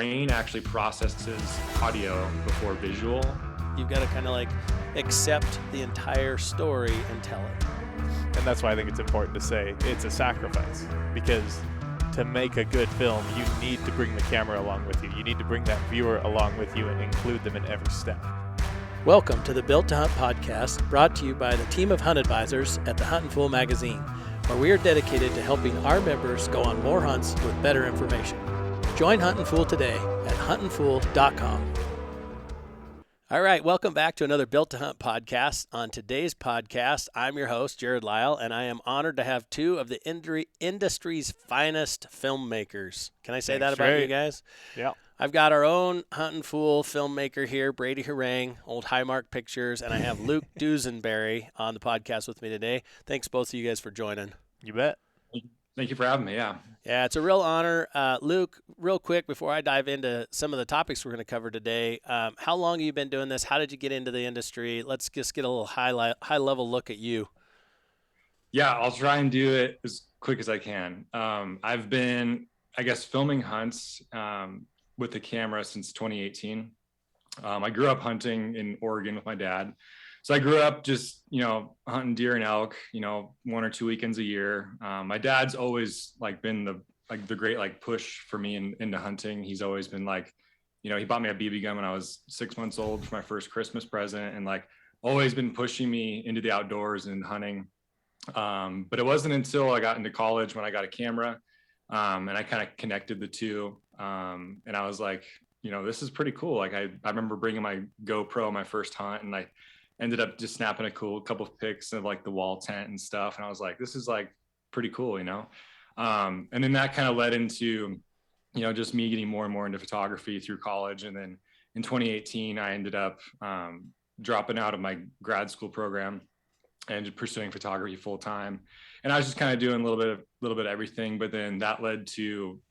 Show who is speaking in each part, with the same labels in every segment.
Speaker 1: brain actually processes audio before visual.
Speaker 2: You've got to kind of like accept the entire story and tell it.
Speaker 3: And that's why I think it's important to say it's a sacrifice, because to make a good film, you need to bring the camera along with you. You need to bring that viewer along with you and include them in every step.
Speaker 2: Welcome to the Built to Hunt podcast, brought to you by the team of hunt advisors at the Huntin Fool magazine, where we are dedicated to helping our members go on more hunts with better information. Join Huntin Fool today at huntinfool.com. All right, welcome back to another Built to Hunt podcast. On today's podcast, I'm your host, Jerrod Lyle, and I am honored to have two of the industry's finest filmmakers. Can I say that about you guys?
Speaker 3: Yeah.
Speaker 2: I've got our own Huntin Fool filmmaker here, Brady Harang, old Highmark Pictures, and I have Luke Dusenbury on the podcast with me today. Thanks both of you guys for joining.
Speaker 3: You bet.
Speaker 1: Thank you for having me. Yeah,
Speaker 2: it's a real honor. Luke, real quick, before I dive into some of the topics we're going to cover today, how long have you been doing this? How did you get into the industry? Let's just get a little high-level look at you.
Speaker 1: Yeah, I'll try and do it as quick as I can. I've been, filming hunts with the camera since 2018. I grew up hunting in Oregon with my dad. So I grew up just, hunting deer and elk, 1 or 2 weekends a year. My dad's always been the great push for me into hunting. He's always been he bought me a BB gun when I was 6 months old for my first Christmas present, and always been pushing me into the outdoors and hunting. But it wasn't until I got into college when I got a camera, and I kind of connected the two. And I was like, this is pretty cool. I remember bringing my GoPro my first hunt, and I ended up just snapping a couple of pics of the wall tent and stuff. And I was like, this is pretty cool, and then that kind of led into, just me getting more and more into photography through college. And then in 2018, I ended up dropping out of my grad school program and pursuing photography full time. And I was just kind of doing a little bit of everything. But then that led to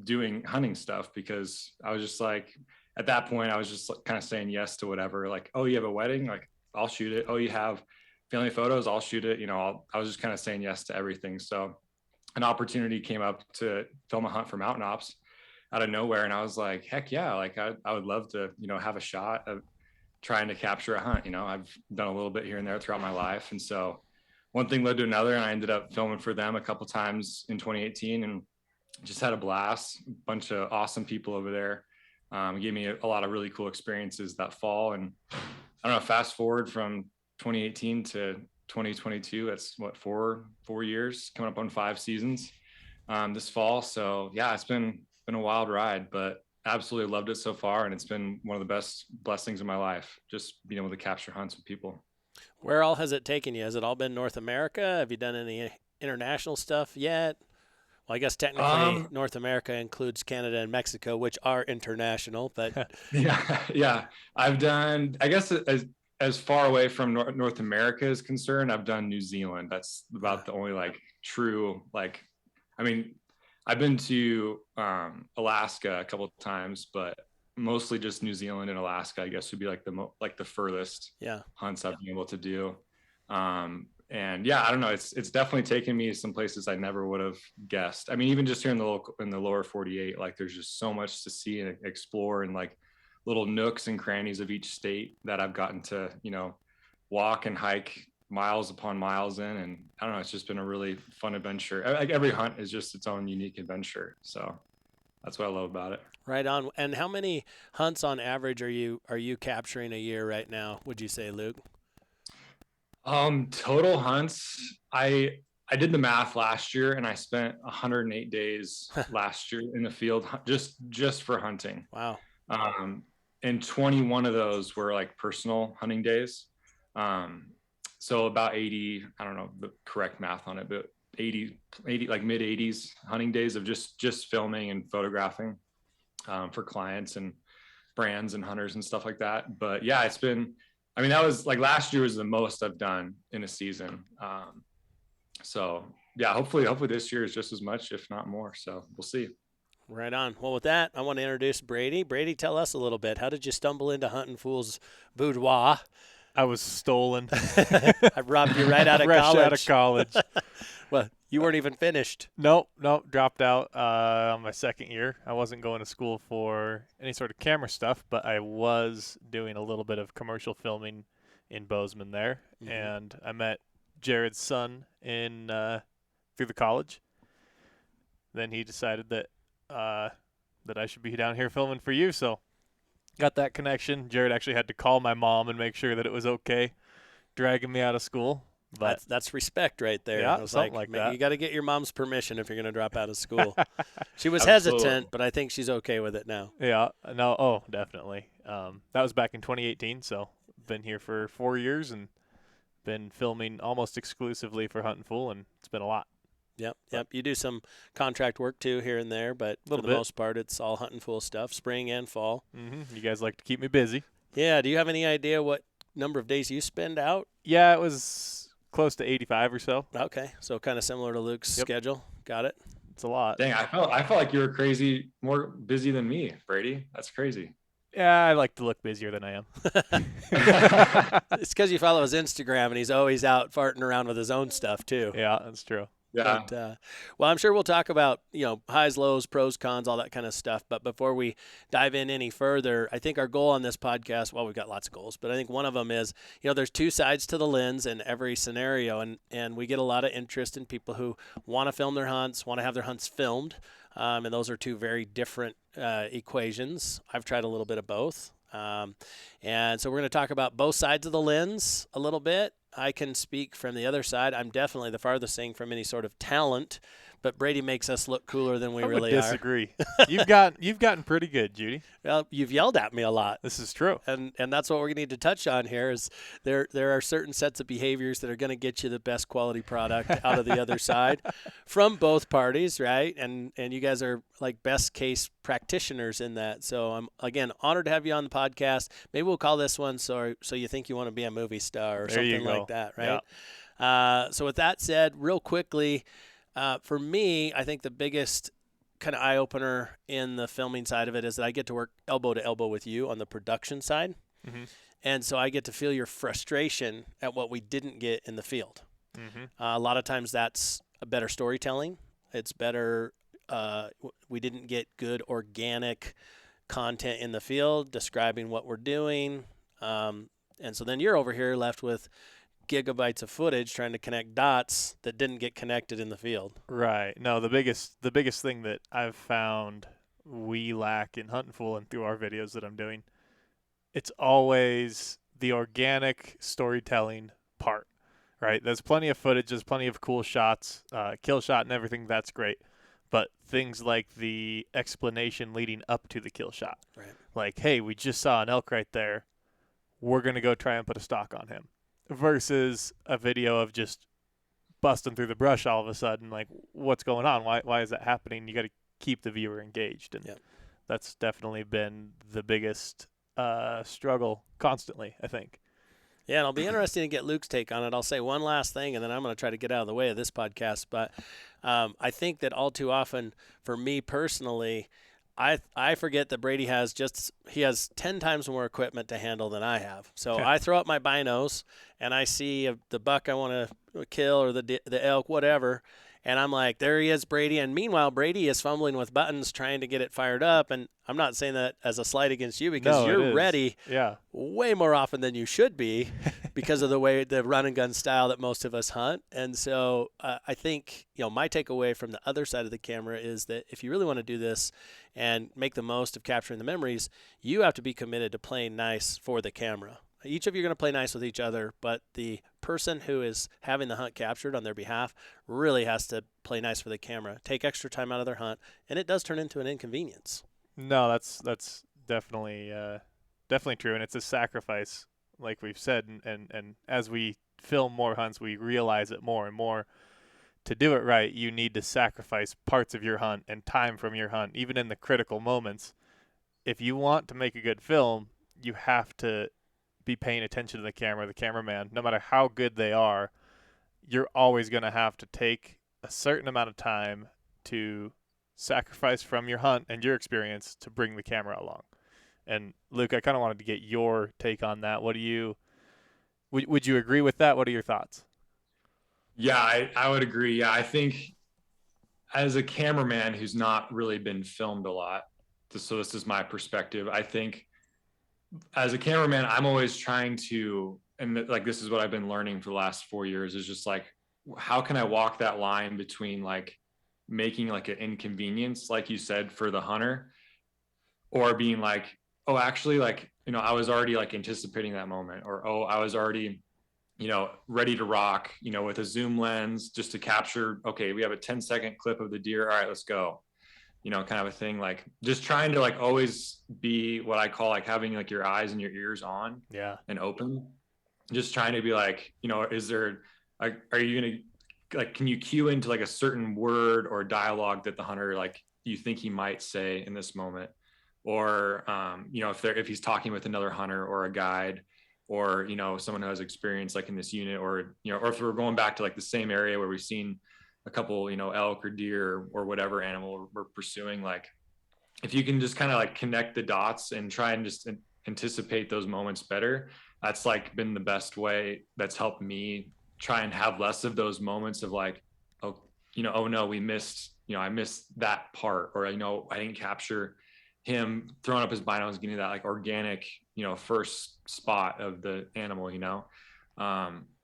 Speaker 1: doing hunting stuff, because I was just at that point, I was just kind of saying yes to whatever. Oh, you have a wedding? I'll shoot it. Oh, you have family photos? I'll shoot it. I was just kind of saying yes to everything. So an opportunity came up to film a hunt for mountain ops out of nowhere. And I was like, heck yeah. I would love to, have a shot of trying to capture a hunt. I've done a little bit here and there throughout my life. And so one thing led to another, and I ended up filming for them a couple times in 2018 and just had a blast. A bunch of awesome people over there. Gave me a lot of really cool experiences that fall. And I don't know, fast forward from 2018 to 2022, that's what, four years, coming up on 5 seasons this fall. So yeah, it's been a wild ride, but absolutely loved it so far. And it's been one of the best blessings of my life, just being able to capture hunts with people.
Speaker 2: Where all has it taken you? Has it all been North America? Have you done any international stuff yet? Well, I guess technically North America includes Canada and Mexico, which are international, but
Speaker 1: yeah. I've done, I guess, as far away from North America is concerned, I've done New Zealand. That's about the only true, I've been to Alaska a couple of times, but mostly just New Zealand and Alaska, I guess, would be the furthest hunts I've been able to do. And yeah, I don't know. It's definitely taken me some places I never would have guessed. Even just here in the lower 48, there's just so much to see and explore, and little nooks and crannies of each state that I've gotten to, walk and hike miles upon miles in. And I don't know, it's just been a really fun adventure. Every hunt is just its own unique adventure. So that's what I love about it.
Speaker 2: Right on. And how many hunts on average are you capturing a year right now, would you say, Luke?
Speaker 1: Total hunts, I did the math last year, and I spent 108 days last year in the field just for hunting.
Speaker 2: Wow.
Speaker 1: And 21 of those were personal hunting days. So about 80, I don't know the correct math on it, but 80 mid 80s hunting days of just filming and photographing for clients and brands and hunters and stuff like that. But yeah, it's been, that was last year was the most I've done in a season. So yeah, hopefully this year is just as much, if not more. So we'll see.
Speaker 2: Right on. Well, with that, I want to introduce Brady. Brady, tell us a little bit. How did you stumble into Huntin Fool's boudoir?
Speaker 3: I was stolen.
Speaker 2: I robbed you right out of college.
Speaker 3: Fresh out of college.
Speaker 2: Well, You weren't even finished.
Speaker 3: Nope, dropped out on my second year. I wasn't going to school for any sort of camera stuff, but I was doing a little bit of commercial filming in Bozeman there, and I met Jerrod's son in through the college. Then he decided that that I should be down here filming for you, so got that connection. Jerrod actually had to call my mom and make sure that it was okay dragging me out of school. But
Speaker 2: That's respect right there.
Speaker 3: Yeah,
Speaker 2: I was
Speaker 3: something like that.
Speaker 2: You got to get your mom's permission if you're going to drop out of school. She was
Speaker 1: Absolutely.
Speaker 2: hesitant, but I think she's okay with it now.
Speaker 3: yeah, no, oh, definitely. That was back in 2018, so been here for 4 years and been filming almost exclusively for Huntin Fool, and it's been a lot.
Speaker 2: Yep. You do some contract work too here and there, but for the most part, it's all Huntin Fool stuff, spring and fall.
Speaker 3: You guys like to keep me busy.
Speaker 2: Yeah. Do you have any idea what number of days you spend out?
Speaker 3: Yeah, it was close to 85 or so.
Speaker 2: Okay, so kind of similar to Luke's schedule. Got it.
Speaker 3: It's a lot.
Speaker 1: Dang, I felt like you were more busy than me, Brady. That's crazy.
Speaker 3: Yeah, I like to look busier than I am.
Speaker 2: It's because you follow his Instagram, and he's always out farting around with his own stuff too.
Speaker 3: Yeah, that's true.
Speaker 1: Yeah.
Speaker 2: But, well, I'm sure we'll talk about, highs, lows, pros, cons, all that kind of stuff. But before we dive in any further, I think our goal on this podcast, well, we've got lots of goals, but I think one of them is, there's two sides to the lens in every scenario. And we get a lot of interest in people who want to film their hunts, want to have their hunts filmed. And those are two very different equations. I've tried a little bit of both. And so we're going to talk about both sides of the lens a little bit. I can speak from the other side. I'm definitely the farthest thing from any sort of talent, but Brady makes us look cooler than we really are.
Speaker 3: I would disagree. You've gotten pretty good, Judy.
Speaker 2: Well, you've yelled at me a lot.
Speaker 3: This is true.
Speaker 2: And that's what we're going to need to touch on here is there are certain sets of behaviors that are going to get you the best quality product out of the other side from both parties, right? And you guys are like best case practitioners in that. So I'm, again, honored to have you on the podcast. Maybe we'll call this one So You Think You Want to Be a Movie Star or something like that, right? Yeah. So with that said, real quickly, for me, I think the biggest kind of eye-opener in the filming side of it is that I get to work elbow to elbow with you on the production side. And so I get to feel your frustration at what we didn't get in the field. A lot of times that's a better storytelling. It's better we didn't get good organic content in the field describing what we're doing. And so then you're over here left with gigabytes of footage trying to connect dots that didn't get connected in the field.
Speaker 3: Right. No, the biggest thing that I've found we lack in Huntin Fool and through our videos that I'm doing, it's always the organic storytelling part, right? There's plenty of footage, there's plenty of cool shots, kill shot and everything, that's great. But things like the explanation leading up to the kill shot.
Speaker 2: Right.
Speaker 3: Like, hey, we just saw an elk right there. We're going to go try and put a stock on him. Versus a video of just busting through the brush all of a sudden, like, what's going on? Why is that happening? You got to keep the viewer engaged, and that's definitely been the biggest struggle constantly, I think.
Speaker 2: Yeah, and it'll be interesting to get Luke's take on it. I'll say one last thing, and then I'm going to try to get out of the way of this podcast. But I think that all too often, for me personally, I forget that Brady has 10 times more equipment to handle than I have. So I throw up my binos and I see the buck I want to kill or the elk, whatever, and I'm like, there he is, Brady. And meanwhile, Brady is fumbling with buttons trying to get it fired up. And I'm not saying that as a slight against you because you're ready way more often than you should be because of the way the run and gun style that most of us hunt. And so I think, my takeaway from the other side of the camera is that if you really want to do this and make the most of capturing the memories, you have to be committed to playing nice for the camera. Each of you are going to play nice with each other, but the person who is having the hunt captured on their behalf really has to play nice for the camera, take extra time out of their hunt, and it does turn into an inconvenience.
Speaker 3: No, that's definitely true, and it's a sacrifice, like we've said, and as we film more hunts, we realize it more and more. To do it right, you need to sacrifice parts of your hunt and time from your hunt, even in the critical moments. If you want to make a good film, you have to be paying attention to the camera, the cameraman. No matter how good they are, you're always going to have to take a certain amount of time to sacrifice from your hunt and your experience to bring the camera along. And Luke, I kind of wanted to get your take on that. What do you would you agree with that? What are your thoughts?
Speaker 1: Yeah, I would agree. Yeah, I think as a cameraman who's not really been filmed a lot, so this is my perspective. I think as a cameraman, I'm always trying to, and like this is what I've been learning for the last 4 years, is just like, how can I walk that line between like making like an inconvenience, like you said, for the hunter, or being like, oh, actually, like, I was already like anticipating that moment, or, oh, I was already, ready to rock, with a zoom lens just to capture, okay, we have a 10-second clip of the deer. All right, let's go. Kind of a thing, like just trying to like always be what I call like having like your eyes and your ears on and open. Just trying to be like, is there, like, are you going to, like, can you cue into like a certain word or dialogue that the hunter, like, you think he might say in this moment? Or, if he's talking with another hunter or a guide, or, someone who has experience like in this unit, or, or if we're going back to like the same area where we've seen a couple, elk or deer or whatever animal we're pursuing, like if you can just kind of like connect the dots and try and just anticipate those moments better, that's like been the best way that's helped me try and have less of those moments of like, oh, oh no, we missed, I missed that part, or, I didn't capture him throwing up his binos, getting that like organic, first spot of the animal,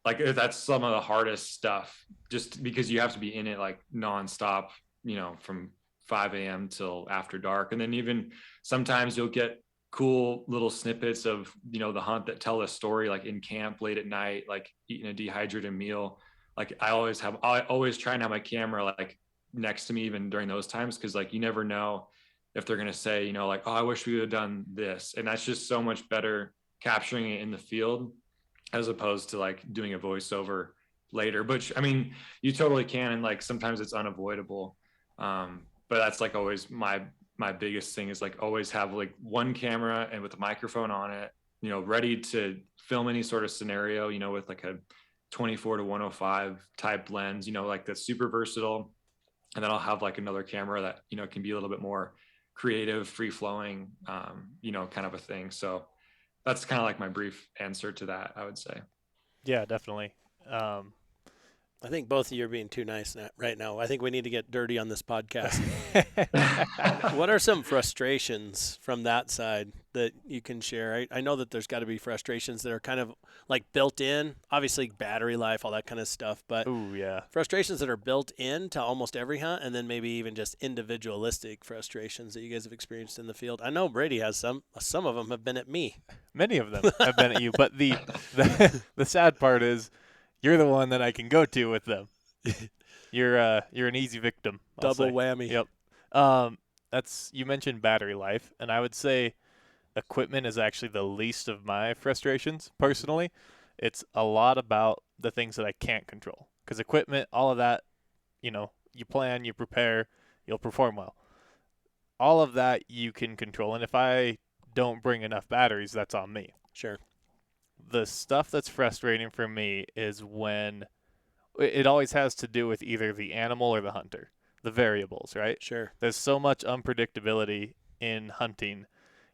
Speaker 1: like that's some of the hardest stuff, just because you have to be in it like nonstop, from 5 a.m. till after dark. And then even sometimes you'll get cool little snippets of, the hunt that tell a story, like in camp late at night, like eating a dehydrated meal. Like I always try and have my camera like next to me even during those times, because like you never know if they're going to say, like, oh, I wish we would have done this. And that's just so much better capturing it in the field as opposed to like doing a voiceover later. But I mean, you totally can, and like sometimes it's unavoidable. But that's like always my biggest thing, is like always have like one camera and with a microphone on it, ready to film any sort of scenario, with like a 24 to 105 type lens, like that's super versatile. And then I'll have like another camera that, can be a little bit more creative, free flowing, kind of a thing. So that's kind of like my brief answer to that, I would say.
Speaker 3: Yeah, definitely.
Speaker 2: I think both of you are being too nice right now. I think we need to get dirty on this podcast. What are some frustrations from that side that you can share? I know that there's got to be frustrations that are kind of like built in, obviously battery life, all that kind of stuff, but
Speaker 3: Ooh, yeah.
Speaker 2: frustrations that are built into almost every hunt, and then maybe even just individualistic frustrations that you guys have experienced in the field. I know Brady has some. Some of them have been at me.
Speaker 3: Many of them have been at you, but the sad part is you're the one that I can go to with them. You're an easy victim.
Speaker 2: Double whammy.
Speaker 3: Yep. You mentioned battery life, and I would say equipment is actually the least of my frustrations personally. It's a lot about the things that I can't control, because equipment, all of that, you plan, you prepare, you'll perform well. All of that you can control, and if I don't bring enough batteries, that's on me.
Speaker 2: Sure.
Speaker 3: The stuff that's frustrating for me is when it always has to do with either the animal or the hunter, the variables, right?
Speaker 2: Sure.
Speaker 3: There's so much unpredictability in hunting.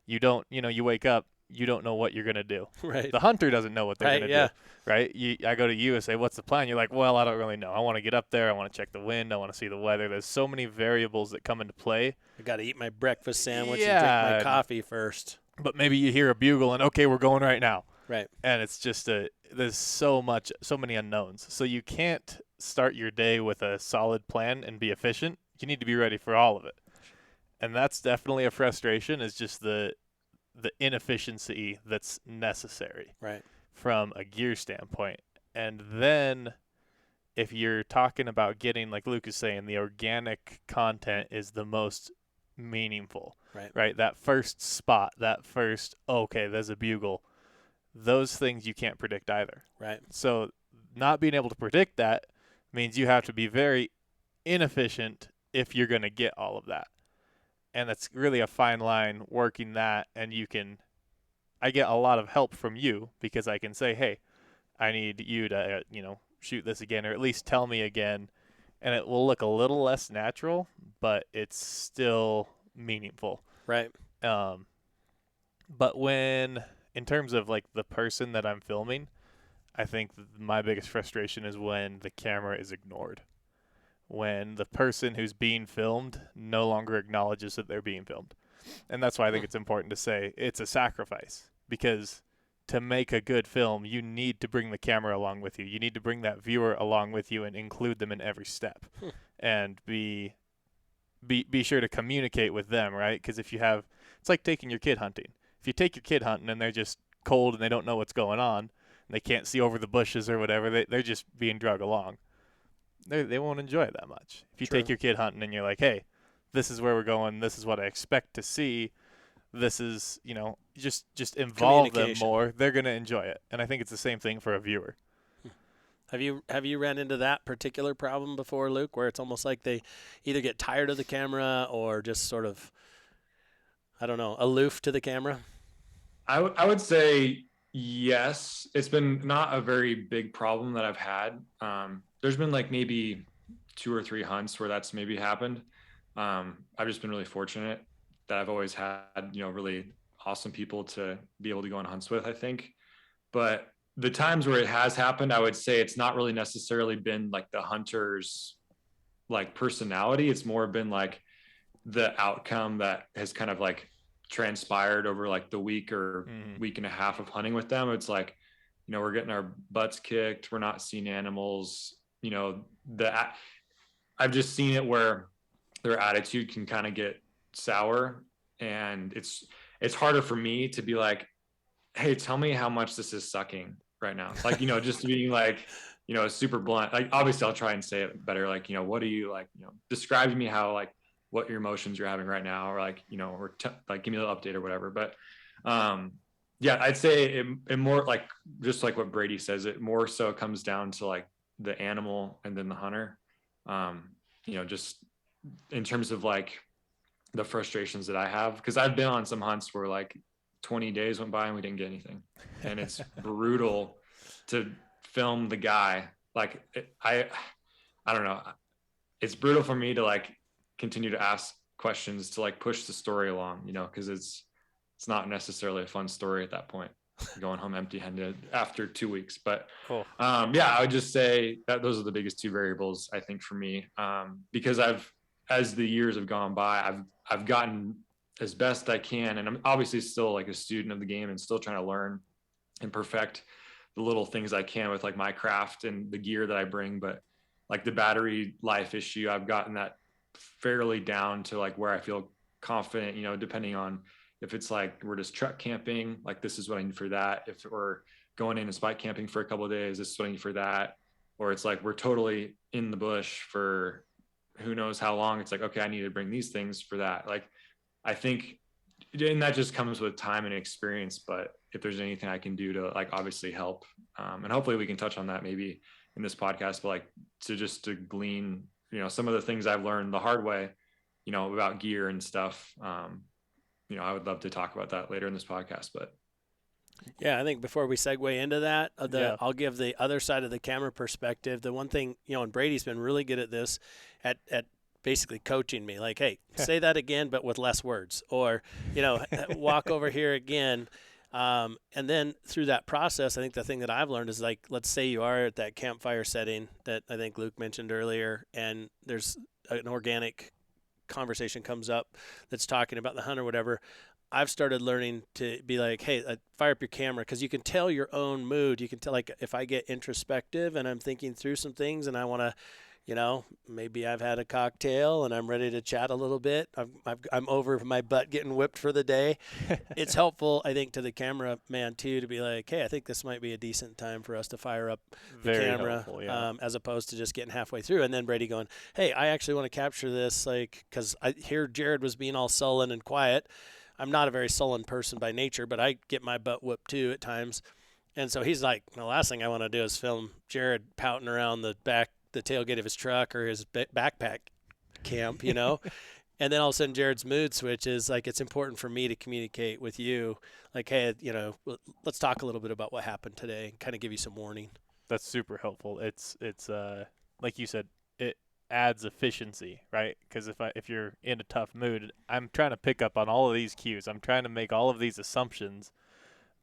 Speaker 3: You don't, you wake up, you don't know what you're going to do.
Speaker 2: Right.
Speaker 3: The hunter doesn't know what they're going to
Speaker 2: do.
Speaker 3: Right? I go to you and say, what's the plan? You're like, well, I don't really know. I want to get up there. I want to check the wind. I want to see the weather. There's so many variables that come into play.
Speaker 2: I got to eat my breakfast sandwich and drink my coffee first.
Speaker 3: But maybe you hear a bugle and, okay, we're going right now.
Speaker 2: Right.
Speaker 3: And it's just there's so many unknowns. So you can't start your day with a solid plan and be efficient. You need to be ready for all of it. And that's definitely a frustration, is just the inefficiency that's necessary.
Speaker 2: Right.
Speaker 3: From a gear standpoint. And then if you're talking about getting, like Luke is saying, the organic content is the most meaningful. Right? That first spot, that first, okay, there's a bugle. Those things you can't predict either.
Speaker 2: Right.
Speaker 3: So not being able to predict that means you have to be very inefficient if you're going to get all of that. And that's really a fine line working that. And I get a lot of help from you, because I can say, hey, I need you to, shoot this again, or at least tell me again. And it will look a little less natural, but it's still meaningful.
Speaker 2: Right.
Speaker 3: But in terms of like the person that I'm filming, I think my biggest frustration is when the camera is ignored. When the person who's being filmed no longer acknowledges that they're being filmed. And that's why I think it's important to say it's a sacrifice, because to make a good film, you need to bring the camera along with you. You need to bring that viewer along with you and include them in every step, and be sure to communicate with them, right? Because if you have, it's like taking your kid hunting. If you take your kid hunting and they're just cold and they don't know what's going on, and they can't see over the bushes or whatever, they're just being drug along. They won't enjoy it that much. If you take your kid hunting and you're like, hey, this is where we're going, this is what I expect to see, this is, just involve them more, they're going to enjoy it. And I think it's the same thing for a viewer.
Speaker 2: Have you ran into that particular problem before, Luke, where it's almost like they either get tired of the camera or just sort of, I don't know, aloof to the camera?
Speaker 1: I would say yes. It's been not a very big problem that I've had. There's been like maybe 2 or 3 hunts where that's maybe happened. I've just been really fortunate that I've always had, really awesome people to be able to go on hunts with, I think. But the times where it has happened, I would say it's not really necessarily been like the hunter's like personality. It's more been like the outcome that has kind of like transpired over like the week or week and a half of hunting with them. It's like, we're getting our butts kicked. We're not seeing animals. I've just seen it where their attitude can kind of get sour, and it's harder for me to be like, hey, tell me how much this is sucking right now. Like, just being like, super blunt. Like, obviously I'll try and say it better. Like, what do you like, describe to me how, like, what your emotions you're having right now, or like, or like, give me a little update or whatever. But, yeah, I'd say it more like, just like what Brady says, it more so comes down to like the animal and then the hunter. Just in terms of like the frustrations that I have, because I've been on some hunts where like 20 days went by and we didn't get anything, and it's brutal to film the guy. Like, I don't know. It's brutal for me to like continue to ask questions to like push the story along, because it's not necessarily a fun story at that point, going home empty-handed after 2 weeks. But yeah, I would just say that those are the biggest 2 variables, I think, for me, because as the years have gone by, I've gotten as best I can, and I'm obviously still like a student of the game and still trying to learn and perfect the little things I can with like my craft and the gear that I bring. But like the battery life issue, I've gotten that fairly down to like where I feel confident, depending on if it's like we're just truck camping, like this is what I need for that. If we're going in and spike camping for a couple of days, this is what I need for that. Or it's like we're totally in the bush for who knows how long. It's like, okay, I need to bring these things for that. Like, I think, and that just comes with time and experience. But if there's anything I can do to like obviously help, and hopefully we can touch on that maybe in this podcast, but like to glean, some of the things I've learned the hard way, about gear and stuff. I would love to talk about that later in this podcast. But
Speaker 2: yeah, I think before we segue into that, I'll give the other side of the camera perspective. The one thing, and Brady's been really good at this, at basically coaching me, like, hey, say that again, but with less words, or, walk over here again. And then through that process, I think the thing that I've learned is, like, let's say you are at that campfire setting that I think Luke mentioned earlier, and there's an organic conversation comes up that's talking about the hunt or whatever. I've started learning to be like, hey, fire up your camera, because you can tell your own mood. You can tell, like, if I get introspective and I'm thinking through some things and I want to, maybe I've had a cocktail and I'm ready to chat a little bit. I'm over my butt getting whipped for the day. It's helpful, I think, to the cameraman too, to be like, hey, I think this might be a decent time for us to fire up the camera, as opposed to just getting halfway through. And then Brady going, hey, I actually want to capture this, like, because I hear Jerrod was being all sullen and quiet. I'm not a very sullen person by nature, but I get my butt whooped too at times. And so he's like, the last thing I want to do is film Jerrod pouting around the tailgate of his truck or his backpack camp, And then all of a sudden Jerrod's mood switches. Like, it's important for me to communicate with you, like, hey, let's talk a little bit about what happened today and kind of give you some warning.
Speaker 3: That's super helpful. It's like you said, it adds efficiency, right? Because if you're in a tough mood, I'm trying to pick up on all of these cues. I'm trying to make all of these assumptions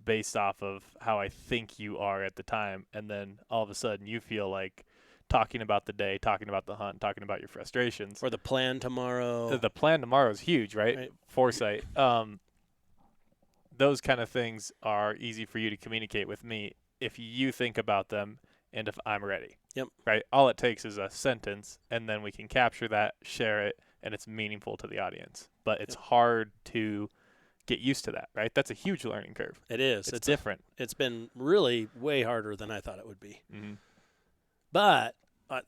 Speaker 3: based off of how I think you are at the time, and then all of a sudden you feel like talking about the day, talking about the hunt, talking about your frustrations.
Speaker 2: Or the plan tomorrow.
Speaker 3: The plan tomorrow is huge, right? Foresight. Those kind of things are easy for you to communicate with me if you think about them and if I'm ready.
Speaker 2: Yep.
Speaker 3: Right? All it takes is a sentence, and then we can capture that, share it, and it's meaningful to the audience. But it's hard to get used to that, right? That's a huge learning curve.
Speaker 2: It is.
Speaker 3: It's different.
Speaker 2: It's been really way harder than I thought it would be.
Speaker 3: Mm-hmm.
Speaker 2: But I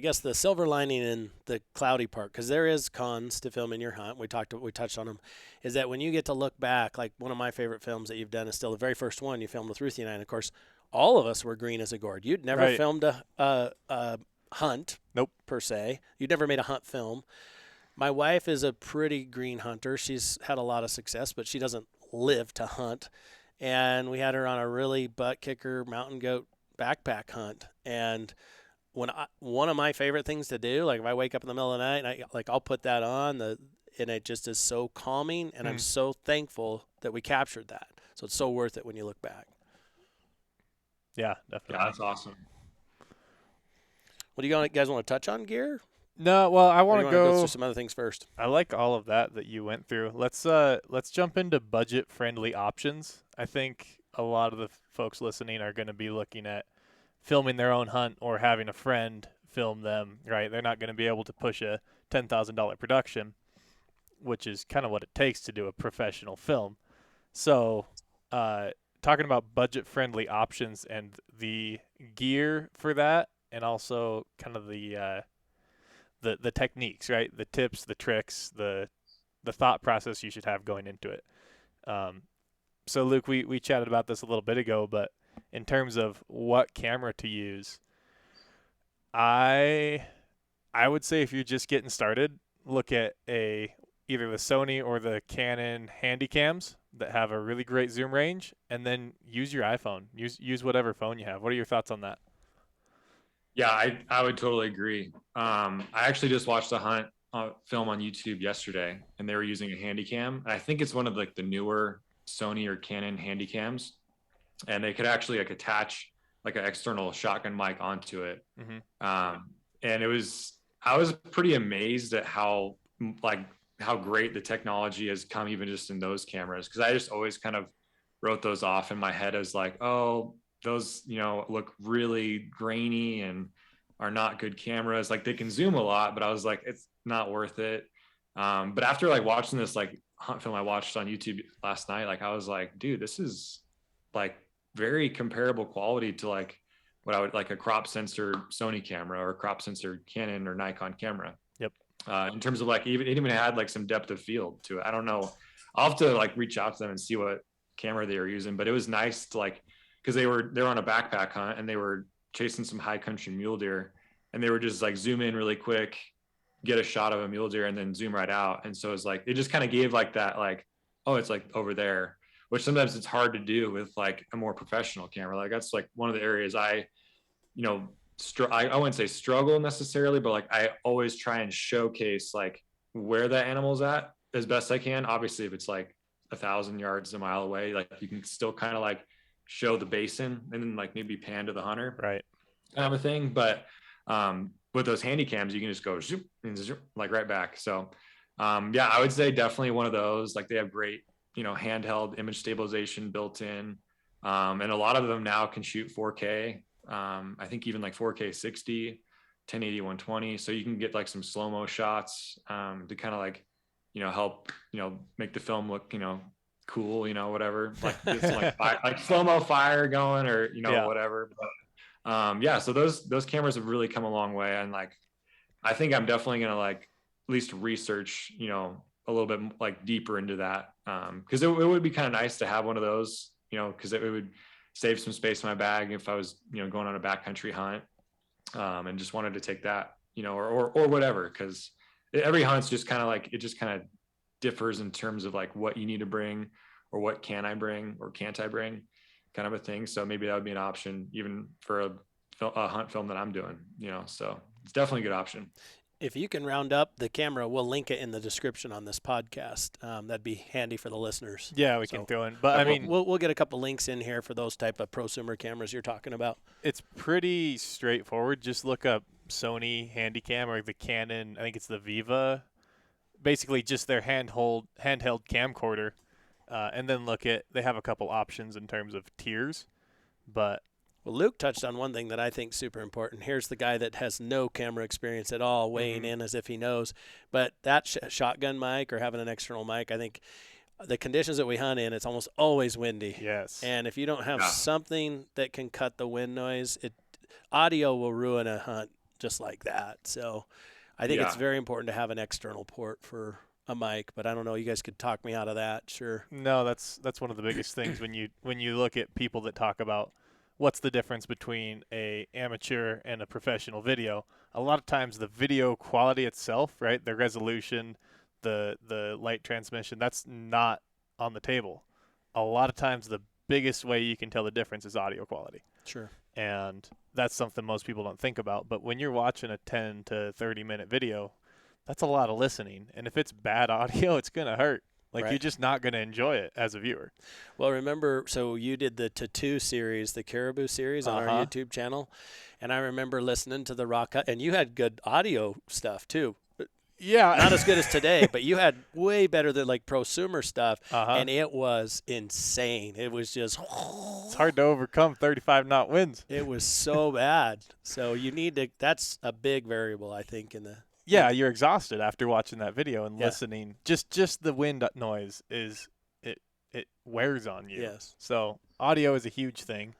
Speaker 2: guess the silver lining in the cloudy part, because there is cons to filming your hunt. We touched on them, is that when you get to look back, like one of my favorite films that you've done is still the very first one you filmed with Ruthie and I. And of course, all of us were green as a gourd. You'd never filmed a hunt, per se. You'd never made a hunt film. My wife is a pretty green hunter. She's had a lot of success, but she doesn't live to hunt. And we had her on a really butt kicker mountain goat backpack hunt. And one of my favorite things to do, like if I wake up in the middle of the night and I'll put that on, and it just is so calming, and I'm so thankful that we captured that. So it's so worth it when you look back.
Speaker 3: Yeah, definitely.
Speaker 1: Yeah, that's awesome.
Speaker 2: What do you guys want to touch on gear?
Speaker 3: No, well, I want to
Speaker 2: go through some other things first.
Speaker 3: I like all of that you went through. Let's jump into budget-friendly options. I think a lot of the folks listening are going to be looking at filming their own hunt or having a friend film them, right? They're not going to be able to push a $10,000 production, which is kind of what it takes to do a professional film. So, talking about budget-friendly options and the gear for that, and also kind of the techniques, right? The tips, the tricks, the thought process you should have going into it. So Luke, we chatted about this a little bit ago, but in terms of what camera to use, I would say if you're just getting started, look at either the Sony or the Canon Handycams that have a really great zoom range, and then use your iPhone. Use whatever phone you have. What are your thoughts on that?
Speaker 1: Yeah, I would totally agree. I actually just watched a hunt film on YouTube yesterday, and they were using a Handycam. And I think it's one of the newer Sony or Canon Handycams, and they could actually attach an external shotgun mic onto it. Mm-hmm. And I was pretty amazed at how great the technology has come, even just in those cameras, because I just always kind of wrote those off in my head as those, look really grainy and are not good cameras. They can zoom a lot, but I was like, it's not worth it. But after watching this hunt film I watched on YouTube last night, I was like, dude, this is very comparable quality to what I would a crop sensor Sony camera or a crop sensor Canon or Nikon camera. Yep. In terms of it even had some depth of field to it. I don't know. I'll have to reach out to them and see what camera they were using, but it was nice to because they were on a backpack hunt and they were chasing some high country mule deer, and they were just zoom in really quick, get a shot of a mule deer, and then zoom right out. And so it's it just kind of gave that oh, it's over there, which sometimes it's hard to do with a more professional camera. That's one of the areas I wouldn't say struggle necessarily, but I always try and showcase where that animal's at as best I can. Obviously, if it's 1,000 yards, a mile away, you can still kind of show the basin and then maybe pan to the hunter,
Speaker 3: right?
Speaker 1: Kind of a thing. But with those Handycams, you can just go zoop and zoop, right back. So yeah, I would say definitely one of those. They have great handheld image stabilization built in, and a lot of them now can shoot 4K. I think even 4K 60, 1080, 120. So you can get some slow-mo shots to kind of help make the film look cool, whatever, it's slow-mo fire going, or whatever. But yeah, so those cameras have really come a long way, and I think I'm definitely gonna at least research a little bit deeper into that, because it would be kind of nice to have one of those, because it would save some space in my bag if I was going on a backcountry hunt, and just wanted to take that, or whatever, because every hunt's just kind of it just kind of differs in terms of what you need to bring, or what can I bring or can't I bring, kind of a thing. So maybe that would be an option even for a hunt film that I'm doing, so it's definitely a good option.
Speaker 2: If you can round up the camera, we'll link it in the description on this podcast. That'd be handy for the listeners.
Speaker 3: Yeah, we can throw in. But I mean,
Speaker 2: we'll get a couple links in here for those type of prosumer cameras you're talking about.
Speaker 3: it's pretty straightforward. Just look up Sony Handycam or the Canon. I think it's the Viva. Basically, just their handheld camcorder, and then they have a couple options in terms of tiers, but.
Speaker 2: Well, Luke touched on one thing that I think is super important. Here's the guy that has no camera experience at all, weighing in as if he knows. But that shotgun mic or having an external mic, I think the conditions that we hunt in, it's almost always windy.
Speaker 3: Yes.
Speaker 2: And if you don't have something that can cut the wind noise, audio will ruin a hunt just like that. So I think it's very important to have an external port for a mic, but I don't know. You guys could talk me out of that, sure.
Speaker 3: No, that's one of the biggest things when you look at people that talk about what's the difference between a amateur and a professional video. A lot of times the video quality itself, right, the resolution, the light transmission, that's not on the table. A lot of times the biggest way you can tell the difference is audio quality.
Speaker 2: Sure.
Speaker 3: And that's something most people don't think about. But when you're watching a 10 to 30-minute video, that's a lot of listening. And if it's bad audio, it's going to hurt. You're just not going to enjoy it as a viewer.
Speaker 2: Well, remember, so you did the Tattoo series, the Caribou series on our YouTube channel. And I remember listening to the Rock Cut, and you had good audio stuff too.
Speaker 3: Yeah.
Speaker 2: Not as good as today, but you had way better than prosumer stuff. And it was insane. It was just.
Speaker 3: It's hard to overcome 35-knot winds.
Speaker 2: It was so bad. So you need to, that's a big variable, I think, in the.
Speaker 3: Yeah, you're exhausted after watching that video and listening. Just the wind noise it wears on you.
Speaker 2: Yes.
Speaker 3: So audio is a huge thing,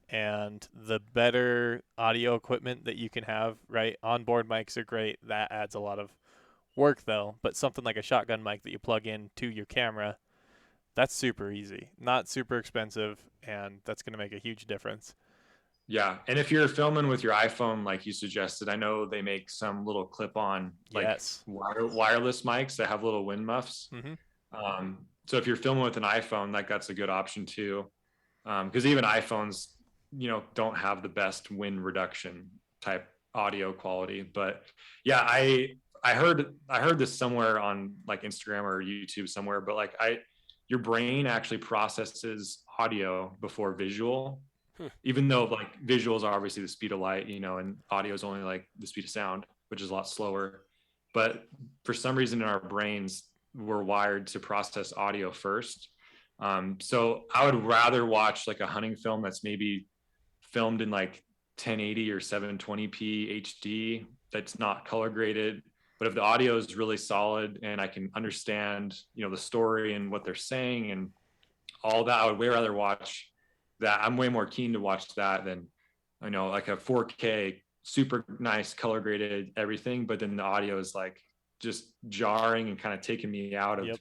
Speaker 3: and the better audio equipment that you can have, right? Onboard mics are great. That adds a lot of work though. But something like a shotgun mic that you plug in to your camera, that's super easy, not super expensive, and that's going to make a huge difference.
Speaker 1: Yeah, and if you're filming with your iPhone, like you suggested, I know they make some little clip-on wireless mics that have little wind muffs. So if you're filming with an iPhone, that's a good option too, because even iPhones, don't have the best wind reduction type audio quality. But yeah, I heard this somewhere on Instagram or YouTube somewhere, but your brain actually processes audio before visual. Even though visuals are obviously the speed of light, and audio is only the speed of sound, which is a lot slower. But for some reason in our brains, we're wired to process audio first. So I would rather watch a hunting film that's maybe filmed in 1080 or 720p HD that's not color graded. But if the audio is really solid and I can understand, the story and what they're saying and all that, I would way rather watch that. I'm way more keen to watch that than a 4K super nice color graded everything, but then the audio is just jarring and kind of taking me out of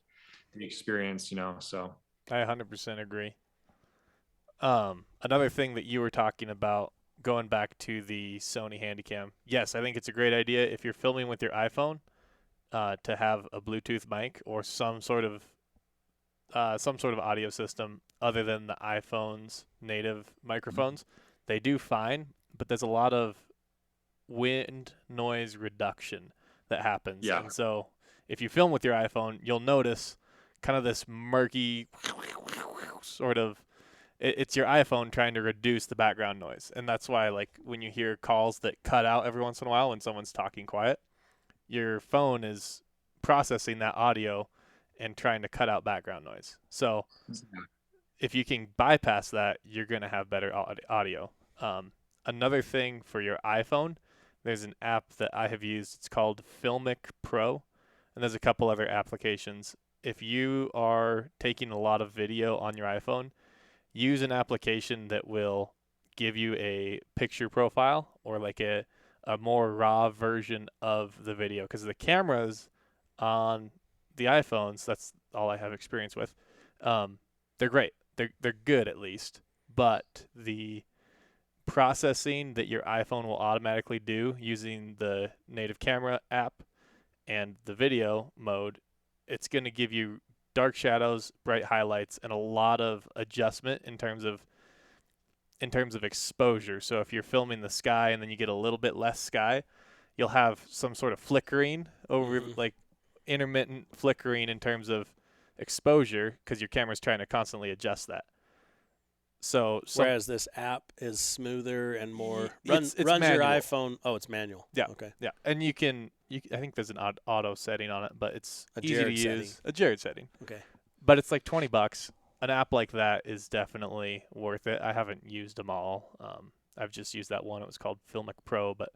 Speaker 1: the experience, so
Speaker 3: I 100% agree. Another thing that you were talking about, going back to the Sony Handycam, yes, I think it's a great idea if you're filming with your iPhone to have a Bluetooth mic or some sort of audio system other than the iPhone's native microphones. They do fine, but there's a lot of wind noise reduction that happens.
Speaker 1: Yeah.
Speaker 3: And so if you film with your iPhone, you'll notice kind of this murky sort of, it's your iPhone trying to reduce the background noise. And that's why when you hear calls that cut out every once in a while when someone's talking quiet, your phone is processing that audio and trying to cut out background noise. So if you can bypass that, you're going to have better audio. Another thing for your iPhone, there's an app that I have used. It's called Filmic Pro, and there's a couple other applications. If you are taking a lot of video on your iPhone, use an application that will give you a picture profile or a more raw version of the video, because the cameras on the iPhones, that's all I have experience with, they're great. They're good at least, but the processing that your iPhone will automatically do using the native camera app and the video mode, it's going to give you dark shadows, bright highlights, and a lot of adjustment in terms of exposure. So if you're filming the sky and then you get a little bit less sky, you'll have some sort of flickering over, like intermittent flickering in terms of exposure, because your camera's trying to constantly adjust that. So
Speaker 2: whereas this app is smoother and more
Speaker 3: it's
Speaker 2: runs
Speaker 3: manual.
Speaker 2: your iPhone. Oh, it's manual.
Speaker 3: Yeah.
Speaker 2: Okay.
Speaker 3: Yeah, and I think there's an auto setting on it, but it's
Speaker 2: A
Speaker 3: easy to
Speaker 2: Jerrod setting.
Speaker 3: use. A Jerrod setting.
Speaker 2: Okay.
Speaker 3: But it's like $20. An app like that is definitely worth it. I haven't used them all. I've just used that one. It was called Filmic Pro, but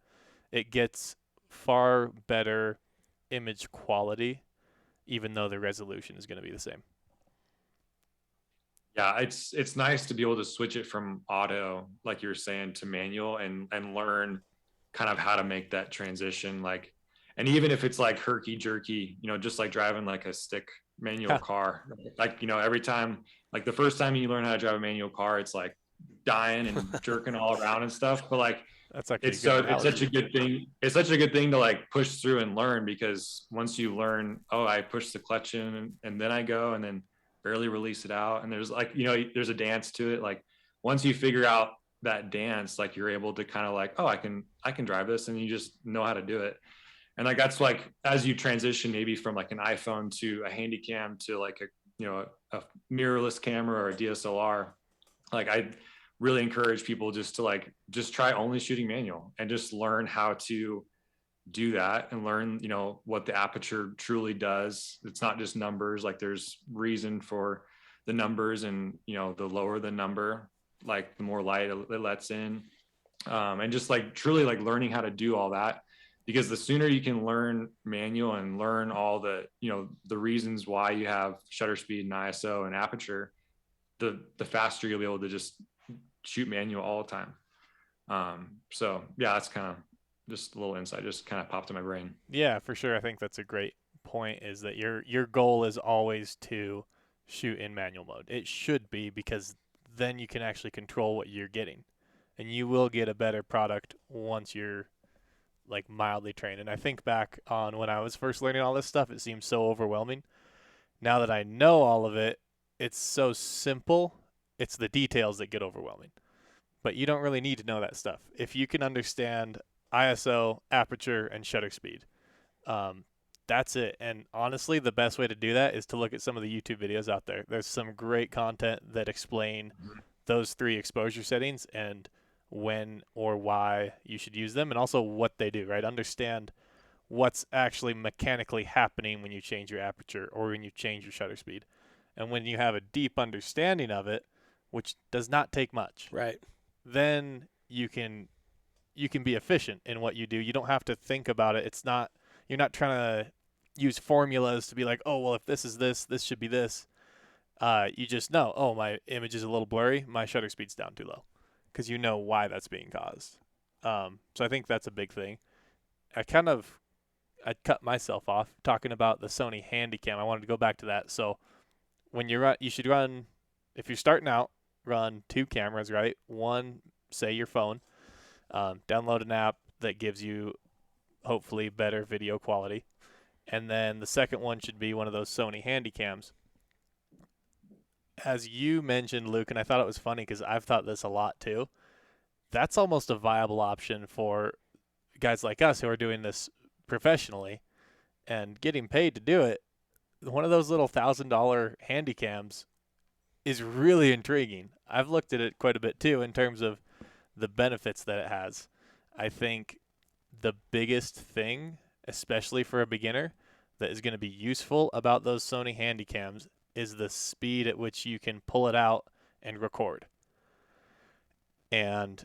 Speaker 3: it gets far better image quality, even though the resolution is going to be the same.
Speaker 1: Yeah, it's nice to be able to switch it from auto, like you were saying, to manual and learn kind of how to make that transition. Like, and even if it's like herky jerky, you know, just like driving like a stick manual car, like, you know, every time, like the first time you learn how to drive a manual car, it's like dying and jerking all around and stuff. But like,
Speaker 3: that's like
Speaker 1: it's such a good thing. It's such a good thing to like push through and learn, because once you learn, oh, I push the clutch in and then I go and then barely release it out. And there's like, you know, there's a dance to it. Like once you figure out that dance, like you're able to kind of like, oh, I can drive this, and you just know how to do it. And like, that's like, as you transition maybe from like an iPhone to a Handycam to like a, you know, a mirrorless camera or a DSLR, like I really encourage people just try only shooting manual and just learn how to do that and learn, you know, what the aperture truly does. It's not just numbers. Like there's reason for the numbers, and, you know, the lower the number, like the more light it lets in. And just like truly like learning how to do all that, because the sooner you can learn manual and learn all the, you know, the reasons why you have shutter speed and ISO and aperture, the faster you'll be able to just shoot manual all the time. So yeah, that's kind of just a little insight, just kind of popped in my brain.
Speaker 3: Yeah, for sure. I think that's a great point, is that your goal is always to shoot in manual mode. It should be, because then you can actually control what you're getting, and you will get a better product once you're like mildly trained. And I think back on when I was first learning all this stuff, it seemed so overwhelming. Now that I know all of it, it's so simple. It's the details that get overwhelming. But you don't really need to know that stuff. If you can understand ISO, aperture, and shutter speed, that's it. And honestly, the best way to do that is to look at some of the YouTube videos out there. There's some great content that explain those 3 exposure settings and when or why you should use them, and also what they do, right? Understand what's actually mechanically happening when you change your aperture or when you change your shutter speed. And when you have a deep understanding of it, which does not take much,
Speaker 2: right, then
Speaker 3: you can be efficient in what you do. You don't have to think about it. You're not trying to use formulas to be like, oh, well, if this is this should be this. You just know, oh, my image is a little blurry, my shutter speed's down too low, because you know why that's being caused. So I think that's a big thing. I cut myself off talking about the Sony Handycam. I wanted to go back to that. So when you should run, if you're starting out, run 2 cameras, right? One, say your phone, download an app that gives you hopefully better video quality. And then the second one should be one of those Sony Handycams. As you mentioned, Luke, and I thought it was funny because I've thought this a lot too, that's almost a viable option for guys like us who are doing this professionally and getting paid to do it. One of those little $1,000 Handycams is really intriguing. I've looked at it quite a bit too in terms of the benefits that it has. I think the biggest thing, especially for a beginner, that is going to be useful about those Sony Handycams is the speed at which you can pull it out and record. And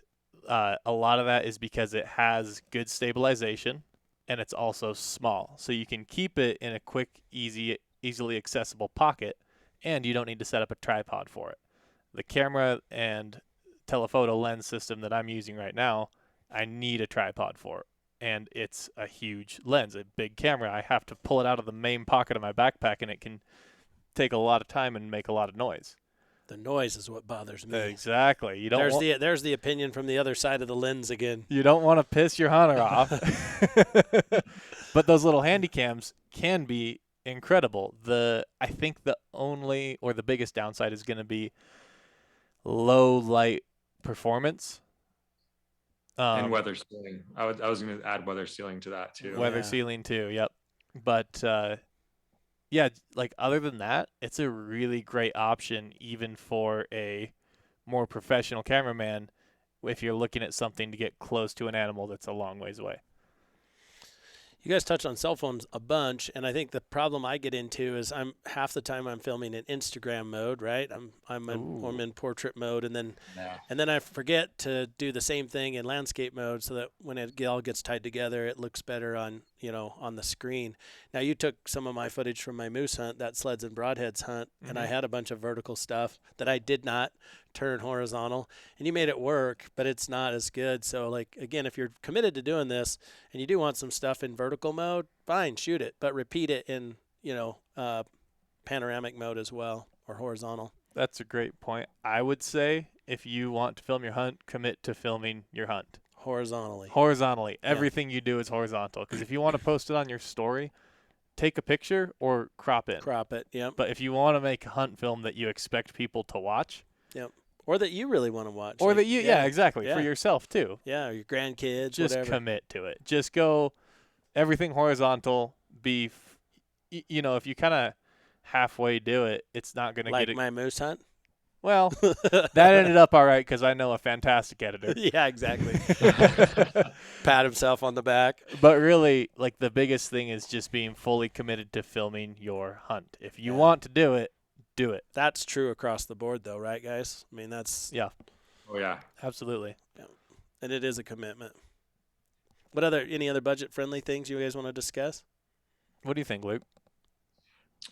Speaker 3: a lot of that is because it has good stabilization, and it's also small. So you can keep it in a quick, easily accessible pocket, and you don't need to set up a tripod for it. The camera and telephoto lens system that I'm using right now, I need a tripod for it. And it's a huge lens, a big camera. I have to pull it out of the main pocket of my backpack, and it can take a lot of time and make a lot of noise.
Speaker 2: The noise is what bothers me.
Speaker 3: Exactly. You don't
Speaker 2: there's the opinion from the other side of the lens again.
Speaker 3: You don't want to piss your hunter off. But those little Handycams can be incredible. I think the only or the biggest downside is going to be low light performance.
Speaker 1: And weather sealing. I was going to add weather sealing to that too.
Speaker 3: Weather sealing too. Yep. But yeah, like other than that, it's a really great option even for a more professional cameraman if you're looking at something to get close to an animal that's a long ways away.
Speaker 2: You guys touched on cell phones a bunch, and I think the problem I get into is half the time I'm filming in Instagram mode, right? I'm in portrait mode, and then I forget to do the same thing in landscape mode, so that when it all gets tied together, it looks better on the screen. Now, you took some of my footage from my moose hunt, that sleds and broadheads hunt, and I had a bunch of vertical stuff that I did not turn horizontal, and you made it work, but it's not as good. So, like, again, if you're committed to doing this and you do want some stuff in vertical mode, fine, shoot it, but repeat it in panoramic mode as well, or horizontal.
Speaker 3: That's a great point. I would say if you want to film your hunt, commit to filming your hunt horizontally. Everything you do is horizontal, because if you want to post it on your story, take a picture or crop it.
Speaker 2: Yeah.
Speaker 3: But if you want to make a hunt film that you expect people to watch,
Speaker 2: or that you really want to watch,
Speaker 3: or that you, exactly, for yourself too.
Speaker 2: Yeah, or your grandkids,
Speaker 3: just
Speaker 2: whatever.
Speaker 3: Commit to it. Just go everything horizontal. If you kind of halfway do it, it's not going to
Speaker 2: like
Speaker 3: get it.
Speaker 2: My moose hunt.
Speaker 3: Well, that ended up all right because I know a fantastic editor.
Speaker 2: Yeah, exactly. Pat himself on the back.
Speaker 3: But really, like, the biggest thing is just being fully committed to filming your hunt. If you want to do it, do it.
Speaker 2: That's true across the board, though, right, guys? I mean, that's...
Speaker 3: Yeah.
Speaker 1: Oh, yeah.
Speaker 3: Absolutely.
Speaker 2: Yeah. And it is a commitment. Any other budget-friendly things you guys want to discuss?
Speaker 3: What do you think, Luke?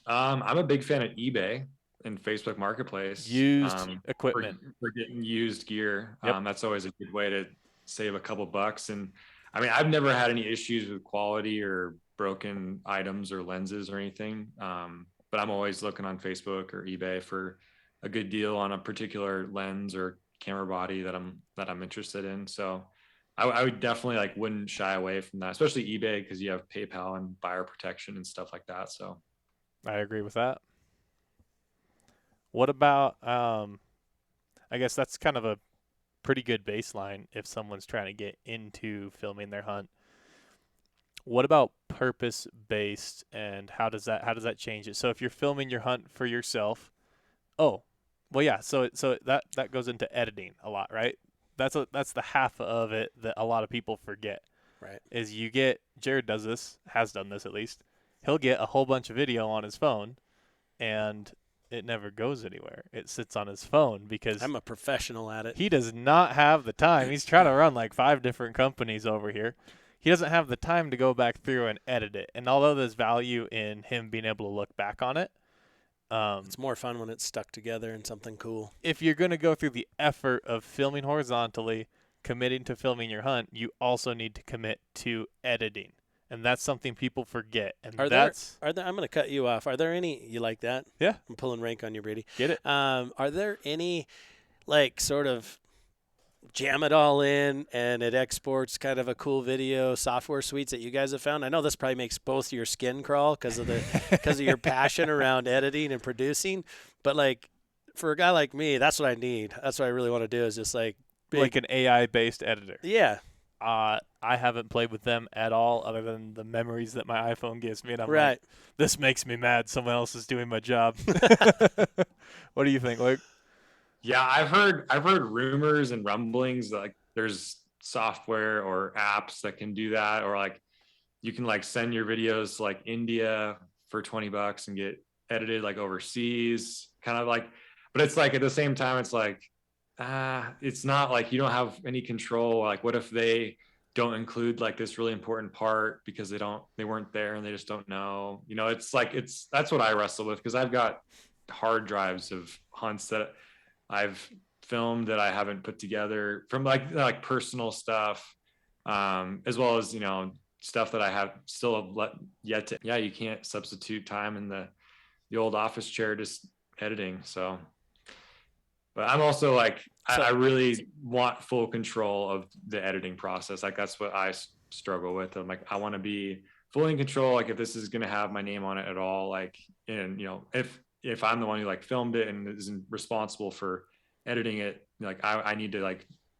Speaker 1: I'm a big fan of eBay and Facebook Marketplace.
Speaker 3: Used equipment.
Speaker 1: For getting used gear.
Speaker 3: Yep.
Speaker 1: That's always a good way to save a couple bucks. And I mean, I've never had any issues with quality or broken items or lenses or anything. But I'm always looking on Facebook or eBay for a good deal on a particular lens or camera body that I'm interested in. So I would definitely wouldn't shy away from that, especially eBay, because you have PayPal and buyer protection and stuff like that. So
Speaker 3: I agree with that. What about, I guess that's kind of a pretty good baseline if someone's trying to get into filming their hunt. What about purpose-based, and how does that change it? So if you're filming your hunt for yourself, so that goes into editing a lot, right? That's the half of it that a lot of people forget.
Speaker 2: Right.
Speaker 3: Is Jerrod has done this at least. He'll get a whole bunch of video on his phone, and it never goes anywhere. It sits on his phone because
Speaker 2: I'm a professional at it.
Speaker 3: He does not have the time. He's trying to run like 5 different companies over here. He doesn't have the time to go back through and edit it. And although there's value in him being able to look back on it,
Speaker 2: it's more fun when it's stuck together in something cool.
Speaker 3: If you're going to go through the effort of filming horizontally, committing to filming your hunt, you also need to commit to editing. And that's something people forget. And
Speaker 2: I'm going to cut you off. Are there any, you like that?
Speaker 3: Yeah.
Speaker 2: I'm pulling rank on you, Brady.
Speaker 3: Get it?
Speaker 2: Are there any, sort of jam it all in and it exports kind of a cool video software suites that you guys have found? I know this probably makes both your skin crawl because of your passion around editing and producing. But for a guy like me, that's what I need. That's what I really want to do, is just like
Speaker 3: an AI-based editor.
Speaker 2: Yeah.
Speaker 3: I haven't played with them at all, other than the memories that my iPhone gives me. And I'm
Speaker 2: right.
Speaker 3: Like, this makes me mad. Someone else is doing my job. What do you think, Luke?
Speaker 1: Yeah, I've heard rumors and rumblings that there's software or apps that can do that, or you can send your videos to India for $20 and get edited overseas, kind of but it's at the same time it's it's not you don't have any control. What if they don't include this really important part because they weren't there and they just don't know, that's what I wrestle with, because I've got hard drives of hunts that I've filmed that I haven't put together, from personal stuff, as well as, stuff that I have still yet to, you can't substitute time in the old office chair just editing. So, but I'm also I really want full control of the editing process. That's what I struggle with. I'm I want to be fully in control. If this is going to have my name on it at all, and if I'm the one who filmed it and is responsible for editing it, I need to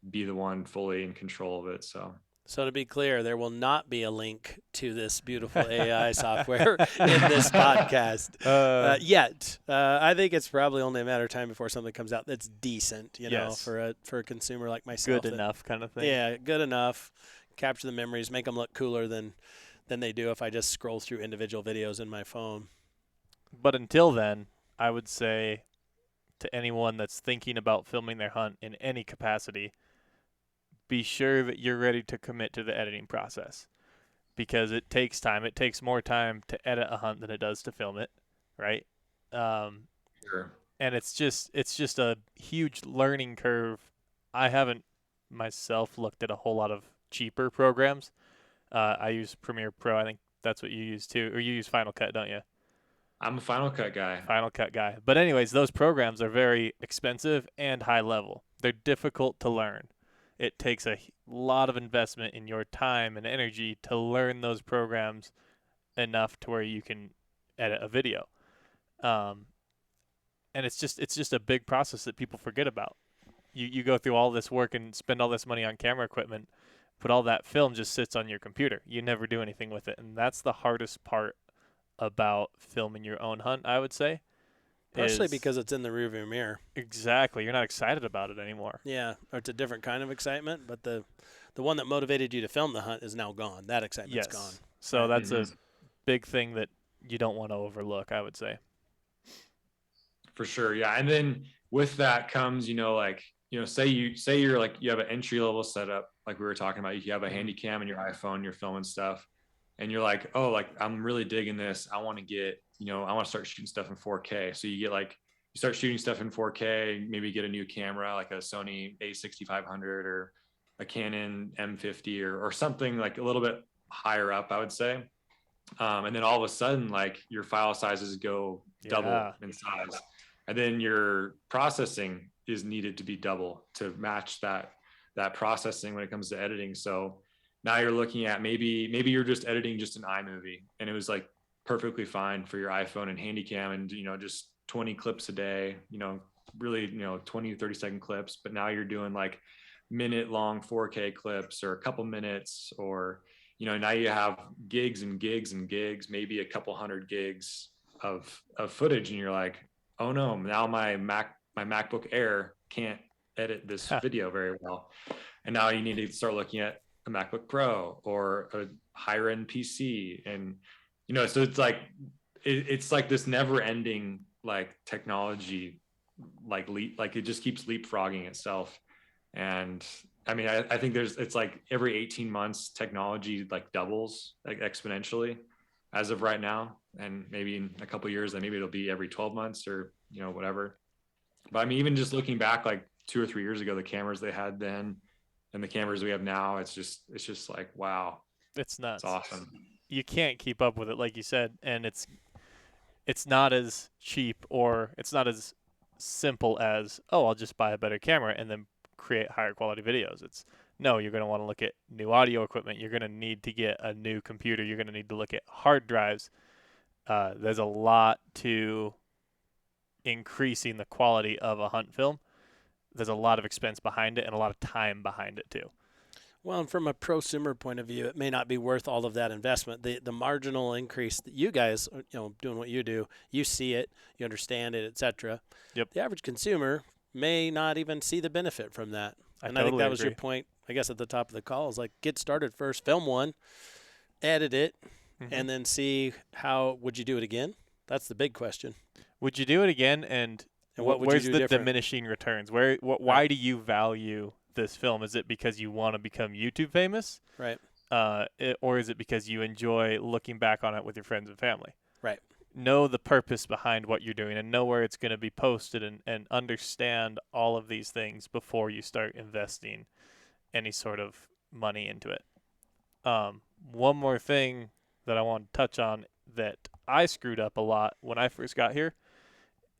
Speaker 1: be the one fully in control of it.
Speaker 2: So to be clear, there will not be a link to this beautiful AI software in this podcast yet. I think it's probably only a matter of time before something comes out that's decent, you know, for a consumer like myself.
Speaker 3: Good enough kind of thing.
Speaker 2: Yeah, good enough. Capture the memories, make them look cooler than they do if I just scroll through individual videos in my phone.
Speaker 3: But until then, I would say to anyone that's thinking about filming their hunt in any capacity, be sure that you're ready to commit to the editing process, because it takes time. It takes more time to edit a hunt than it does to film it, right?
Speaker 1: Sure.
Speaker 3: And it's just a huge learning curve. I haven't myself looked at a whole lot of cheaper programs. I use Premiere Pro. I think that's what you use too, or you use Final Cut, don't you?
Speaker 1: I'm a Final Cut guy.
Speaker 3: Final Cut guy. But anyways, those programs are very expensive and high level. They're difficult to learn. It takes a lot of investment in your time and energy to learn those programs enough to where you can edit a video. And it's just a big process that people forget about. You go through all this work and spend all this money on camera equipment, but all that film just sits on your computer. You never do anything with it. And that's the hardest part about filming your own hunt, I would say.
Speaker 2: Partially because it's in the rearview mirror.
Speaker 3: Exactly. You're not excited about it anymore.
Speaker 2: Yeah, or it's a different kind of excitement, but the one that motivated you to film the hunt is now gone. That excitement's gone.
Speaker 3: So that's a big thing that you don't want to overlook, I would say.
Speaker 1: For sure. Yeah. And then with that comes, say you're like, you have an entry level setup, like we were talking about. You have a Handycam in your iPhone, you're filming stuff, and you're like, oh, like I'm really digging this. I want to get, I want to start shooting stuff in 4K. So you start shooting stuff in 4K, maybe get a new camera, like a Sony A6500 or a Canon M50 or something like a little bit higher up, I would say. And then all of a sudden, like your file sizes go double in size. And then your processing is needed to be double to match that processing when it comes to editing. So now you're looking at maybe you're just editing just an iMovie, and it was like perfectly fine for your iPhone and Handycam, and just 20 clips a day, really 20 30 second clips. But now you're doing like minute long 4K clips, or a couple minutes, or now you have gigs and gigs and gigs, maybe a couple hundred gigs of footage, and you're like, oh no, now my MacBook Air can't edit this video very well. And now you need to start looking at a MacBook Pro or a higher end PC. And, so it's like, it's like this never ending, like technology, like it just keeps leapfrogging itself. And I mean, I think it's like every 18 months, technology like doubles like exponentially as of right now. And maybe in a couple of years, then maybe it'll be every 12 months or, whatever. But I mean, even just looking back like 2 or 3 years ago, the cameras they had then and the cameras we have now, it's just like, wow.
Speaker 3: It's nuts.
Speaker 1: It's awesome.
Speaker 3: You can't keep up with it, like you said. And it's not as cheap, or it's not as simple as, oh, I'll just buy a better camera and then create higher quality videos. No, you're going to want to look at new audio equipment. You're going to need to get a new computer. You're going to need to look at hard drives. There's a lot to increasing the quality of a hunt film. There's a lot of expense behind it and a lot of time behind it too.
Speaker 2: Well, and from a prosumer point of view, it may not be worth all of that investment. The marginal increase that you guys, doing what you do, you see it, you understand it, etc.
Speaker 3: Yep.
Speaker 2: The average consumer may not even see the benefit from that. And I think that was your point, I guess, at the top of the call, is like, get started first, film one, edit it, and then see would you do it again? That's the big question.
Speaker 3: Would you do it again? And
Speaker 2: what would
Speaker 3: where's
Speaker 2: you do
Speaker 3: the
Speaker 2: different?
Speaker 3: diminishing returns? Why do you value this film? Is it because you want to become YouTube famous?
Speaker 2: Right.
Speaker 3: Or is it because you enjoy looking back on it with your friends and family?
Speaker 2: Right.
Speaker 3: Know the purpose behind what you're doing and know where it's going to be posted, and understand all of these things before you start investing any sort of money into it. One more thing that I want to touch on that I screwed up a lot when I first got here,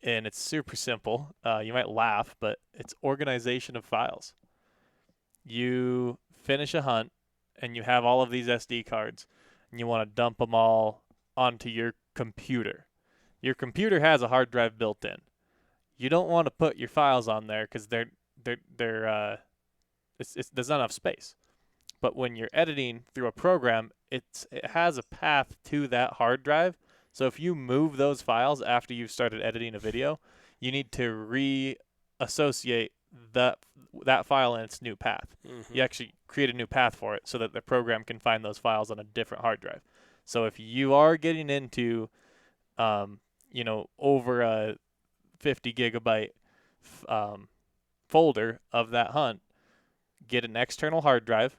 Speaker 3: and it's super simple. You might laugh, but it's organization of files. You finish a hunt and you have all of these SD cards and you want to dump them all onto your computer. Your computer has a hard drive built in. You don't want to put your files on there because they're there's not enough space. But when you're editing through a program, it has a path to that hard drive. So if you move those files after you've started editing a video, you need to reassociate that file in its new path.
Speaker 2: Mm-hmm.
Speaker 3: You actually create a new path for it so that the program can find those files on a different hard drive. So if you are getting into, over a 50 gigabyte folder of that hunt, get an external hard drive,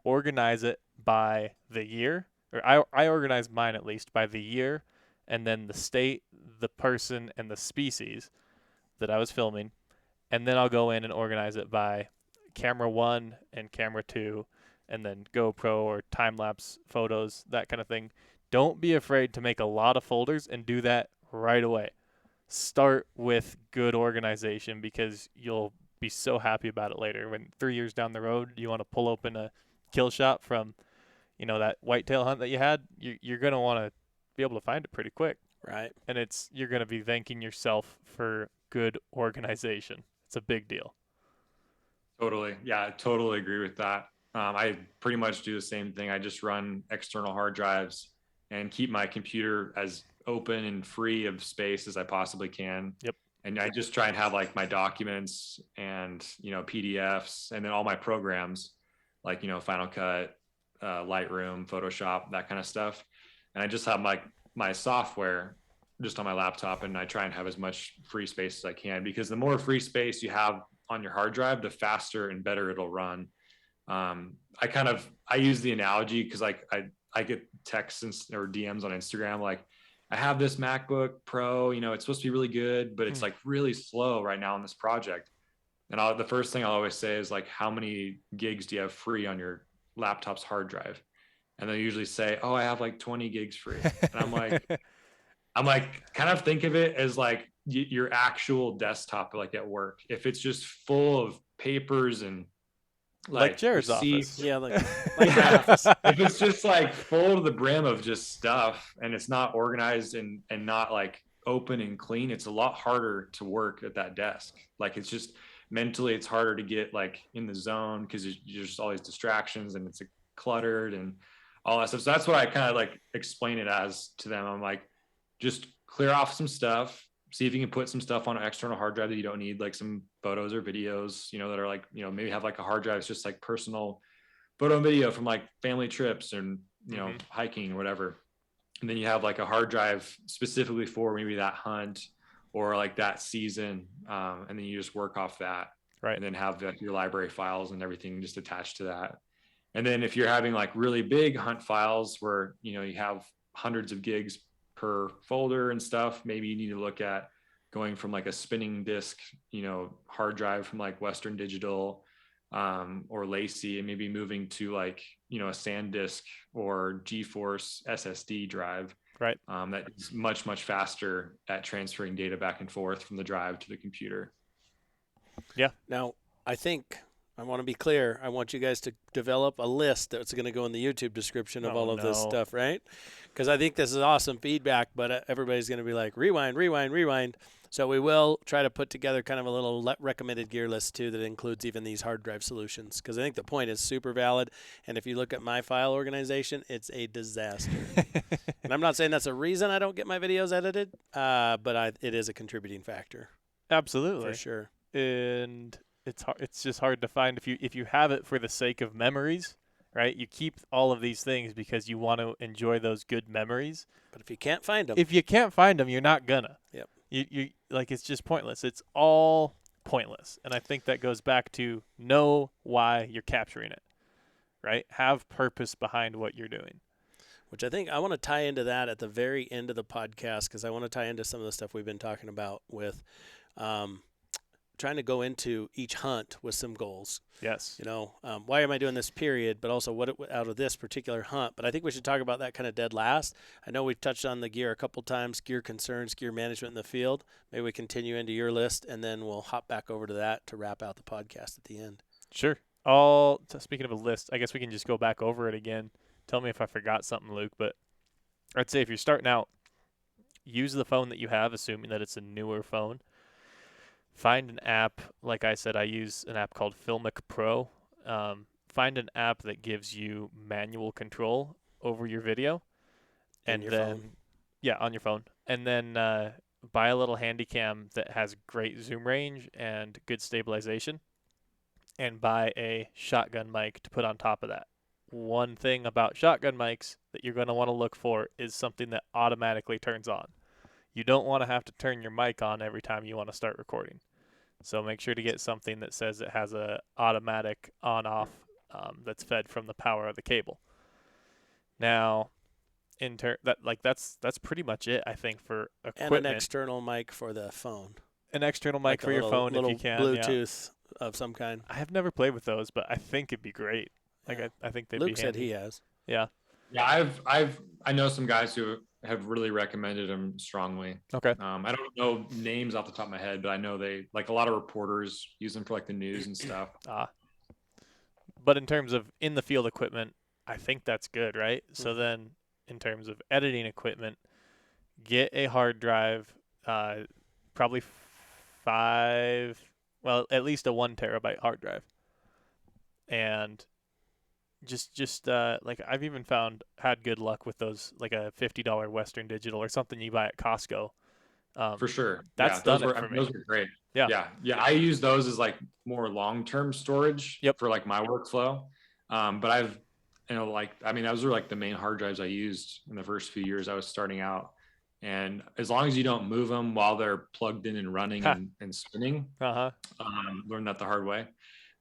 Speaker 3: organize it by the year, or I organize mine at least by the year, and then the state, the person, and the species that I was filming, and then I'll go in and organize it by camera 1 and camera 2, and then GoPro or time-lapse photos, that kind of thing. Don't be afraid to make a lot of folders and do that right away. Start with good organization because you'll be so happy about it later. When 3 years down the road, you want to pull open a kill shot from, that whitetail hunt that you had, you're going to want to be able to find it pretty quick.
Speaker 2: Right.
Speaker 3: And you're going to be thanking yourself for good organization. It's a big deal.
Speaker 1: Totally. Yeah, I totally agree with that. I pretty much do the same thing. I just run external hard drives and keep my computer as open and free of space as I possibly can.
Speaker 3: Yep.
Speaker 1: And I just try and have like my documents and, PDFs, and then all my programs like, Final Cut, Lightroom, Photoshop, that kind of stuff. And I just have my software just on my laptop, and I try and have as much free space as I can, because the more free space you have on your hard drive, the faster and better it'll run. I use the analogy because I get texts or DMs on Instagram like, I have this MacBook Pro, it's supposed to be really good, but it's like really slow right now on this project. And the first thing I'll always say is like, how many gigs do you have free on your laptop's hard drive? And they usually say, oh, I have like 20 gigs free. And I'm like, kind of think of it as like your actual desktop, like at work. If it's just full of papers and
Speaker 3: like Jerrod's
Speaker 2: office. Yeah, like
Speaker 1: my office. If it's just like full to the brim of just stuff and it's not organized and not like open and clean, it's a lot harder to work at that desk. Like it's just mentally, it's harder to get like in the zone because there's just all these distractions and it's cluttered and all that stuff. So that's what I kind of like explain it as to them. I'm like, just clear off some stuff, see if you can put some stuff on an external hard drive that you don't need, like some photos or videos, that are like, maybe have like a hard drive. It's just like personal photo and video from like family trips and, hiking or whatever. And then you have like a hard drive specifically for maybe that hunt or like that season. And then you just work off that.
Speaker 3: Right.
Speaker 1: And then have your library files and everything just attached to that. And then if you're having like really big hunt files where, you have hundreds of gigs per folder and stuff, maybe you need to look at going from like a spinning disk, hard drive from like Western Digital or Lacey, and maybe moving to like, a SanDisk or GeForce SSD drive.
Speaker 3: Right.
Speaker 1: That is much, much faster at transferring data back and forth from the drive to the computer.
Speaker 3: Yeah.
Speaker 2: Now, I think I want to be clear. I want you guys to develop a list that's going to go in the YouTube description of all of this stuff, right? Because I think this is awesome feedback, but everybody's going to be like, rewind, rewind, rewind. So we will try to put together kind of a little recommended gear list, too, that includes even these hard drive solutions. Because I think the point is super valid. And if you look at my file organization, it's a disaster. And I'm not saying that's a reason I don't get my videos edited, but it is a contributing factor.
Speaker 3: Absolutely.
Speaker 2: For sure.
Speaker 3: And it's just hard to find if you have it for the sake of memories, right? You keep all of these things because you want to enjoy those good memories.
Speaker 2: But if you can't find them,
Speaker 3: you're not gonna.
Speaker 2: Yep.
Speaker 3: You like, it's just pointless. It's all pointless. And I think that goes back to know why you're capturing it, right? Have purpose behind what you're doing.
Speaker 2: Which I think I want to tie into that at the very end of the podcast, because I want to tie into some of the stuff we've been talking about with trying to go into each hunt with some goals.
Speaker 3: Yes.
Speaker 2: Why am I doing this period, but also what out of this particular hunt. But I think we should talk about that kind of dead last. I know we've touched on the gear a couple times, gear concerns, gear management in the field. Maybe we continue into your list, and then we'll hop back over to that to wrap out the podcast at the end.
Speaker 3: Sure. Speaking of a list, I guess we can just go back over it again. Tell me if I forgot something, Luke, but I'd say if you're starting out, use the phone that you have, assuming that it's a newer phone. Find an app. Like I said, I use an app called Filmic Pro. find an app that gives you manual control over your video, and
Speaker 2: phone.
Speaker 3: Yeah, on your phone, and then buy a little Handycam that has great zoom range and good stabilization, and buy a shotgun mic to put on top of that. One thing about shotgun mics that you're going to want to look for is something that automatically turns on. You don't want to have to turn your mic on every time you want to start recording. So make sure to get something that says it has a automatic on-off that's fed from the power of the cable. Now, that's pretty much it, I think, for equipment.
Speaker 2: And an external mic for the phone.
Speaker 3: An external mic for your phone if you can.
Speaker 2: Bluetooth of some kind.
Speaker 3: I have never played with those, but I think it'd be great.
Speaker 2: Yeah.
Speaker 3: I think they'd
Speaker 2: Luke
Speaker 3: be
Speaker 2: said
Speaker 3: handy.
Speaker 2: he has.
Speaker 3: Yeah.
Speaker 1: Yeah, I know some guys who have really recommended them strongly.
Speaker 3: Okay.
Speaker 1: I don't know names off the top of my head, but I know they, like, a lot of reporters use them for like the news and stuff.
Speaker 3: But in terms of in the field equipment, I think that's good, right? Mm-hmm. So then in terms of editing equipment, get a hard drive, probably at least a 1 terabyte hard drive. And just like I've even had good luck with those, like a $50 Western Digital or something you buy at Costco.
Speaker 1: For sure.
Speaker 3: That's done it for me.
Speaker 1: Those were great.
Speaker 3: Yeah.
Speaker 1: I use those as like more long-term storage for like my workflow. But I've, those were like the main hard drives I used in the first few years I was starting out. And as long as you don't move them while they're plugged in and running and spinning, learned that the hard way.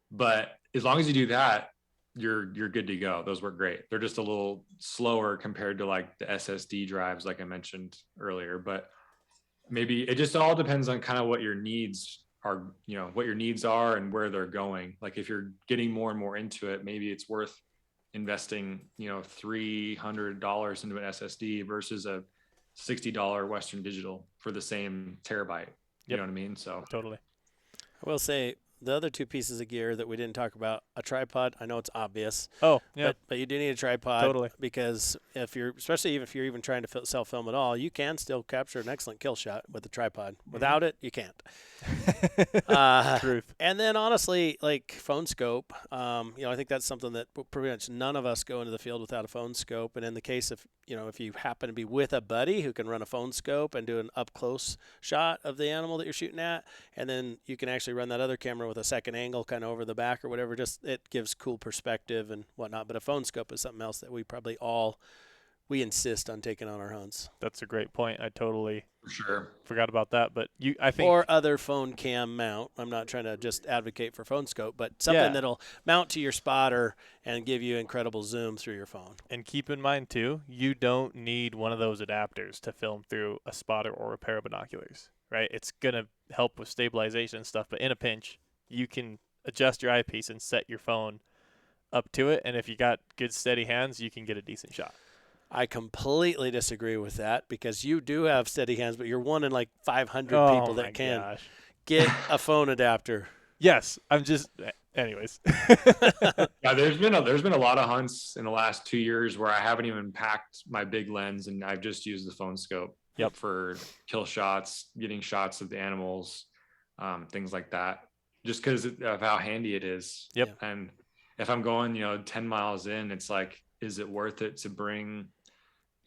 Speaker 1: But as long as you do that, you're good to go. Those work great. They're just a little slower compared to like the SSD drives, like I mentioned earlier. But maybe it just all depends on kind of what your needs are, what your needs are and where they're going. Like if you're getting more and more into it, maybe it's worth investing, $300 into an SSD versus a $60 Western Digital for the same terabyte. You know what I mean? So
Speaker 3: totally.
Speaker 2: I will say the other two pieces of gear that we didn't talk about, a tripod. I know it's obvious.
Speaker 3: Oh, yeah.
Speaker 2: But you do need a tripod.
Speaker 3: Totally.
Speaker 2: Because especially if you're even trying to self-film at all, you can still capture an excellent kill shot with a tripod. Without it, you can't.
Speaker 3: Truth.
Speaker 2: And then honestly, like phone scope, I think that's something that pretty much none of us go into the field without a phone scope. And in the case of, if you happen to be with a buddy who can run a phone scope and do an up-close shot of the animal that you're shooting at, and then you can actually run that other camera with a second angle kind of over the back or whatever, just it gives cool perspective and whatnot. But a phone scope is something else that we probably we insist on taking on our hunts.
Speaker 3: That's a great point. I totally
Speaker 1: sure
Speaker 3: forgot about that. But I think
Speaker 2: or other phone cam mount. I'm not trying to just advocate for phone scope, but something that'll mount to your spotter and give you incredible zoom through your phone.
Speaker 3: And keep in mind too, you don't need one of those adapters to film through a spotter or a pair of binoculars, right? It's gonna help with stabilization and stuff, but in a pinch, you can adjust your eyepiece and set your phone up to it, and if you got good steady hands, you can get a decent shot.
Speaker 2: I completely disagree with that because you do have steady hands, but you're one in like 500 people that can get a phone adapter.
Speaker 3: Yes, anyways.
Speaker 1: Yeah, there's been a lot of hunts in the last 2 years where I haven't even packed my big lens and I've just used the phone scope for kill shots, getting shots of the animals, things like that, just because of how handy it is.
Speaker 3: Yep.
Speaker 1: And if I'm going, 10 miles in, it's like, is it worth it to bring,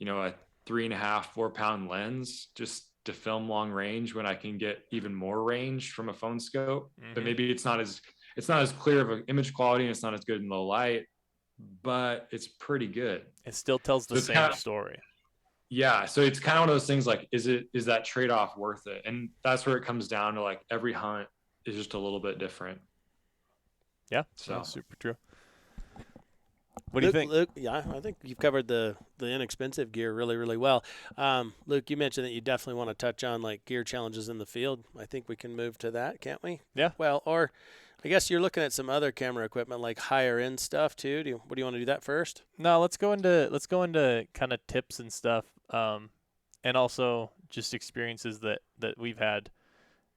Speaker 1: a 3.5-4 pound lens just to film long range when I can get even more range from a phone scope? But maybe it's not as clear of an image quality and it's not as good in low light, but it's pretty good.
Speaker 3: It still tells the same story.
Speaker 1: Yeah. So it's kind of one of those things like, is that trade-off worth it? And that's where it comes down to, like, every hunt is just a little bit different.
Speaker 3: Yeah.
Speaker 1: So
Speaker 3: that's super true. What do you think?
Speaker 2: Luke, yeah, I think you've covered the inexpensive gear really, really well. Luke, you mentioned that you definitely want to touch on like gear challenges in the field. I think we can move to that, can't we?
Speaker 3: Yeah.
Speaker 2: Well, or I guess you're looking at some other camera equipment like higher end stuff too. Do you want to do that first?
Speaker 3: No, let's go into kind of tips and stuff, and also just experiences that we've had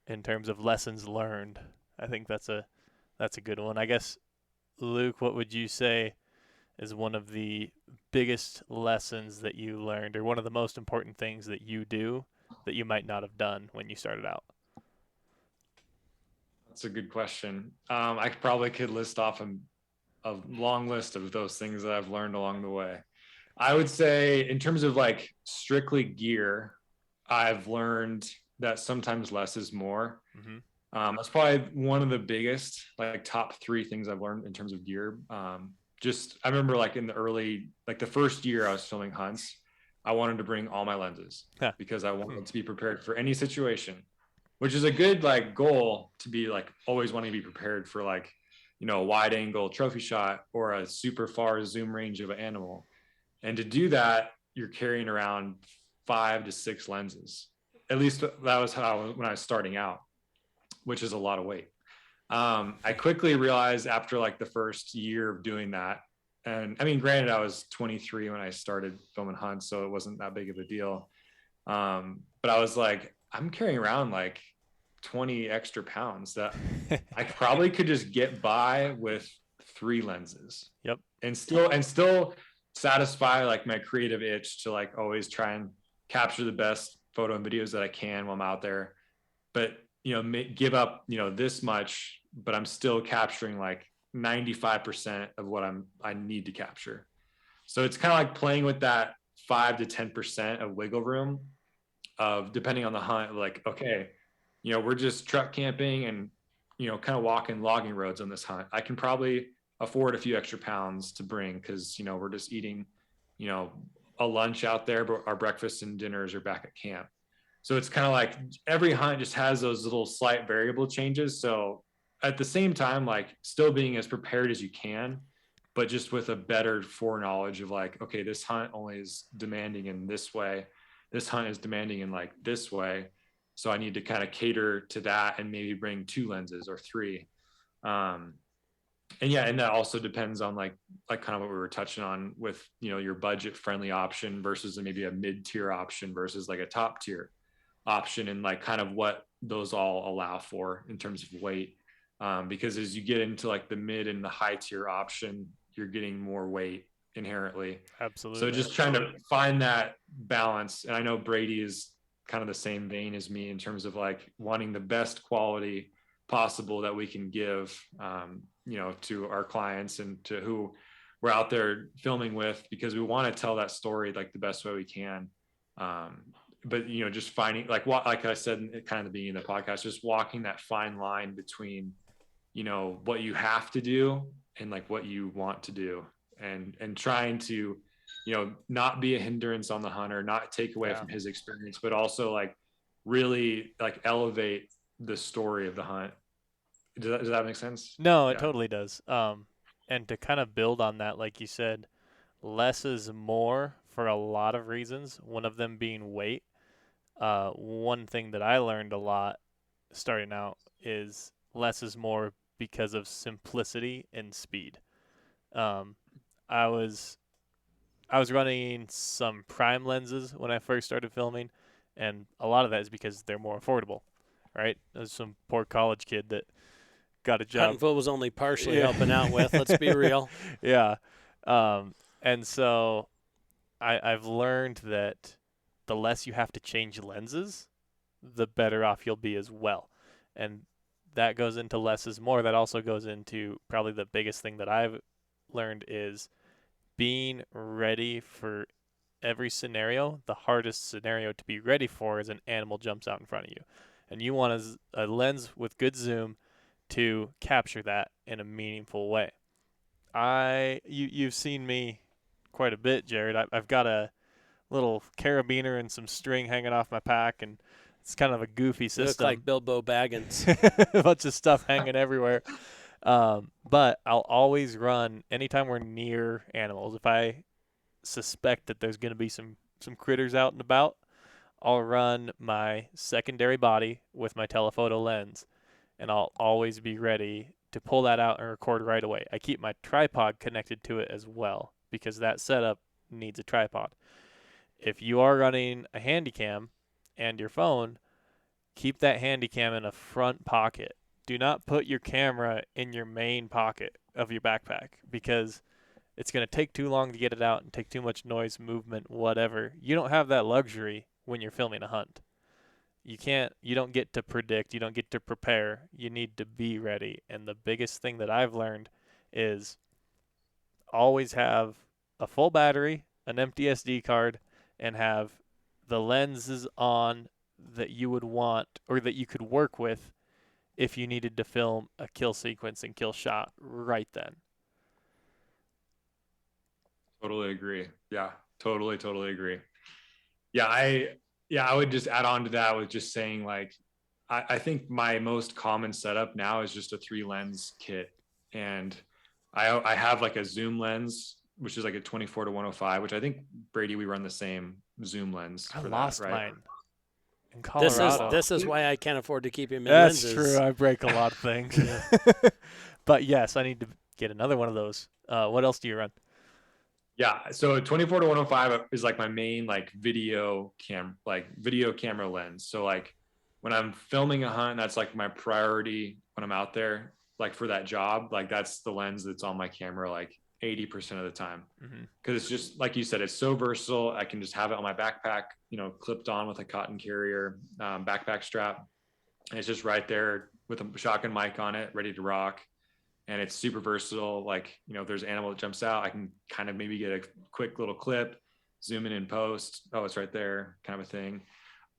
Speaker 3: in terms of lessons learned. I think that's a good one. I guess, Luke, what would you say is one of the biggest lessons that you learned, or one of the most important things that you do that you might not have done when you started out?
Speaker 1: That's a good question. I probably could list off a long list of those things that I've learned along the way. I would say in terms of like strictly gear, I've learned that sometimes less is more. That's probably one of the biggest, like top 3 things I've learned in terms of gear. I remember like in the early, like the first year I was filming hunts, I wanted to bring all my lenses because I wanted to be prepared for any situation, which is a good like goal to be like always wanting to be prepared for like, a wide angle trophy shot or a super far zoom range of an animal. And to do that, you're carrying around 5 to 6 lenses. At least that was how when I was starting out, which is a lot of weight. I quickly realized after like the first year of doing that, and I mean, granted, I was 23 when I started filming hunts, so it wasn't that big of a deal. But I was like, I'm carrying around like 20 extra pounds that I probably could just get by with 3 lenses.
Speaker 3: Yep.
Speaker 1: And still satisfy like my creative itch to like always try and capture the best photo and videos that I can while I'm out there. But give up this much, but I'm still capturing like 95% of what I need to capture. So it's kind of like playing with that 5 to 10% of wiggle room of depending on the hunt, like, okay, we're just truck camping and kind of walking logging roads on this hunt. I can probably afford a few extra pounds to bring because we're just eating a lunch out there, but our breakfast and dinners are back at camp. So it's kind of like every hunt just has those little slight variable changes. So at the same time, like still being as prepared as you can, but just with a better foreknowledge of like, okay, this hunt only is demanding in this way. This hunt is demanding in like this way. So I need to kind of cater to that and maybe bring 2 lenses or 3. And that also depends on like kind of what we were touching on with, your budget friendly option versus maybe a mid-tier option versus like a top tier option, and like kind of what those all allow for in terms of weight. Because as you get into like the mid and the high tier option, you're getting more weight inherently.
Speaker 3: Absolutely.
Speaker 1: So just trying to find that balance. And I know Brady is kind of the same vein as me in terms of like wanting the best quality possible that we can give, to our clients and to who we're out there filming with, because we want to tell that story like the best way we can. But just finding like I said in kind of the beginning of the podcast, just walking that fine line between what you have to do and like what you want to do, and trying to not be a hindrance on the hunter, not take away from his experience, but also like really like elevate the story of the hunt. Does that make sense?
Speaker 3: No, it totally does. And to kind of build on that, like you said, less is more for a lot of reasons, one of them being weight. One thing that I learned a lot starting out is less is more because of simplicity and speed. I was running some prime lenses when I first started filming, and a lot of that is because they're more affordable, right? There's some poor college kid that got a job.
Speaker 2: Huntin Fool was only partially helping out with, let's be real.
Speaker 3: Yeah. And so I've learned that the less you have to change lenses, the better off you'll be as well. And that goes into less is more. That also goes into probably the biggest thing that I've learned is being ready for every scenario. The hardest scenario to be ready for is an animal jumps out in front of you. And you want a lens with good zoom to capture that in a meaningful way. You've seen me quite a bit, Jerrod. I've got a little carabiner and some string hanging off my pack, and it's kind of a goofy system.
Speaker 2: You look like Bilbo Baggins.
Speaker 3: A bunch of stuff hanging everywhere. But I'll always run anytime we're near animals. If I suspect that there's going to be some critters out and about, I'll run my secondary body with my telephoto lens, and I'll always be ready to pull that out and record right away. I keep my tripod connected to it as well because that setup needs a tripod. If you are running a Handycam and your phone, keep that Handycam in a front pocket. Do not put your camera in your main pocket of your backpack because it's going to take too long to get it out and take too much noise, movement, whatever. You don't have that luxury when you're filming a hunt. You don't get to predict, you don't get to prepare. You need to be ready. And the biggest thing that I've learned is always have a full battery, an empty SD card, and have the lenses on that you would want or that you could work with if you needed to film a kill sequence and kill shot right then.
Speaker 1: Totally agree. Yeah, totally agree. I would just add on to that with just saying, like, I think my most common setup now is just a 3-lens kit. And I have like a zoom lens, which is like a 24-105, which I think, Brady, we run the same zoom lens.
Speaker 3: I
Speaker 1: for
Speaker 3: lost
Speaker 1: that, right?
Speaker 3: mine in Colorado.
Speaker 2: This is why I can't afford to keep him in
Speaker 3: That's
Speaker 2: lenses.
Speaker 3: true. I break a lot of things. But yes, I need to get another one of those. What else do you run?
Speaker 1: Yeah, so 24-105 is like my main like video camera lens. So like when I'm filming a hunt, that's like my priority when I'm out there, like for that job. Like that's the lens that's on my camera like 80% of the time, because it's just like you said, it's so versatile. I can just have it on my backpack, clipped on with a cotton carrier backpack strap, and it's just right there with a shotgun mic on it, ready to rock. And it's super versatile. Like, if there's an animal that jumps out, I can kind of maybe get a quick little clip, zoom in post. Oh, it's right there, kind of a thing.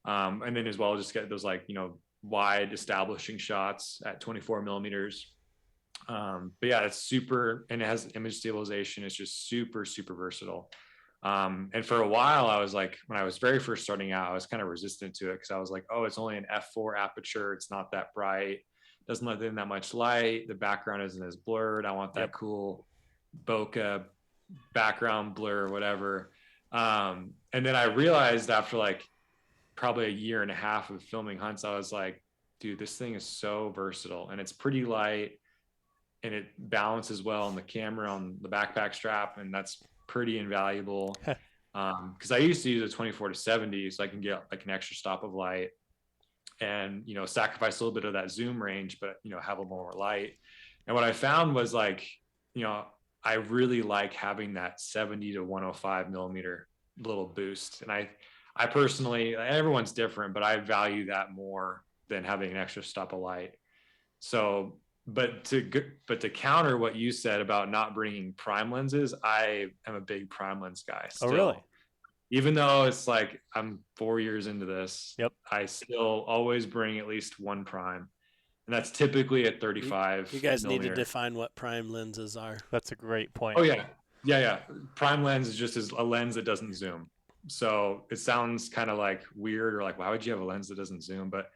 Speaker 1: And then as well, just get those like, wide establishing shots at 24 millimeters. But yeah, it's super, and it has image stabilization. It's just super, super versatile. And for a while, I was like, when I was very first starting out, I was kind of resistant to it because I was like, oh, it's only an f4 aperture. It's not that bright. Doesn't let in that much light. The background isn't as blurred. I want that cool bokeh background blur or whatever. And then I realized after like probably a year and a half of filming hunts, I was like, dude, this thing is so versatile and it's pretty light and it balances well on the camera, on the backpack strap. And that's pretty invaluable. Cause I used to use a 24-70 so I can get like an extra stop of light and sacrifice a little bit of that zoom range, but have a more light. And what I found was like, I really like having that 70-105 millimeter little boost. And I personally, everyone's different, but I value that more than having an extra stop of light. So, but to counter what you said about not bringing prime lenses, I am a big prime lens guy still.
Speaker 3: Oh, really?
Speaker 1: Even though it's like I'm 4 years into this,
Speaker 3: I
Speaker 1: still always bring at least one prime. And that's typically at 35.
Speaker 2: You guys
Speaker 1: millimeter.
Speaker 2: need to define what prime lenses are.
Speaker 3: That's a great point.
Speaker 1: Oh, yeah. Yeah. Prime lens is just a lens that doesn't zoom. So it sounds kind of like weird or like, why would you have a lens that doesn't zoom? But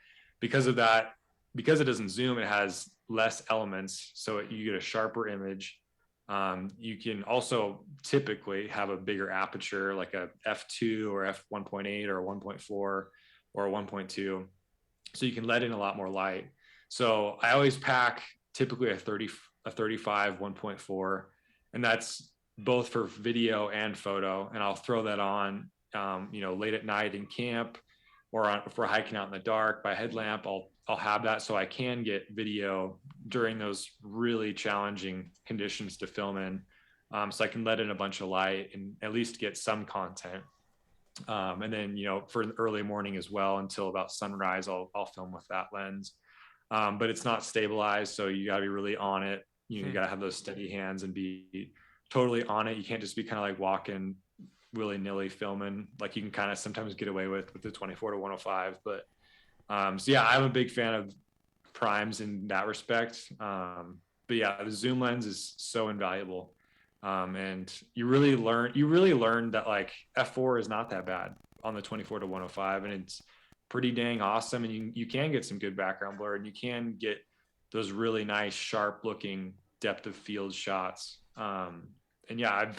Speaker 1: because of that, because it doesn't zoom, it has less elements. So you get a sharper image. You can also typically have a bigger aperture, like a f2 or f1.8 or a 1.4 or a 1.2. So you can let in a lot more light. So I always pack typically a 35 1.4, and that's both for video and photo. And I'll throw that on, late at night in camp or for hiking out in the dark by headlamp. I'll have that so I can get video during those really challenging conditions to film in. So I can let in a bunch of light and at least get some content. And then, for the early morning as well, until about sunrise, I'll film with that lens. But it's not stabilized. So you gotta be really on it. You gotta have those steady hands and be totally on it. You can't just be kind of like walking willy-nilly filming like you can kind of sometimes get away with the 24-105. But so yeah, I'm a big fan of primes in that respect. But yeah, the zoom lens is so invaluable. And you really learn that like f4 is not that bad on the 24-105, and it's pretty dang awesome. And you can get some good background blur, and you can get those really nice, sharp looking depth of field shots. And yeah,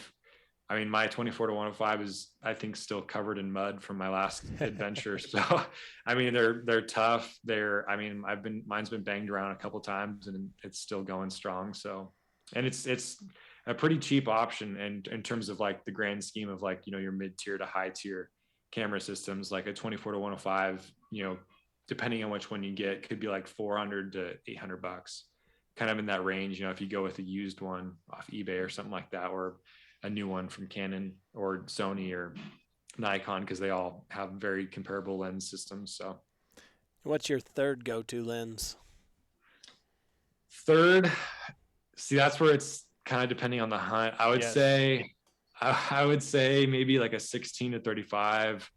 Speaker 1: my 24-105 is, I think, still covered in mud from my last adventure. So, they're tough. Mine's been banged around a couple times and it's still going strong. So, and it's a pretty cheap option. And in terms of like the grand scheme of like, your mid-tier to high tier camera systems, like a 24-105, depending on which one you get, could be like $400 to $800, kind of in that range. If you go with a used one off eBay or something like that, or a new one from Canon or Sony or Nikon, because they all have very comparable lens systems. So
Speaker 2: what's your third go-to lens?
Speaker 1: Third, see, that's where it's kind of depending on the hunt. I would
Speaker 3: Yes.
Speaker 1: say, I would say maybe like a 16-35,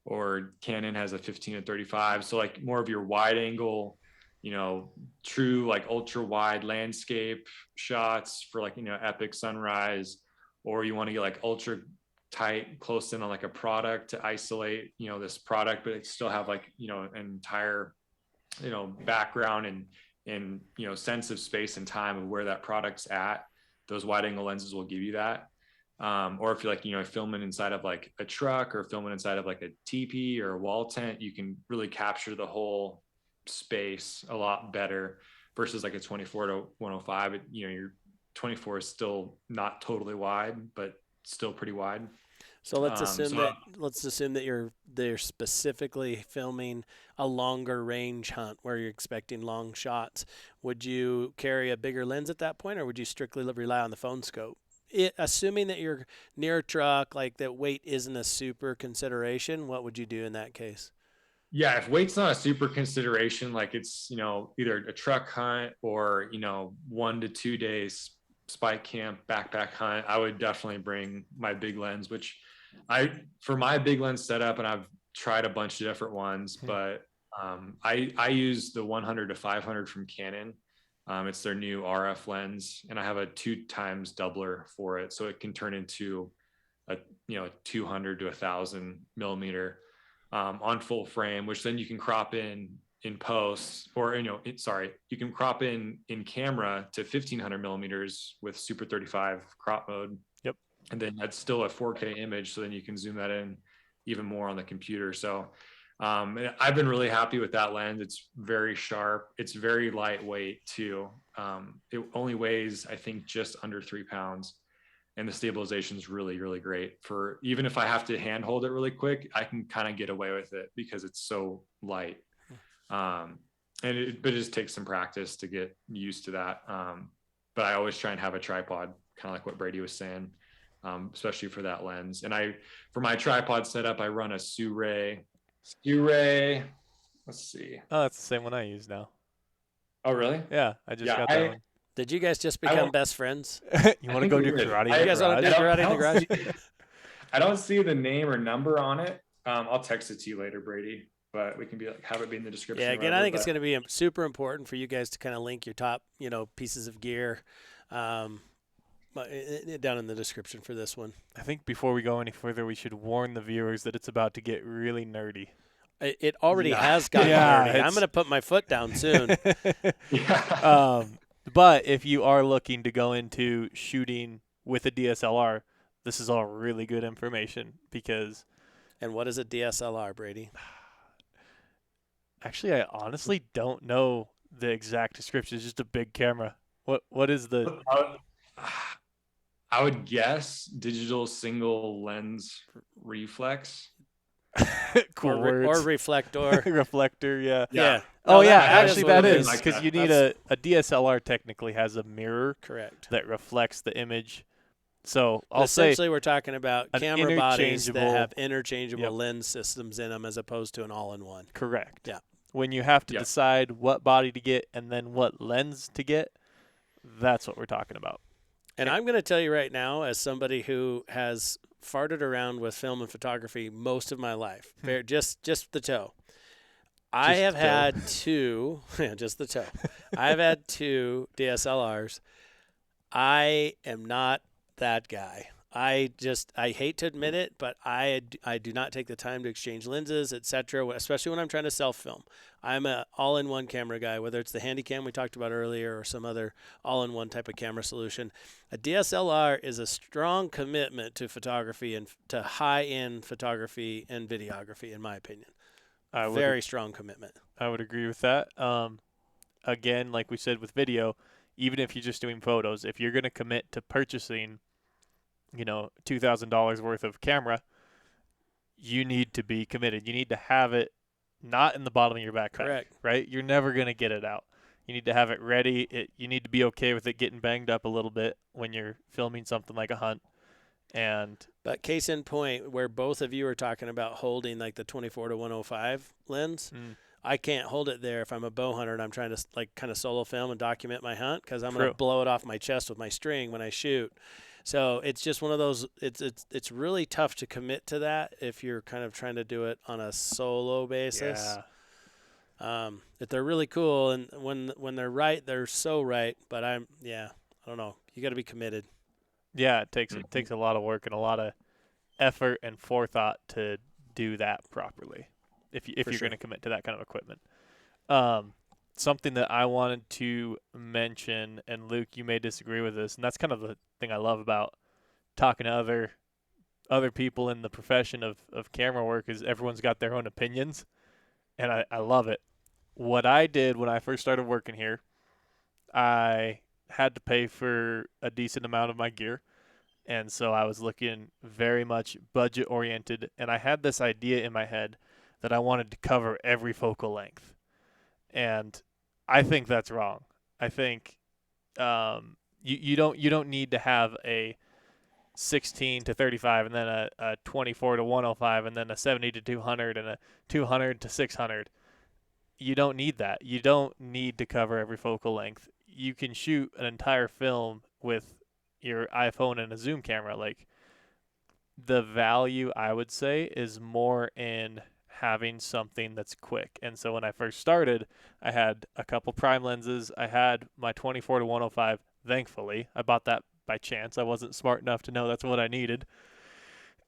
Speaker 1: or Canon has a 15-35. So like more of your wide angle, you know, true like ultra wide landscape shots for like, you know, epic sunrise, or you want to get like ultra tight close in on like a product to isolate, you know, this product, but it still have like, you know, an entire, you know, background and you know, sense of space and time of where that product's at. Those wide angle lenses will give you that. Or if you're like, you know, filming inside of like a truck or filming inside of like a teepee or a wall tent, you can really capture the whole space a lot better versus like a 24-105. You know, your 24 is still not totally wide, but still pretty wide.
Speaker 2: So let's assume that they're specifically filming a longer range hunt where you're expecting long shots. Would you carry a bigger lens at that point, or would you strictly rely on the phone scope? Assuming that you're near a truck, like that weight isn't a super consideration, what would you do in that case?
Speaker 1: Yeah, if weight's not a super consideration, like it's, you know, either a truck hunt or, you know, 1 to 2 days spike camp backpack hunt, I would definitely bring my big lens, which for my big lens setup, and I've tried a bunch of different ones, but I use the 100-500 from Canon. It's their new RF lens, and I have a 2x Dslr for it, so it can turn into a, you know, 200 to 1,000 millimeter on full frame, which then you can crop in post, or, you know, you can crop in camera to 1,500 millimeters with Super 35 crop mode.
Speaker 3: Yep.
Speaker 1: And then that's still a 4K image, so then you can zoom that in even more on the computer. So I've been really happy with that lens. It's very sharp. It's very lightweight too. It only weighs, I think, just under 3 pounds. And the stabilization is really, really great. For even if I have to handhold it really quick, I can kind of get away with it because it's so light. But it just takes some practice to get used to that. But I always try and have a tripod, kind of like what Brady was saying, especially for that lens. And for my tripod setup, I run a Suray. Let's see.
Speaker 3: Oh, that's the same one I use now.
Speaker 1: Oh, really?
Speaker 3: Yeah, I just got that one.
Speaker 2: Did you guys just become best friends?
Speaker 3: You want to go do karate?
Speaker 2: You guys want to do karate in the garage?
Speaker 1: I don't see the name or number on it. I'll text it to you later, Brady. But we can have it be in the description.
Speaker 2: Yeah, again, I think it's going to be super important for you guys to kind of link your top, you know, pieces of gear down in the description for this one.
Speaker 3: I think before we go any further, we should warn the viewers that it's about to get really nerdy.
Speaker 2: It already has gotten nerdy. I'm going to put my foot down soon.
Speaker 1: Yeah.
Speaker 3: But if you are looking to go into shooting with a DSLR, this is all really good information because.
Speaker 2: And what is a DSLR, Brady?
Speaker 3: Actually, I honestly don't know the exact description. It's just a big camera. What is the?
Speaker 1: I would guess digital single lens reflex.
Speaker 3: Cool
Speaker 2: or reflector.
Speaker 3: Reflector, yeah.
Speaker 2: Yeah.
Speaker 3: Oh,
Speaker 2: no,
Speaker 3: yeah. Actually, that
Speaker 1: is
Speaker 3: is because you need a DSLR. Technically, has a mirror.
Speaker 2: Correct.
Speaker 3: That reflects the image. So
Speaker 2: essentially, we're talking about camera bodies that have interchangeable
Speaker 3: Yep.
Speaker 2: lens systems in them, as opposed to an all-in-one.
Speaker 3: Correct.
Speaker 2: Yeah.
Speaker 3: When you have to decide what body to get and then what lens to get, that's what we're talking about.
Speaker 2: And I'm going to tell you right now, as somebody who has farted around with film and photography most of my life, just the toe. I have had two, just the toe. I've had two DSLRs. I am not that guy. I hate to admit it, but I do not take the time to exchange lenses, etc., especially when I'm trying to self-film. I'm an all-in-one camera guy, whether it's the Handycam we talked about earlier or some other all-in-one type of camera solution. A DSLR is a strong commitment to photography and to high-end photography and videography, in my opinion. Very strong commitment. I
Speaker 3: would agree with that. Again, like we said with video, even if you're just doing photos, if you're going to commit to purchasing, $2,000 worth of camera, you need to be committed. You need to have it not in the bottom of your backpack.
Speaker 2: Correct.
Speaker 3: Right? You're never going to get it out. You need to have it ready. You need to be okay with it getting banged up a little bit when you're filming something like a hunt.
Speaker 2: But case in point, where both of you are talking about holding like the 24-105 lens, I can't hold it there if I'm a bow hunter and I'm trying to like kind of solo film and document my hunt, because I'm going to blow it off my chest with my string when I shoot. So it's just one of those. It's really tough to commit to that if you're kind of trying to do it on a solo basis.
Speaker 3: Yeah.
Speaker 2: If they're really cool, and when they're right, they're so right. But I don't know. You got to be committed.
Speaker 3: Yeah, it takes a lot of work and a lot of effort and forethought to do that properly. If you're going to commit to that kind of equipment. Something that I wanted to mention, and Luke, you may disagree with this, and that's kind of the thing I love about talking to other people in the profession of camera work, is everyone's got their own opinions, and I love it. What I did when I first started working here, I had to pay for a decent amount of my gear, and so I was looking very much budget oriented, and I had this idea in my head that I wanted to cover every focal length, and I think that's wrong. I think you don't need to have a 16 to 35 and then a 24 to 105 and then a 70 to 200 and a 200 to 600. You don't need that. You don't need to cover every focal length. You can shoot an entire film with your iPhone and a zoom camera. Like, the value, I would say, is more in having something that's quick. And so when I first started, I had a couple prime lenses. I had my 24 to 105. Thankfully, I bought that by chance. I wasn't smart enough to know that's what I needed.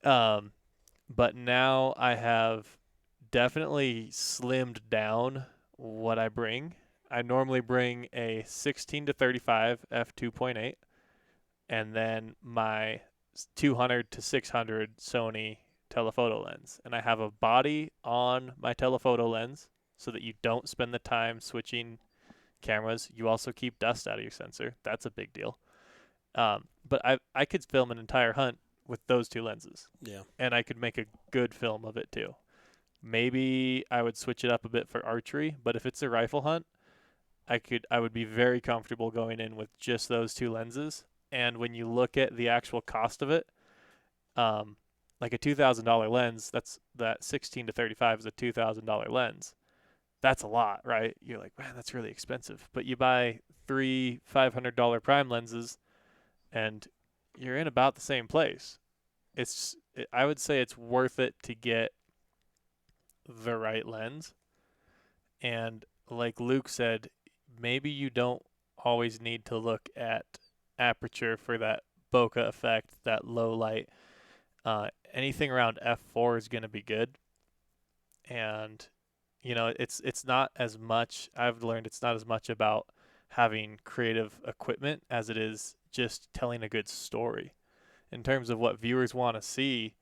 Speaker 3: But now I have definitely slimmed down what I bring. I normally bring a 16 to 35 f2.8 and then my 200 to 600 Sony telephoto lens, and I have a body on my telephoto lens so that you don't spend the time switching cameras. You also keep dust out of your sensor. That's a big deal. But I could film an entire hunt with those two lenses.
Speaker 2: Yeah.
Speaker 3: And I could make a good film of it too. Maybe I would switch it up a bit for archery, but if it's a rifle hunt, I would be very comfortable going in with just those two lenses. And when you look at the actual cost of it, like a $2,000 lens, that 16 to 35 is a $2,000 lens. That's a lot, right? You're like, man, that's really expensive. But you buy 3 $500 prime lenses, and you're in about the same place. I would say it's worth it to get the right lens. And like Luke said, maybe you don't always need to look at aperture for that bokeh effect, that low light. Anything around f4 is going to be good. And it's not as much, I've learned it's not as much about having creative equipment as it is just telling a good story. In terms of what viewers want to see,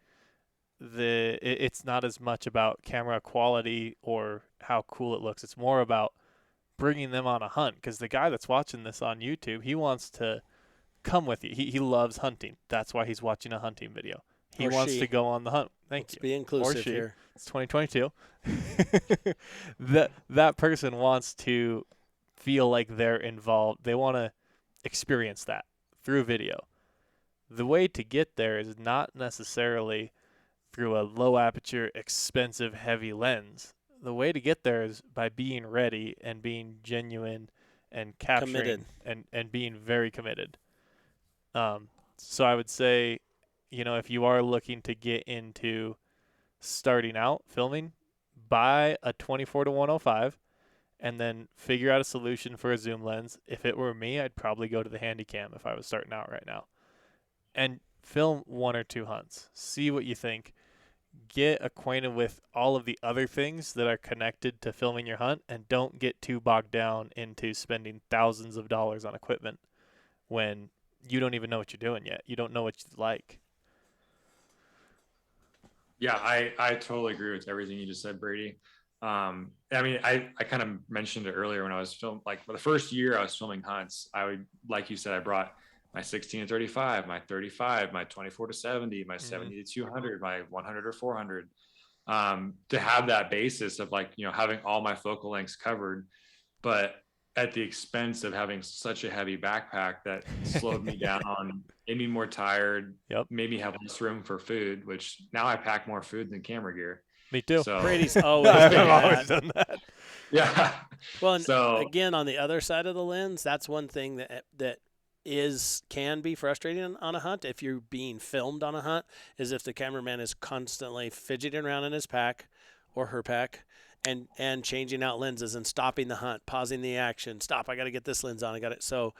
Speaker 3: it's not as much about camera quality or how cool it looks. It's more about bringing them on a hunt, because the guy that's watching this on YouTube, he wants to come with you. He loves hunting. That's why he's watching a hunting video. He wants to go on the hunt. Let's
Speaker 2: be inclusive here.
Speaker 3: It's 2022. That person wants to feel like they're involved. They want to experience that through video. The way to get there is not necessarily through a low aperture, expensive, heavy lens. The way to get there is by being ready and being genuine and capturing and being very committed. So I would say, if you are looking to get into starting out filming, buy a 24 to 105 and then figure out a solution for a zoom lens. If it were me, I'd probably go to the Handycam if I was starting out right now. And film 1 or 2 hunts. See what you think. Get acquainted with all of the other things that are connected to filming your hunt, and don't get too bogged down into spending thousands of dollars on equipment when you don't even know what you're doing yet. You don't know what you like.
Speaker 1: Yeah, I totally agree with everything you just said, Brady. I mean, I kind of mentioned it earlier when I was filming, like for the first year I was filming hunts, I would, like you said, I brought my 16 to 35, my 35, my 24 to 70, my 70 to 200, my 100 or 400, to have that basis of like, having all my focal lengths covered, but at the expense of having such a heavy backpack that slowed me down, made me more tired, made me have less room for food, which now I pack more food than camera gear.
Speaker 3: Me too.
Speaker 1: So
Speaker 2: Brady's always
Speaker 3: I've always done that.
Speaker 1: Yeah.
Speaker 2: Well, and
Speaker 1: So
Speaker 2: again, on the other side of the lens, that's one thing that can be frustrating on a hunt if you're being filmed on a hunt, is if the cameraman is constantly fidgeting around in his pack or her pack and changing out lenses and stopping the hunt, pausing the action. Stop, I got to get this lens on. I got it. So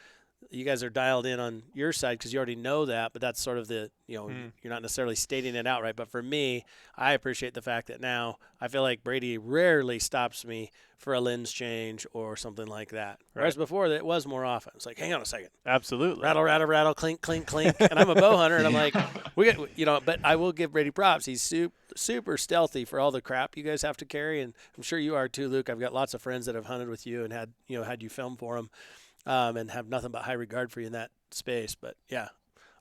Speaker 2: you guys are dialed in on your side because you already know that, but that's sort of the, you're not necessarily stating it outright. But for me, I appreciate the fact that now I feel like Brady rarely stops me for a lens change or something like that.
Speaker 3: Right.
Speaker 2: Whereas before, it was more often. It's like, hang on a second.
Speaker 3: Absolutely.
Speaker 2: Rattle, rattle, rattle, clink, clink, clink. And I'm a bow hunter, and I'm like, but I will give Brady props. He's super stealthy for all the crap you guys have to carry, and I'm sure you are too, Luke. I've got lots of friends that have hunted with you and had you film for them. And have nothing but high regard for you in that space. But yeah,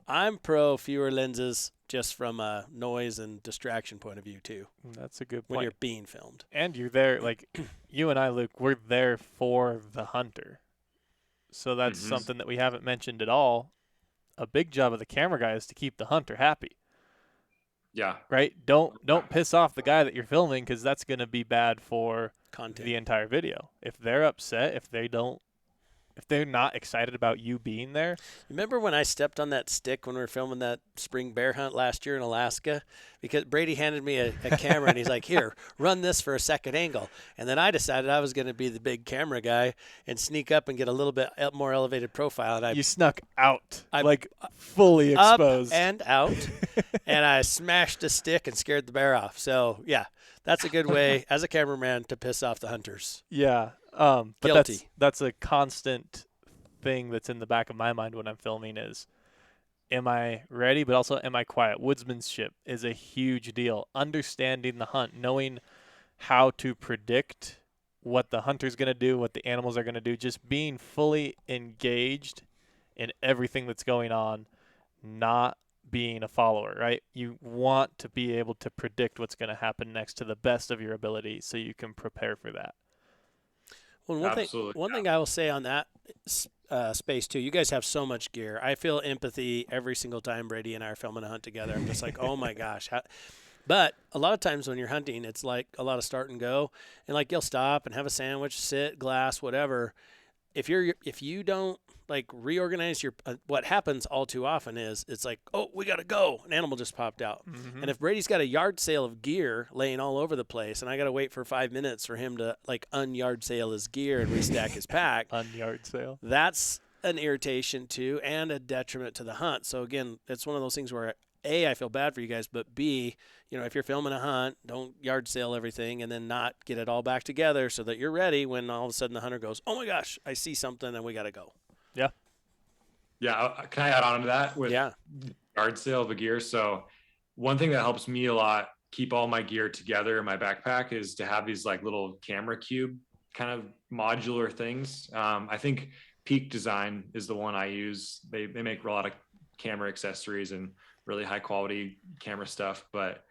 Speaker 2: I'm pro fewer lenses just from a noise and distraction point of view too.
Speaker 3: That's a good point.
Speaker 2: When you're being filmed.
Speaker 3: And you're there, like you and I, Luke, we're there for the hunter. So that's something that we haven't mentioned at all. A big job of the camera guy is to keep the hunter happy.
Speaker 1: Yeah.
Speaker 3: Right? Don't piss off the guy that you're filming, because that's going to be bad for
Speaker 2: Content.
Speaker 3: The entire video. If they're upset, if they're not excited about you being there.
Speaker 2: Remember when I stepped on that stick when we were filming that spring bear hunt last year in Alaska? Because Brady handed me a camera, and he's like, here, run this for a second angle. And then I decided I was going to be the big camera guy and sneak up and get a little bit more elevated profile. And
Speaker 3: you snuck out, fully exposed.
Speaker 2: Up and out, and I smashed a stick and scared the bear off. So, yeah, that's a good way as a cameraman to piss off the hunters.
Speaker 3: Yeah. But
Speaker 2: Guilty.
Speaker 3: that's a constant thing that's in the back of my mind when I'm filming is, am I ready, but also am I quiet? Woodsmanship is a huge deal. Understanding the hunt, knowing how to predict what the hunter's going to do, what the animals are going to do, just being fully engaged in everything that's going on, not being a follower, right? You want to be able to predict what's going to happen next to the best of your ability so you can prepare for that.
Speaker 2: Well, one thing I will say on that space too, you guys have so much gear. I feel empathy every single time Brady and I are filming a hunt together. I'm just like, oh my gosh. But a lot of times when you're hunting, it's like a lot of start and go, and like you'll stop and have a sandwich, sit, glass, whatever. If you don't like reorganize your what happens all too often is it's like, oh, we gotta go, an animal just popped out. And if Brady's got a yard sale of gear laying all over the place, and I gotta wait for 5 minutes for him to like unyard sale his gear and restack his pack,
Speaker 3: unyard sale,
Speaker 2: that's an irritation too and a detriment to the hunt. So again, it's one of those things where A, I feel bad for you guys, but B, if you're filming a hunt, don't yard sale everything and then not get it all back together so that you're ready when all of a sudden the hunter goes, oh my gosh, I see something and we got to go.
Speaker 3: Yeah.
Speaker 1: Yeah. Can I add on to that with yard sale of the gear? So one thing that helps me a lot keep all my gear together in my backpack is to have these like little camera cube kind of modular things. I think Peak Design is the one I use. They make a lot of camera accessories and really high quality camera stuff, but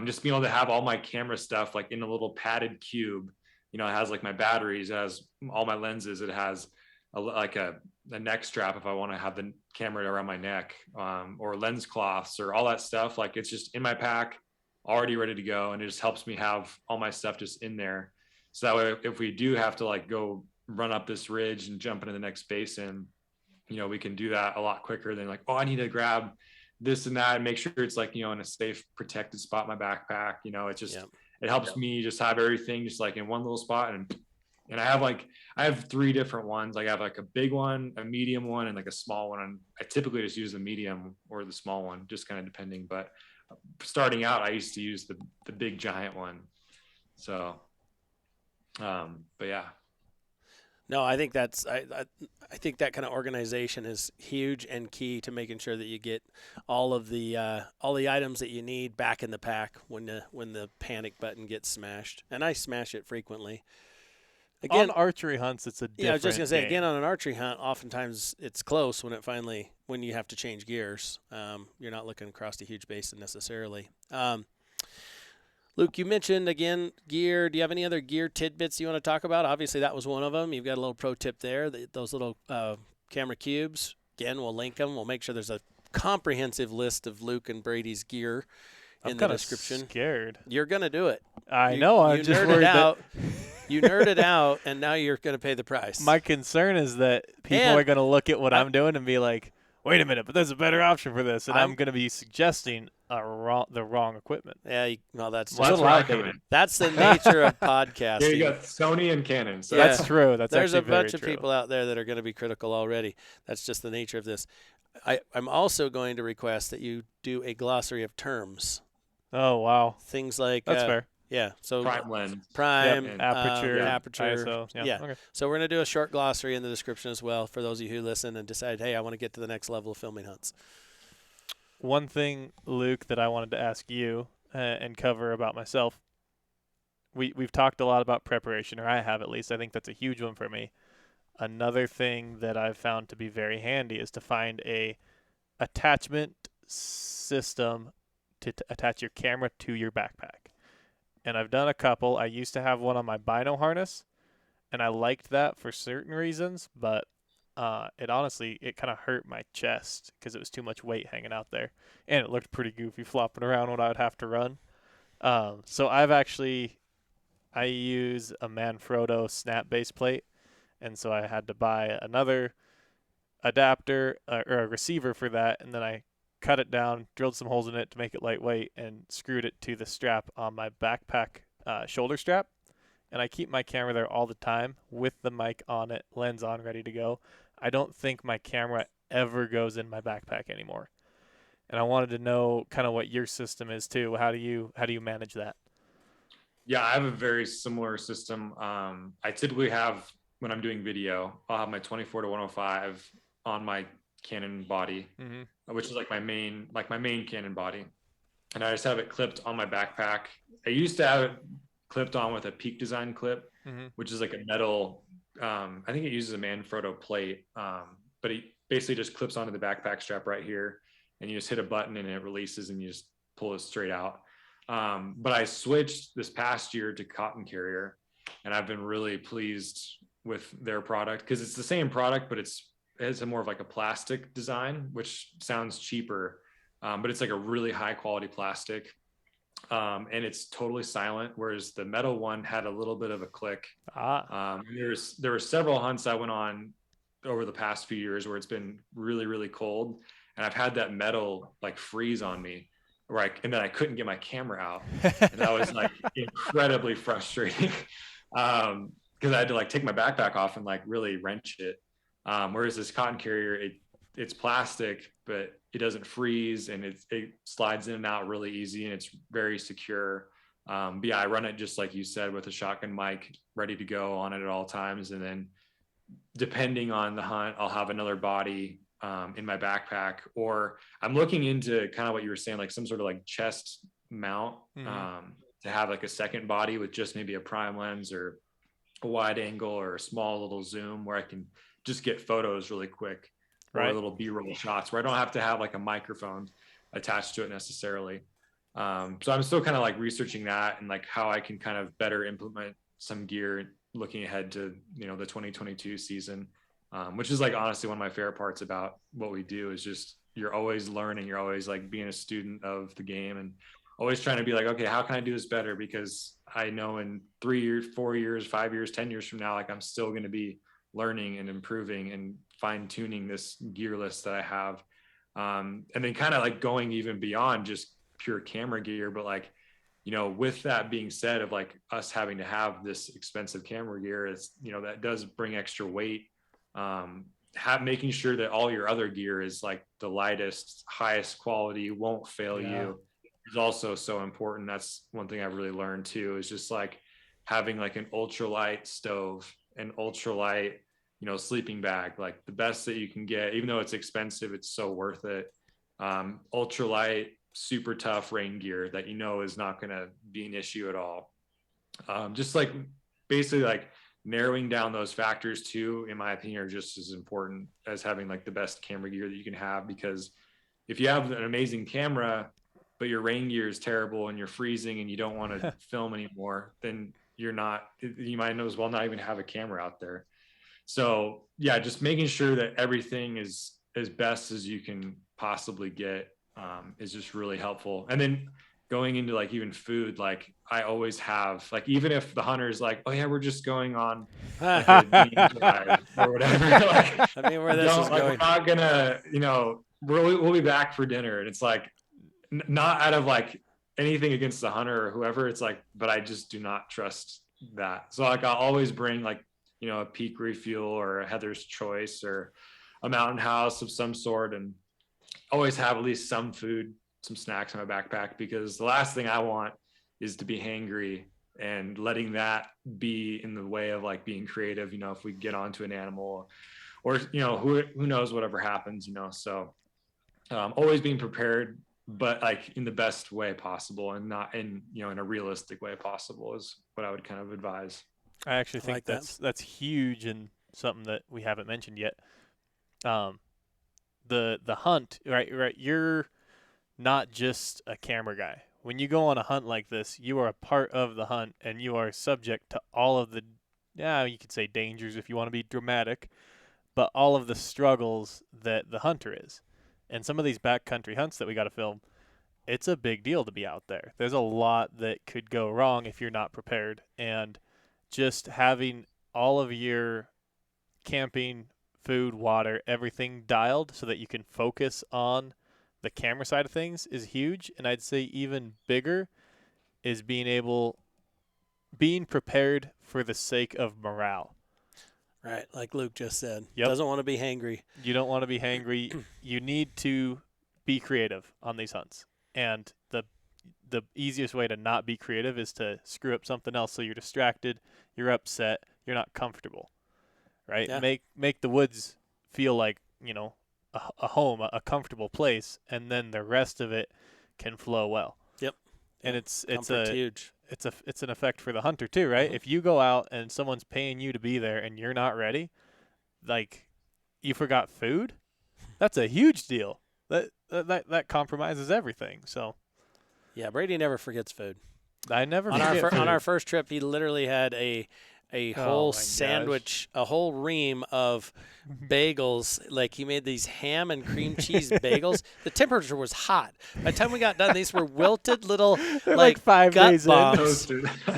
Speaker 1: just being able to have all my camera stuff like in a little padded cube, it has like my batteries, it has all my lenses, it has a neck strap if I want to have the camera around my neck, or lens cloths or all that stuff. Like it's just in my pack, already ready to go, and it just helps me have all my stuff just in there. So that way, if we do have to like go run up this ridge and jump into the next basin, we can do that a lot quicker than like, oh, I need to grab this and that and make sure it's like, in a safe, protected spot in my backpack. It's just, it helps me just have everything just like in one little spot. And I have 3 different ones. Like I have like a big one, a medium one, and like a small one. And I typically just use the medium or the small one, just kind of depending. But starting out, I used to use the big giant one. So, but yeah.
Speaker 2: No, I think I think that kind of organization is huge and key to making sure that you get all the items that you need back in the pack when the panic button gets smashed. And I smash it frequently. Again,
Speaker 3: on archery hunts, it's a different
Speaker 2: I was just gonna say,
Speaker 3: game.
Speaker 2: again, on an archery hunt, oftentimes it's close when you have to change gears. You're not looking across a huge basin necessarily. Luke, you mentioned, again, gear. Do you have any other gear tidbits you want to talk about? Obviously, that was one of them. You've got a little pro tip there. Those little camera cubes. Again, we'll link them. We'll make sure there's a comprehensive list of Luke and Brady's gear in the description.
Speaker 3: I'm scared.
Speaker 2: You're going to do it.
Speaker 3: I know. I'm just worried that
Speaker 2: You nerded out, and now you're going to pay the price.
Speaker 3: My concern is that people
Speaker 2: And
Speaker 3: are going to look at what I'm doing and be like, wait a minute, but there's a better option for this. And I'm going to be suggesting the wrong equipment.
Speaker 2: Yeah, well, that's
Speaker 1: Well, that's where I come in.
Speaker 2: That's the nature of podcasting.
Speaker 1: Here you got Sony and Canon. So
Speaker 2: Yeah.
Speaker 3: That's true. That's
Speaker 2: There's
Speaker 3: actually
Speaker 2: a bunch
Speaker 3: very
Speaker 2: of
Speaker 3: true.
Speaker 2: people out there that are going to be critical already. That's just the nature of this. I'm also going to request that you do a glossary of terms.
Speaker 3: Oh, wow.
Speaker 2: Things like
Speaker 3: That's fair.
Speaker 2: Yeah. So
Speaker 1: prime lens.
Speaker 2: prime,
Speaker 3: Yep, aperture,
Speaker 2: aperture.
Speaker 3: ISO.
Speaker 2: Yeah.
Speaker 3: Okay.
Speaker 2: So we're going to do a short glossary in the description as well for those of you who listen and decide, hey, I want to get to the next level of filming hunts.
Speaker 3: One thing, Luke, that I wanted to ask you and cover about myself. We've talked a lot about preparation, or I have at least. I think that's a huge one for me. Another thing that I've found to be very handy is to find a attachment system to attach your camera to your backpack. And I've done a couple. I used to have one on my bino harness, and I liked that for certain reasons, but it honestly kind of hurt my chest because it was too much weight hanging out there, and it looked pretty goofy flopping around when I would have to run. So I use a Manfrotto snap base plate, and so I had to buy another adapter or a receiver for that, and then I cut it down, drilled some holes in it to make it lightweight, and screwed it to the strap on my backpack shoulder strap. And I keep my camera there all the time with the mic on it, lens on, ready to go. I don't think my camera ever goes in my backpack anymore. And I wanted to know kind of what your system is too. How do you manage that?
Speaker 1: Yeah, I have a very similar system. I typically have, when I'm doing video, I'll have my 24-105 on my Canon body, which is like my main Canon body. And I just have it clipped on my backpack. I used to have it clipped on with a Peak Design clip, which is like a metal, I think it uses a Manfrotto plate, but it basically just clips onto the backpack strap right here, and you just hit a button and it releases and you just pull it straight out. But I switched this past year to Cotton Carrier, and I've been really pleased with their product because it's the same product, but it's a more of like a plastic design, which sounds cheaper, but it's like a really high quality plastic. And it's totally silent, whereas the metal one had a little bit of a click. There were several hunts I went on over the past few years where it's been really, really cold, and I've had that metal like freeze on me, and then I couldn't get my camera out, and that was like incredibly frustrating because I had to like take my backpack off and like really wrench it. Whereas this Cotton Carrier, it's plastic, but it doesn't freeze, and it slides in and out really easy, and it's very secure. But yeah, I run it just like you said with a shotgun mic ready to go on it at all times. And then depending on the hunt, I'll have another body in my backpack, or I'm looking into kind of what you were saying, like some sort of like chest mount to have like a second body with just maybe a prime lens or a wide angle or a small little zoom where I can just get photos really quick, or little B-roll shots where I don't have to have like a microphone attached to it necessarily. So I'm still kind of like researching that and like how I can kind of better implement some gear looking ahead to, the 2022 season, which is like honestly one of my favorite parts about what we do is just you're always learning, you're always like being a student of the game and always trying to be like, okay, how can I do this better? Because I know in 3 years, 4 years, 5 years, 10 years from now, like I'm still going to be learning and improving and fine tuning this gear list that I have. And then kind of like going even beyond just pure camera gear, but like, with that being said of like us having to have this expensive camera gear, it's, that does bring extra weight. Making sure that all your other gear is like the lightest, highest quality, won't fail you is also so important. That's one thing I've really learned too, is just like having like an ultralight stove, an ultralight, sleeping bag, like the best that you can get, even though it's expensive, it's so worth it. Ultralight, super tough rain gear that is not going to be an issue at all. Just like basically like narrowing down those factors too, in my opinion, are just as important as having like the best camera gear that you can have, because if you have an amazing camera but your rain gear is terrible and you're freezing and you don't want to film anymore, then you might as well not even have a camera out there. So yeah, just making sure that everything is as best as you can possibly get is just really helpful. And then going into like even food, like I always have, like, even if the hunter's like, oh yeah, we're just going on like a game drive or whatever, like,
Speaker 2: I mean, where this is
Speaker 1: like,
Speaker 2: going.
Speaker 1: we're not gonna, we'll be back for dinner. And it's like, not out of like anything against the hunter or whoever, it's like, but I just do not trust that. So like I'll always bring like, a Peak Refuel or a Heather's Choice or a Mountain House of some sort, and always have at least some food, some snacks in my backpack, because the last thing I want is to be hangry and letting that be in the way of like being creative, if we get onto an animal or, who knows, whatever happens, so always being prepared, but like in the best way possible, and not in, in a realistic way possible is what I would kind of advise.
Speaker 3: I actually think
Speaker 2: like
Speaker 3: that's huge, and something that we haven't mentioned yet. The hunt, right, you're not just a camera guy. When you go on a hunt like this, you are a part of the hunt, and you are subject to all of the, you could say dangers if you want to be dramatic, but all of the struggles that the hunter is. And some of these backcountry hunts that we got to film, it's a big deal to be out there. There's a lot that could go wrong if you're not prepared. And just having all of your camping, food, water, everything dialed so that you can focus on the camera side of things is huge. And I'd say even bigger is being prepared for the sake of morale.
Speaker 2: Right, like Luke just said.
Speaker 3: Yep.
Speaker 2: Doesn't want to be hangry.
Speaker 3: You don't want to be hangry. You need to be creative on these hunts. And the easiest way to not be creative is to screw up something else so you're distracted, you're upset, you're not comfortable. Right?
Speaker 2: Yeah.
Speaker 3: Make the woods feel like, a home, a comfortable place, and then the rest of it can flow well.
Speaker 2: Yep.
Speaker 3: And it's
Speaker 2: huge.
Speaker 3: It's an effect for the hunter too, right? If you go out and someone's paying you to be there and you're not ready, like you forgot food, that's a huge deal. That compromises everything. So
Speaker 2: yeah, Brady never forgets food.
Speaker 3: I never
Speaker 2: on
Speaker 3: forget food.
Speaker 2: On our first trip, he literally had a whole sandwich, a whole ream of bagels. Like he made these ham and cream cheese bagels. The temperature was hot. By the time we got done, these were wilted little
Speaker 3: like 5
Speaker 2: gut
Speaker 3: days
Speaker 2: bombs,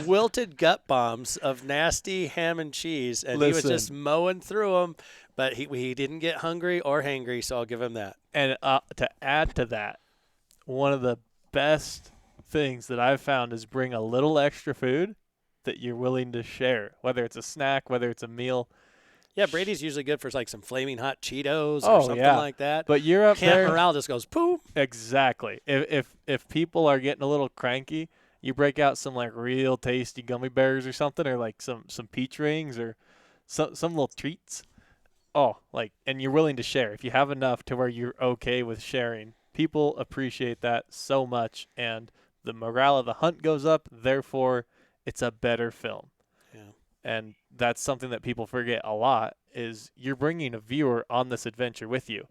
Speaker 2: wilted gut bombs of nasty ham and cheese, and he was just mowing through them. But he didn't get hungry or hangry, so I'll give him that.
Speaker 3: And to add to that, one of the best things that I've found is bring a little extra food that you're willing to share, whether it's a snack, whether it's a meal.
Speaker 2: Yeah, Brady's usually good for like some flaming hot Cheetos or something like that.
Speaker 3: But you're up there.
Speaker 2: Morale just goes poof.
Speaker 3: Exactly. If people are getting a little cranky, you break out some like real tasty gummy bears or something, or like some peach rings or some little treats. Oh, and you're willing to share. If you have enough to where you're okay with sharing, people appreciate that so much, and the morale of the hunt goes up. Therefore, it's a better film.
Speaker 2: Yeah.
Speaker 3: And that's something that people forget a lot, is you're bringing a viewer on this adventure with you.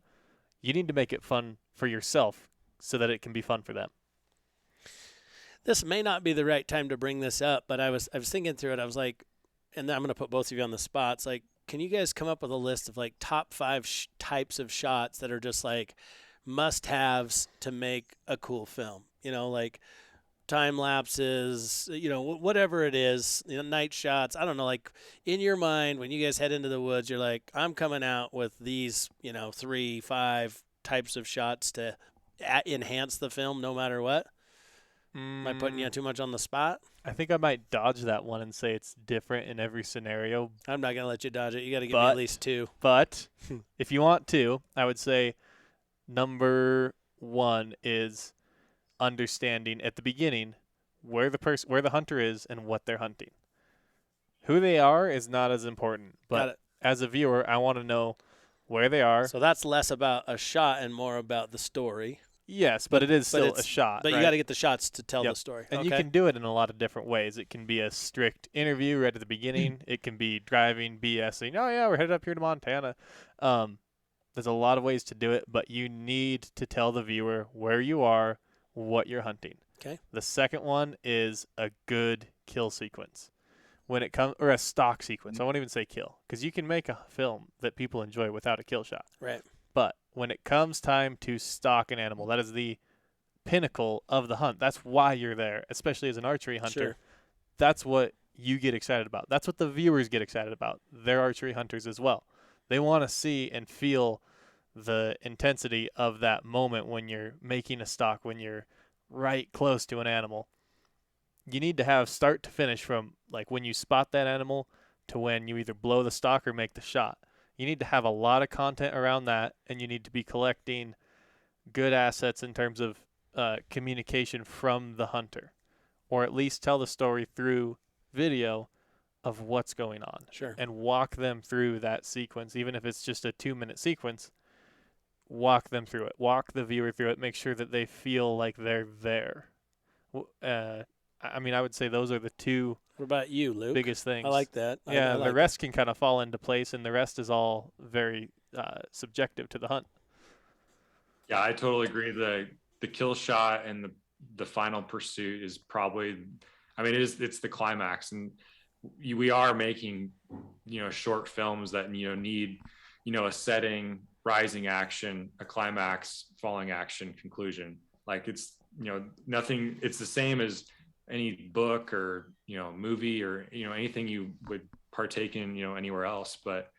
Speaker 3: You need to make it fun for yourself so that it can be fun for them.
Speaker 2: This may not be the right time to bring this up, but I was thinking through it. I was like, and I'm going to put both of you on the spots. Like, can you guys come up with a list of like top 5 types of shots that are just like must-haves to make a cool film? Like time lapses, whatever it is, night shots. I don't know, like in your mind, when you guys head into the woods, you're like, I'm coming out with these, 3, 5 types of shots to enhance the film no matter what. Am I putting you too much on the spot?
Speaker 3: I think I might dodge that one and say it's different in every scenario.
Speaker 2: I'm not going to let you dodge it. You got to give me at least 2.
Speaker 3: But if you want to, I would say number 1 is understanding at the beginning where the hunter is and what they're hunting. Who they are is not as important, but as a viewer, I want to know where they are.
Speaker 2: So that's less about a shot and more about the story.
Speaker 3: Yes, but it is still a shot.
Speaker 2: But
Speaker 3: right?
Speaker 2: you got to get the shots to tell the story.
Speaker 3: And you can do it in a lot of different ways. It can be a strict interview right at the beginning. It can be driving, BSing. Oh, yeah, we're headed up here to Montana. There's a lot of ways to do it, but you need to tell the viewer where you are, what you're hunting.
Speaker 2: Okay.
Speaker 3: The second one is a good kill sequence. When it comes, or a stock sequence. I won't even say kill, because you can make a film that people enjoy without a kill shot.
Speaker 2: Right.
Speaker 3: But when it comes time to stock an animal, that is the pinnacle of the hunt. That's why you're there, especially as an archery hunter.
Speaker 2: Sure.
Speaker 3: That's what you get excited about. That's what the viewers get excited about. They're archery hunters as well. They want to see and feel the intensity of that moment when you're making a stock, when you're right close to an animal. You need to have start to finish from like when you spot that animal to when you either blow the stock or make the shot. You need to have a lot of content around that, and you need to be collecting good assets in terms of communication from the hunter, or at least tell the story through video of what's going on.
Speaker 2: Sure.
Speaker 3: And walk them through that sequence, even if it's just a 2-minute sequence. Walk them through it. Walk the viewer through it. Make sure that they feel like they're there. I mean, I would say those are the two
Speaker 2: What about you, Luke?
Speaker 3: biggest things.
Speaker 2: I like that.
Speaker 3: Yeah,
Speaker 2: I like
Speaker 3: the rest can kind of fall into place, and the rest is all very subjective to the hunt.
Speaker 1: Yeah, I totally agree. The kill shot and the final pursuit is probably, I mean, it's the climax, and we are making, short films that, need, a setting, rising action, a climax, falling action, conclusion. Like it's, nothing, it's the same as any book or, movie or, anything you would partake in, anywhere else. But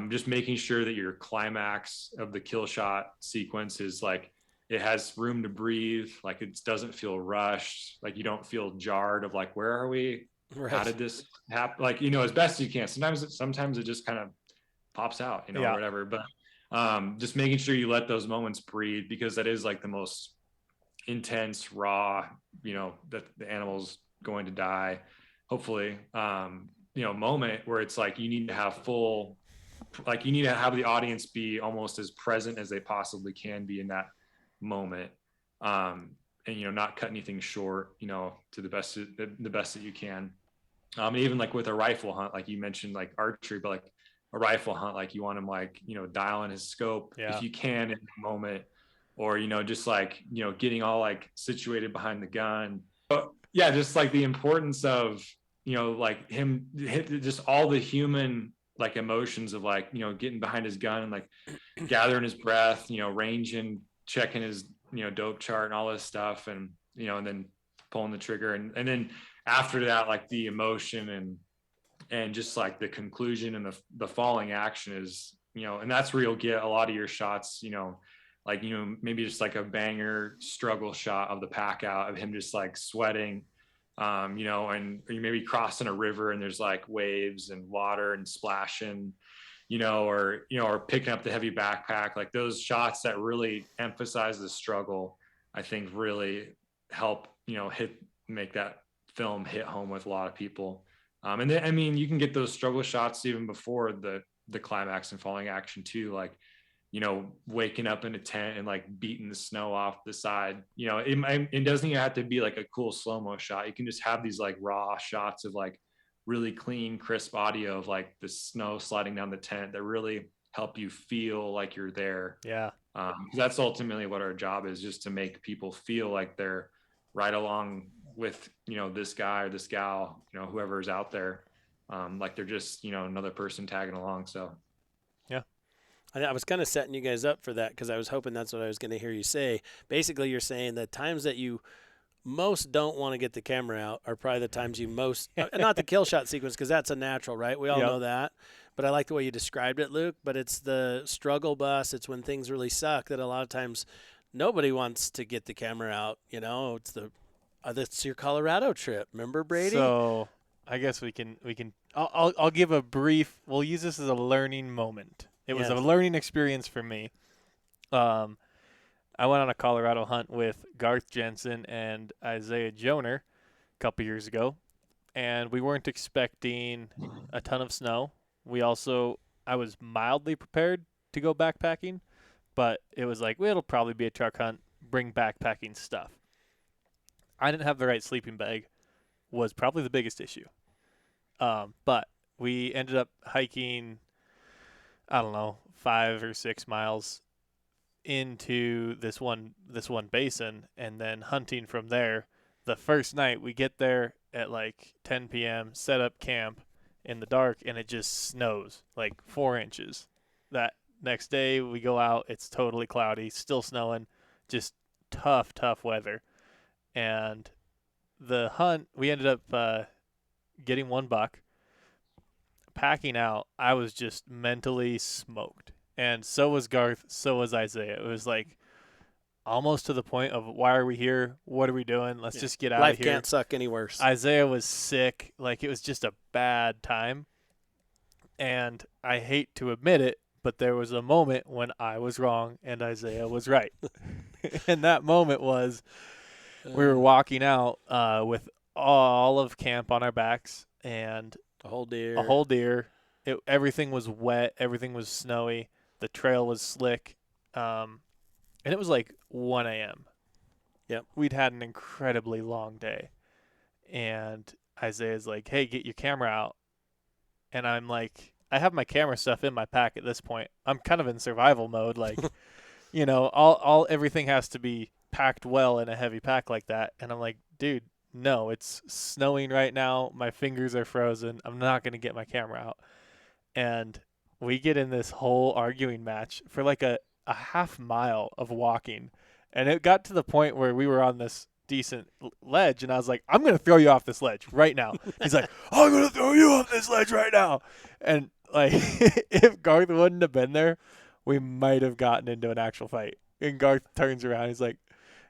Speaker 1: just making sure that your climax of the kill shot sequence is like, it has room to breathe. Like it doesn't feel rushed. Like you don't feel jarred of like, where are we?
Speaker 2: Right.
Speaker 1: How did this happen? Like, as best you can. Sometimes it just kind of pops out, or whatever. But just making sure you let those moments breathe, because that is like the most intense, raw, that the animal's going to die, hopefully, moment where it's like you need to have you need to have the audience be almost as present as they possibly can be in that moment, and not cut anything short, to the best that you can. And even like with a rifle hunt, like you mentioned, like archery, but like a rifle hunt, like you want him like, dialing his scope if you can in the moment, or, just like, getting all like situated behind the gun. But yeah, just like the importance of, like him just all the human like emotions of like, getting behind his gun and like gathering his breath, ranging, checking his, dope chart and all this stuff. And, and then pulling the trigger. And then after that, like the emotion and just like the conclusion and the falling action is, and that's where you'll get a lot of your shots, like, maybe just like a banger struggle shot of the pack out of him just like sweating, and you maybe crossing a river and there's like waves and water and splashing, or picking up the heavy backpack. Like those shots that really emphasize the struggle, I think really help, make that film hit home with a lot of people. And then, I mean, you can get those struggle shots even before the climax and falling action too. Like, waking up in a tent and like beating the snow off the side, it doesn't even have to be like a cool slow-mo shot. You can just have these like raw shots of like really clean, crisp audio of like the snow sliding down the tent that really help you feel like you're there.
Speaker 3: Yeah.
Speaker 1: That's ultimately what our job is, just to make people feel like they're right along with, this guy or this gal, whoever's out there, like they're just, another person tagging along. So
Speaker 2: I was kind of setting you guys up for that, because I was hoping that's what I was going to hear you say. Basically, you're saying the times that you most don't want to get the camera out are probably the times you most not the kill shot sequence, because that's a natural, right? We all know that. But I like the way you described it, Luke. But it's the struggle bus. It's when things really suck that a lot of times nobody wants to get the camera out. It's your Colorado trip. Remember, Brady?
Speaker 3: So I guess we can. I'll give a brief. We'll use this as a learning moment. It was a learning experience for me. I went on a Colorado hunt with Garth Jensen and Isaiah Joner a couple years ago, and we weren't expecting a ton of snow. I was mildly prepared to go backpacking, but it was like, well, it'll probably be a truck hunt, bring backpacking stuff. I didn't have the right sleeping bag, was probably the biggest issue. But we ended up hiking, I don't know, 5 or 6 miles into this one basin, and then hunting from there. The first night we get there at like 10 p.m., set up camp in the dark, and it just snows like 4 inches. That next day we go out, it's totally cloudy, still snowing, just tough weather. And the hunt, we ended up getting one buck. Packing out, I was just mentally smoked. And so was Garth, so was Isaiah. It was like almost to the point of, why are we here? What are we doing? Let's just get out
Speaker 2: Life
Speaker 3: of here.
Speaker 2: Life can't suck any worse.
Speaker 3: Isaiah was sick. Like, it was just a bad time. And I hate to admit it, but there was a moment when I was wrong and Isaiah was right. And that moment was, we were walking out with all of camp on our backs and
Speaker 2: a whole deer.
Speaker 3: Everything was wet. Everything was snowy. The trail was slick. And it was like 1 a.m.
Speaker 2: Yep.
Speaker 3: We'd had an incredibly long day. And Isaiah's like, hey, get your camera out. And I'm like, I have my camera stuff in my pack at this point. I'm kind of in survival mode. Like, you know, everything has to be packed well in a heavy pack like that. And I'm like, dude, no, it's snowing right now. My fingers are frozen. I'm not going to get my camera out. And we get in this whole arguing match for like a half mile of walking. And it got to the point where we were on this decent ledge, and I was like, I'm going to throw you off this ledge right now. He's like, I'm going to throw you off this ledge right now. And like, if Garth wouldn't have been there, we might have gotten into an actual fight. And Garth turns around. He's like,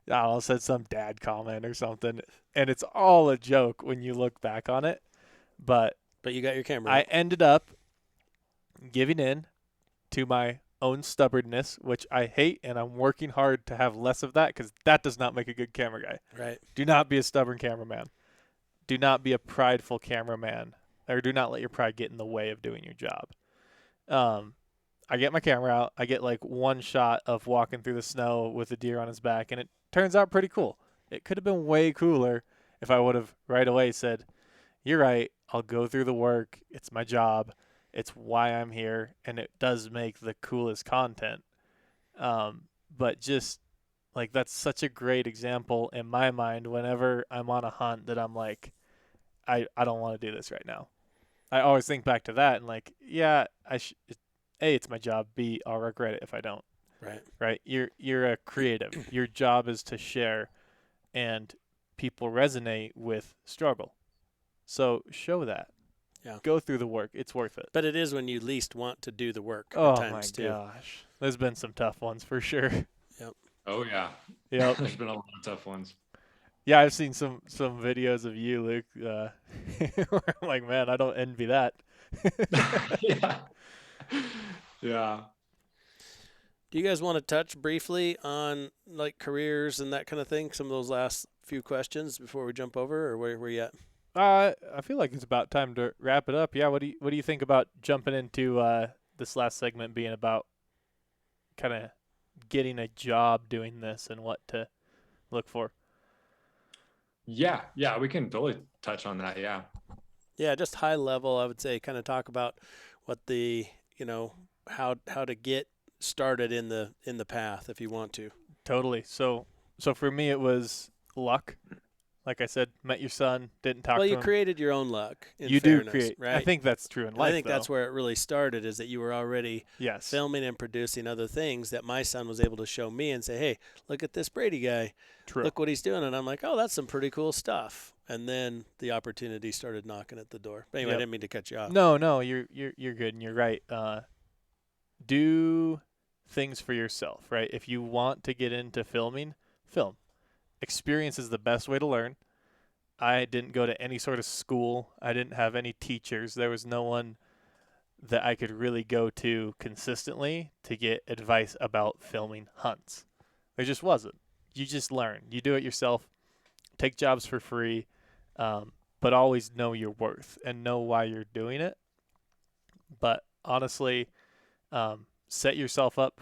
Speaker 3: I don't know, said some dad comment or something. And it's all a joke when you look back on it. But
Speaker 2: you got your camera.
Speaker 3: I ended up giving in to my own stubbornness, which I hate, and I'm working hard to have less of that, because that does not make a good camera guy.
Speaker 2: Right.
Speaker 3: Do not be a stubborn cameraman. Do not be a prideful cameraman, or do not let your pride get in the way of doing your job. I get my camera out. I get like one shot of walking through the snow with a deer on his back, and it turns out pretty cool. It could have been way cooler if I would have right away said, you're right, I'll go through the work. It's my job. It's why I'm here, and it does make the coolest content. But just, like, that's such a great example in my mind whenever I'm on a hunt that I'm like, I don't want to do this right now. I always think back to that and like, yeah, A, it's my job. B, I'll regret it if I don't. Right? You're a creative. Your job is to share, and people resonate with struggle. So show that.
Speaker 2: Yeah.
Speaker 3: Go through the work. It's worth it.
Speaker 2: But it is when you least want to do the work
Speaker 3: Oh
Speaker 2: at times
Speaker 3: my
Speaker 2: too.
Speaker 3: gosh. There's been some tough ones for sure.
Speaker 2: Yep.
Speaker 1: Oh yeah.
Speaker 3: Yep.
Speaker 1: There's been a lot of tough ones.
Speaker 3: Yeah, I've seen some videos of you, Luke, where I'm like, man, I don't envy that.
Speaker 1: Yeah. Yeah.
Speaker 2: Do you guys want to touch briefly on like careers and that kind of thing? Some of those last few questions before we jump over, or where you at?
Speaker 3: I feel like it's about time to wrap it up. Yeah, what do you think about jumping into this last segment being about kind of getting a job doing this and what to look for?
Speaker 1: Yeah, we can totally touch on that.
Speaker 2: Yeah, just high level, I would say, kind of talk about what the, how to get started in the path if you want to.
Speaker 3: Totally. So for me, it was luck. Like I said, met your son, didn't talk to him.
Speaker 2: Well, you created your own luck.
Speaker 3: You do create. Right? I think that's true in life.
Speaker 2: I think that's where it really started, is that you were already
Speaker 3: yes.
Speaker 2: filming and producing other things that my son was able to show me and say, hey, look at this Brady guy.
Speaker 3: True.
Speaker 2: Look what he's doing. And I'm like, oh, that's some pretty cool stuff. And then the opportunity started knocking at the door. But anyway, I didn't mean to cut you off.
Speaker 3: No, you're good and you're right. Do things for yourself, right? If you want to get into filming, film. Experience is the best way to learn. I didn't go to any sort of school. I didn't have any teachers. There was no one that I could really go to consistently to get advice about filming hunts. There just wasn't. You just learn. You do it yourself. Take jobs for free, but always know your worth and know why you're doing it. But honestly, set yourself up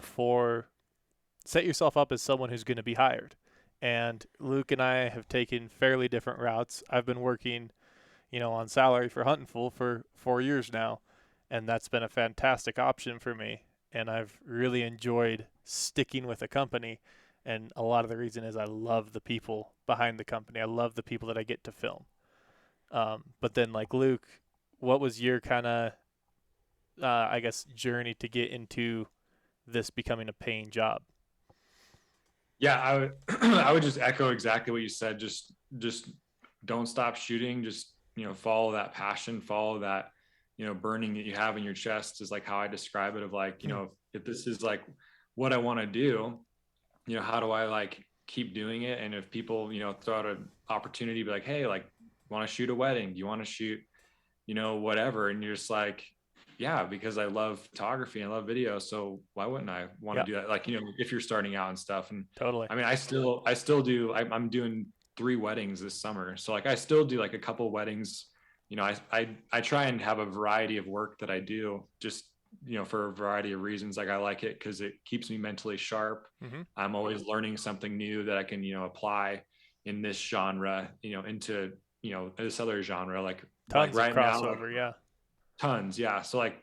Speaker 3: as someone who's going to be hired. And Luke and I have taken fairly different routes. I've been working, on salary for Huntin Fool for 4 years now, and that's been a fantastic option for me. And I've really enjoyed sticking with a company. And a lot of the reason is I love the people behind the company. I love the people that I get to film. But then, like Luke, what was your kind of, journey to get into this becoming a paying job?
Speaker 1: Yeah, I would I would just echo exactly what you said. Just don't stop shooting. Just, follow that passion, follow that, burning that you have in your chest is like how I describe it, of like, if this is like what I want to do, how do I like keep doing it? And if people, throw out an opportunity, be like, hey, like, want to shoot a wedding? Do you want to shoot, whatever? And you're just like, yeah, because I love photography and I love video. So why wouldn't I want to do that? Like, if you're starting out and stuff. And
Speaker 3: Totally.
Speaker 1: I mean, I still do, I'm doing 3 weddings this summer. So like, I still do like a couple weddings. I try and have a variety of work that I do, just, for a variety of reasons. Like I like it because it keeps me mentally sharp. I'm always learning something new that I can, apply in this genre, into, this other genre, like
Speaker 3: Tons
Speaker 1: right
Speaker 3: of crossover,
Speaker 1: now,
Speaker 3: yeah.
Speaker 1: Tons. Yeah. So like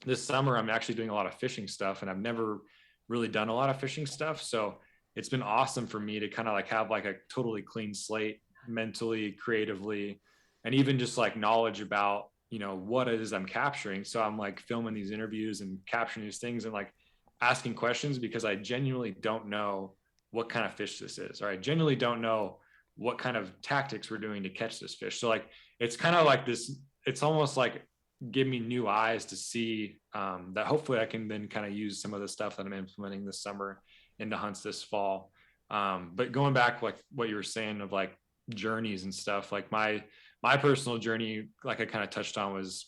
Speaker 1: this summer, I'm actually doing a lot of fishing stuff, and I've never really done a lot of fishing stuff. So it's been awesome for me to kind of like have like a totally clean slate mentally, creatively, and even just like knowledge about, what it is I'm capturing. So I'm like filming these interviews and capturing these things and like asking questions because I genuinely don't know what kind of fish this is, or I genuinely don't know what kind of tactics we're doing to catch this fish. So like, it's kind of like this, it's almost like give me new eyes to see that hopefully I can then kind of use some of the stuff that I'm implementing this summer into hunts this fall. But going back, like what you were saying of like journeys and stuff, like my personal journey, like I kind of touched on, was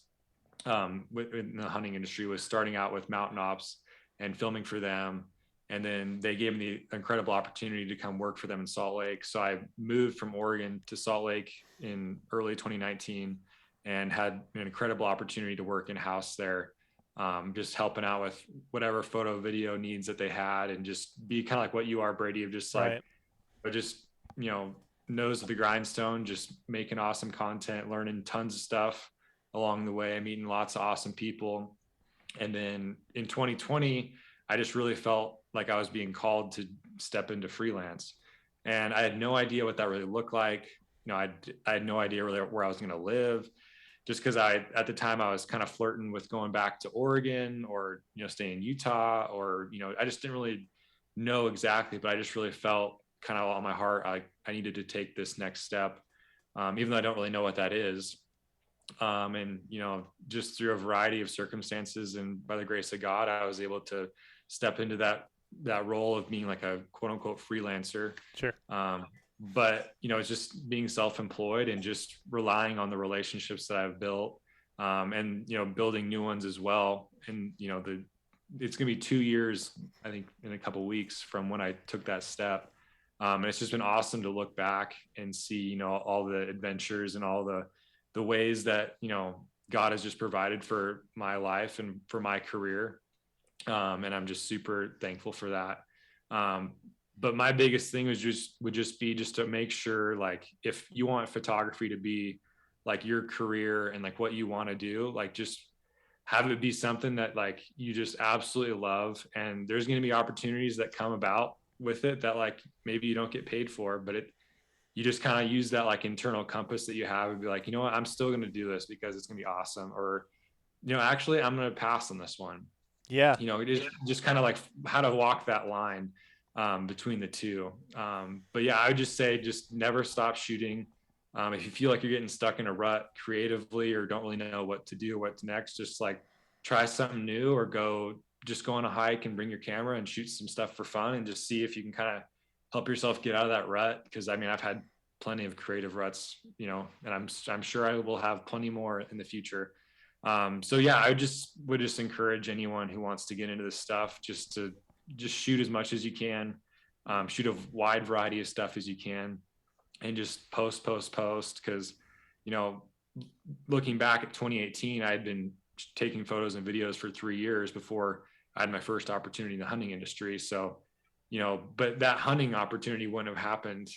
Speaker 1: in the hunting industry, was starting out with Mountain Ops and filming for them. And then they gave me the incredible opportunity to come work for them in Salt Lake. So I moved from Oregon to Salt Lake in early 2019 and had an incredible opportunity to work in-house there, just helping out with whatever photo video needs that they had, and just be kind of like what you are, Brady, of just like, just, nose to the grindstone, just making awesome content, learning tons of stuff along the way, meeting lots of awesome people. And then in 2020, I just really felt like I was being called to step into freelance. And I had no idea what that really looked like. I had no idea really where I was going to live, just because at the time I was kind of flirting with going back to Oregon or, staying in Utah, or, I just didn't really know exactly, but I just really felt kind of on my heart, I needed to take this next step, even though I don't really know what that is. And, just through a variety of circumstances and by the grace of God, I was able to step into that role of being like a quote unquote freelancer.
Speaker 3: Sure.
Speaker 1: But, it's just being self-employed and just relying on the relationships that I've built, and, building new ones as well. And, it's going to be 2 years, I think, in a couple of weeks from when I took that step. And it's just been awesome to look back and see, all the adventures and all the ways that, God has just provided for my life and for my career. And I'm just super thankful for that. But my biggest thing would just be to make sure, like, if you want photography to be like your career and like what you want to do, like just have it be something that like you just absolutely love. And there's going to be opportunities that come about with it that like maybe you don't get paid for, but you just kind of use that like internal compass that you have and be like, you know what, I'm still going to do this because it's going to be awesome. Or, actually I'm going to pass on this one.
Speaker 3: Yeah.
Speaker 1: It is just kind of like how to walk that line between the two. But yeah, I would just say, just never stop shooting. If you feel like you're getting stuck in a rut creatively or don't really know what to do, what's next, just like try something new, or go on a hike and bring your camera and shoot some stuff for fun and just see if you can kind of help yourself get out of that rut. Because I mean, I've had plenty of creative ruts, and I'm sure I will have plenty more in the future. So yeah, I would just encourage anyone who wants to get into this stuff just to shoot as much as you can, shoot a wide variety of stuff as you can, and just post. Because, looking back at 2018, I had been taking photos and videos for 3 years before I had my first opportunity in the hunting industry. So, but that hunting opportunity wouldn't have happened,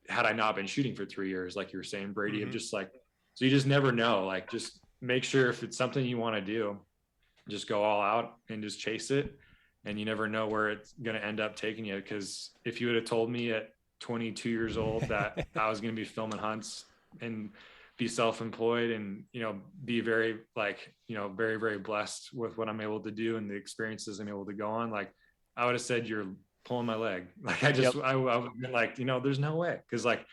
Speaker 1: had I not been shooting for 3 years, like you were saying, Brady, of just like, so you just never know, like, just make sure if it's something you want to do, just go all out and just chase it. And you never know where it's going to end up taking you. Because if you would have told me at 22 years old that I was going to be filming hunts and be self-employed and, be very like, very, very blessed with what I'm able to do and the experiences I'm able to go on, like, I would have said you're pulling my leg. Like I would be like, there's no way. Cause like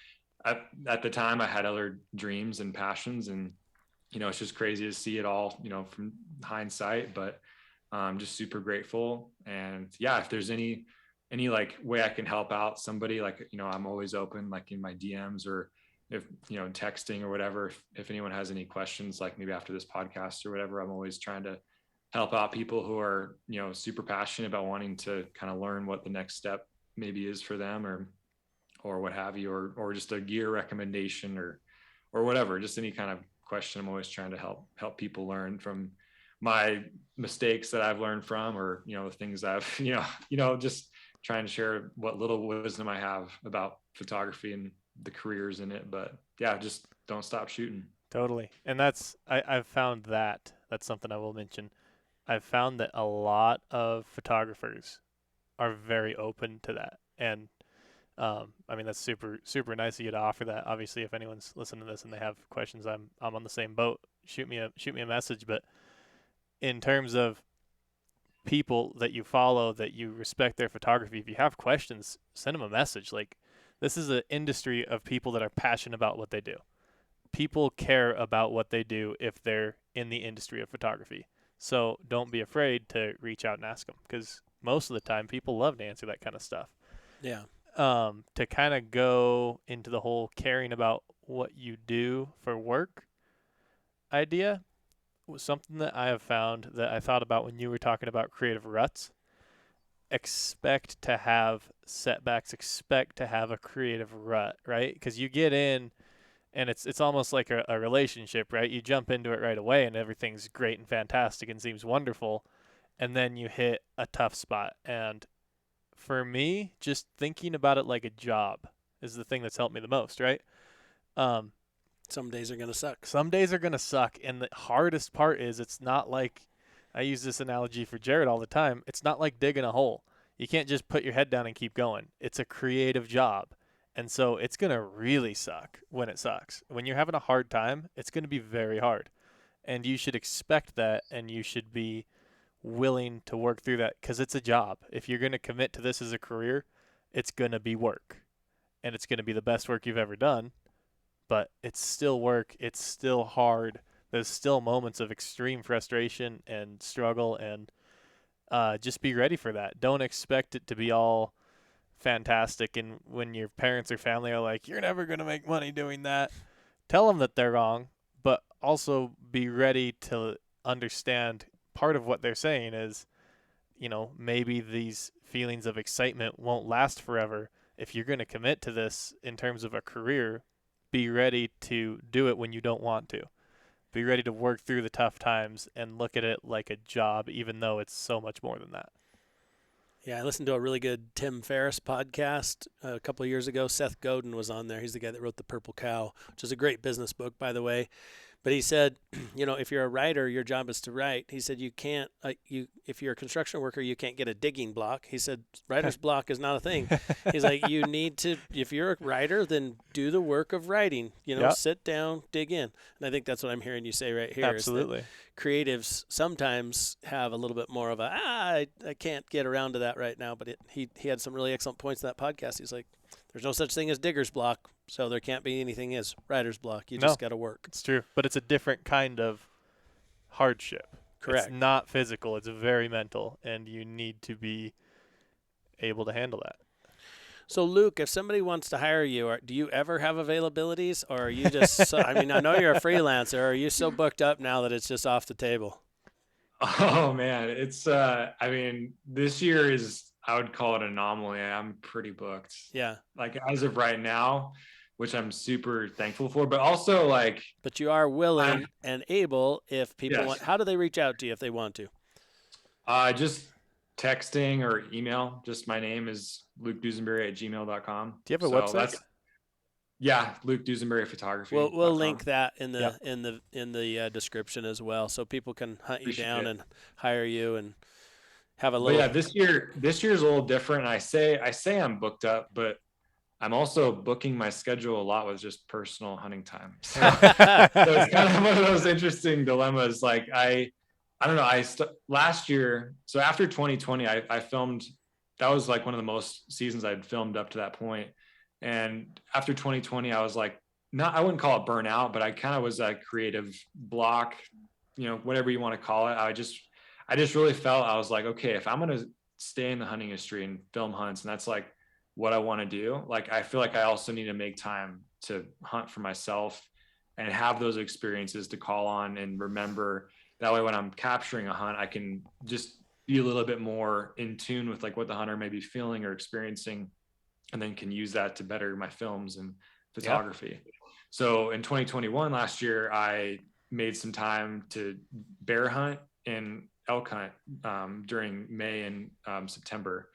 Speaker 1: at the time I had other dreams and passions, and, it's just crazy to see it all, from hindsight, but I'm just super grateful. And yeah, if there's any like way I can help out somebody, like, I'm always open, like in my DMs, or if, texting or whatever, if anyone has any questions, like maybe after this podcast or whatever, I'm always trying to help out people who are, super passionate about wanting to kind of learn what the next step maybe is for them, or what have you, or just a gear recommendation or whatever, just any kind of question. I'm always trying to help people learn from my mistakes that I've learned from, or, the things I've, just trying to share what little wisdom I have about photography and the careers in it. But yeah, just don't stop shooting.
Speaker 3: Totally. And I've found that's something I will mention. I've found that a lot of photographers are very open to that. And I mean, that's super, super nice of you to offer that. Obviously, if anyone's listening to this and they have questions, I'm on the same boat. Shoot me a message. But in terms of people that you follow, that you respect their photography, if you have questions, send them a message. Like, this is an industry of people that are passionate about what they do. People care about what they do if they're in the industry of photography. So don't be afraid to reach out and ask them, because most of the time people love to answer that kind of stuff.
Speaker 2: Yeah.
Speaker 3: To kind of go into the whole caring about what you do for work idea was something that I have found that I thought about when you were talking about creative ruts. Expect to have setbacks, expect to have a creative rut, right? Because you get in and it's almost like a relationship, right? You jump into it right away and everything's great and fantastic and seems wonderful, and then you hit a tough spot. And for me, just thinking about it like a job is the thing that's helped me the most, right?
Speaker 2: Some days are going to suck.
Speaker 3: Some days are going to suck. And the hardest part is, it's not like, I use this analogy for Jerrod all the time. It's not like digging a hole. You can't just put your head down and keep going. It's a creative job. And so it's going to really suck when it sucks. When you're having a hard time, it's going to be very hard. And you should expect that, and you should be willing to work through that, because it's a job. If you're going to commit to this as a career, it's going to be work. And it's going to be the best work you've ever done. But it's still work. It's still hard. There's still moments of extreme frustration and struggle, and just be ready for that. Don't expect it to be all fantastic. And when your parents or family are like, you're never going to make money doing that, tell them that they're wrong, but also be ready to understand part of what they're saying is, maybe these feelings of excitement won't last forever. If you're going to commit to this in terms of a career, be ready to do it when you don't want to. Be ready to work through the tough times and look at it like a job, even though it's so much more than that.
Speaker 2: Yeah, I listened to a really good Tim Ferriss podcast a couple of years ago. Seth Godin was on there. He's the guy that wrote The Purple Cow, which is a great business book, by the way. But he said, if you're a writer, your job is to write. He said you can't, if you're a construction worker, you can't get a digging block. He said writer's block is not a thing. He's like, you need to, if you're a writer, then do the work of writing. Sit down, dig in. And I think that's what I'm hearing you say right here.
Speaker 3: Absolutely.
Speaker 2: Is that creatives sometimes have a little bit more of I can't get around to that right now. But he had some really excellent points in that podcast. He's like, there's no such thing as digger's block, so there can't be anything as writer's block. You just got to work.
Speaker 3: It's true, but it's a different kind of hardship.
Speaker 2: Correct.
Speaker 3: It's not physical. It's very mental, and you need to be able to handle that.
Speaker 2: So, Luke, if somebody wants to hire you, do you ever have availabilities, or are you just I know you're a freelancer. Are you so booked up now that it's just off the table?
Speaker 1: Oh, man. It's, this year is, I would call it an anomaly. I'm pretty booked.
Speaker 2: Yeah.
Speaker 1: Like as of right now, which I'm super thankful for, but also like.
Speaker 2: But you are willing and able if people
Speaker 1: yes.
Speaker 2: want. How do they reach out to you if they want to?
Speaker 1: Just texting or email. Just my name is lukedusenbury@gmail.com.
Speaker 3: Do you have a website?
Speaker 1: Yeah, Luke Dusenbury Photography.
Speaker 2: We'll link that in the description as well, so people can hunt you down and hire you and have a little.
Speaker 1: But yeah, this year's a little different. I say I'm booked up, but I'm also booking my schedule a lot with just personal hunting time. So it's kind of one of those interesting dilemmas. Like I don't know. Last year, so after 2020, I filmed that was like one of the most seasons I'd filmed up to that point. And after 2020, I was like, I wouldn't call it burnout, but I kind of was a creative block, whatever you want to call it. I just really felt, I was like, okay, if I'm going to stay in the hunting industry and film hunts, and that's like what I want to do, like, I feel like I also need to make time to hunt for myself and have those experiences to call on and remember. That way, when I'm capturing a hunt, I can just be a little bit more in tune with like what the hunter may be feeling or experiencing, and then can use that to better my films and photography. Yeah. So in 2021, last year, I made some time to bear hunt and elk hunt during May and September.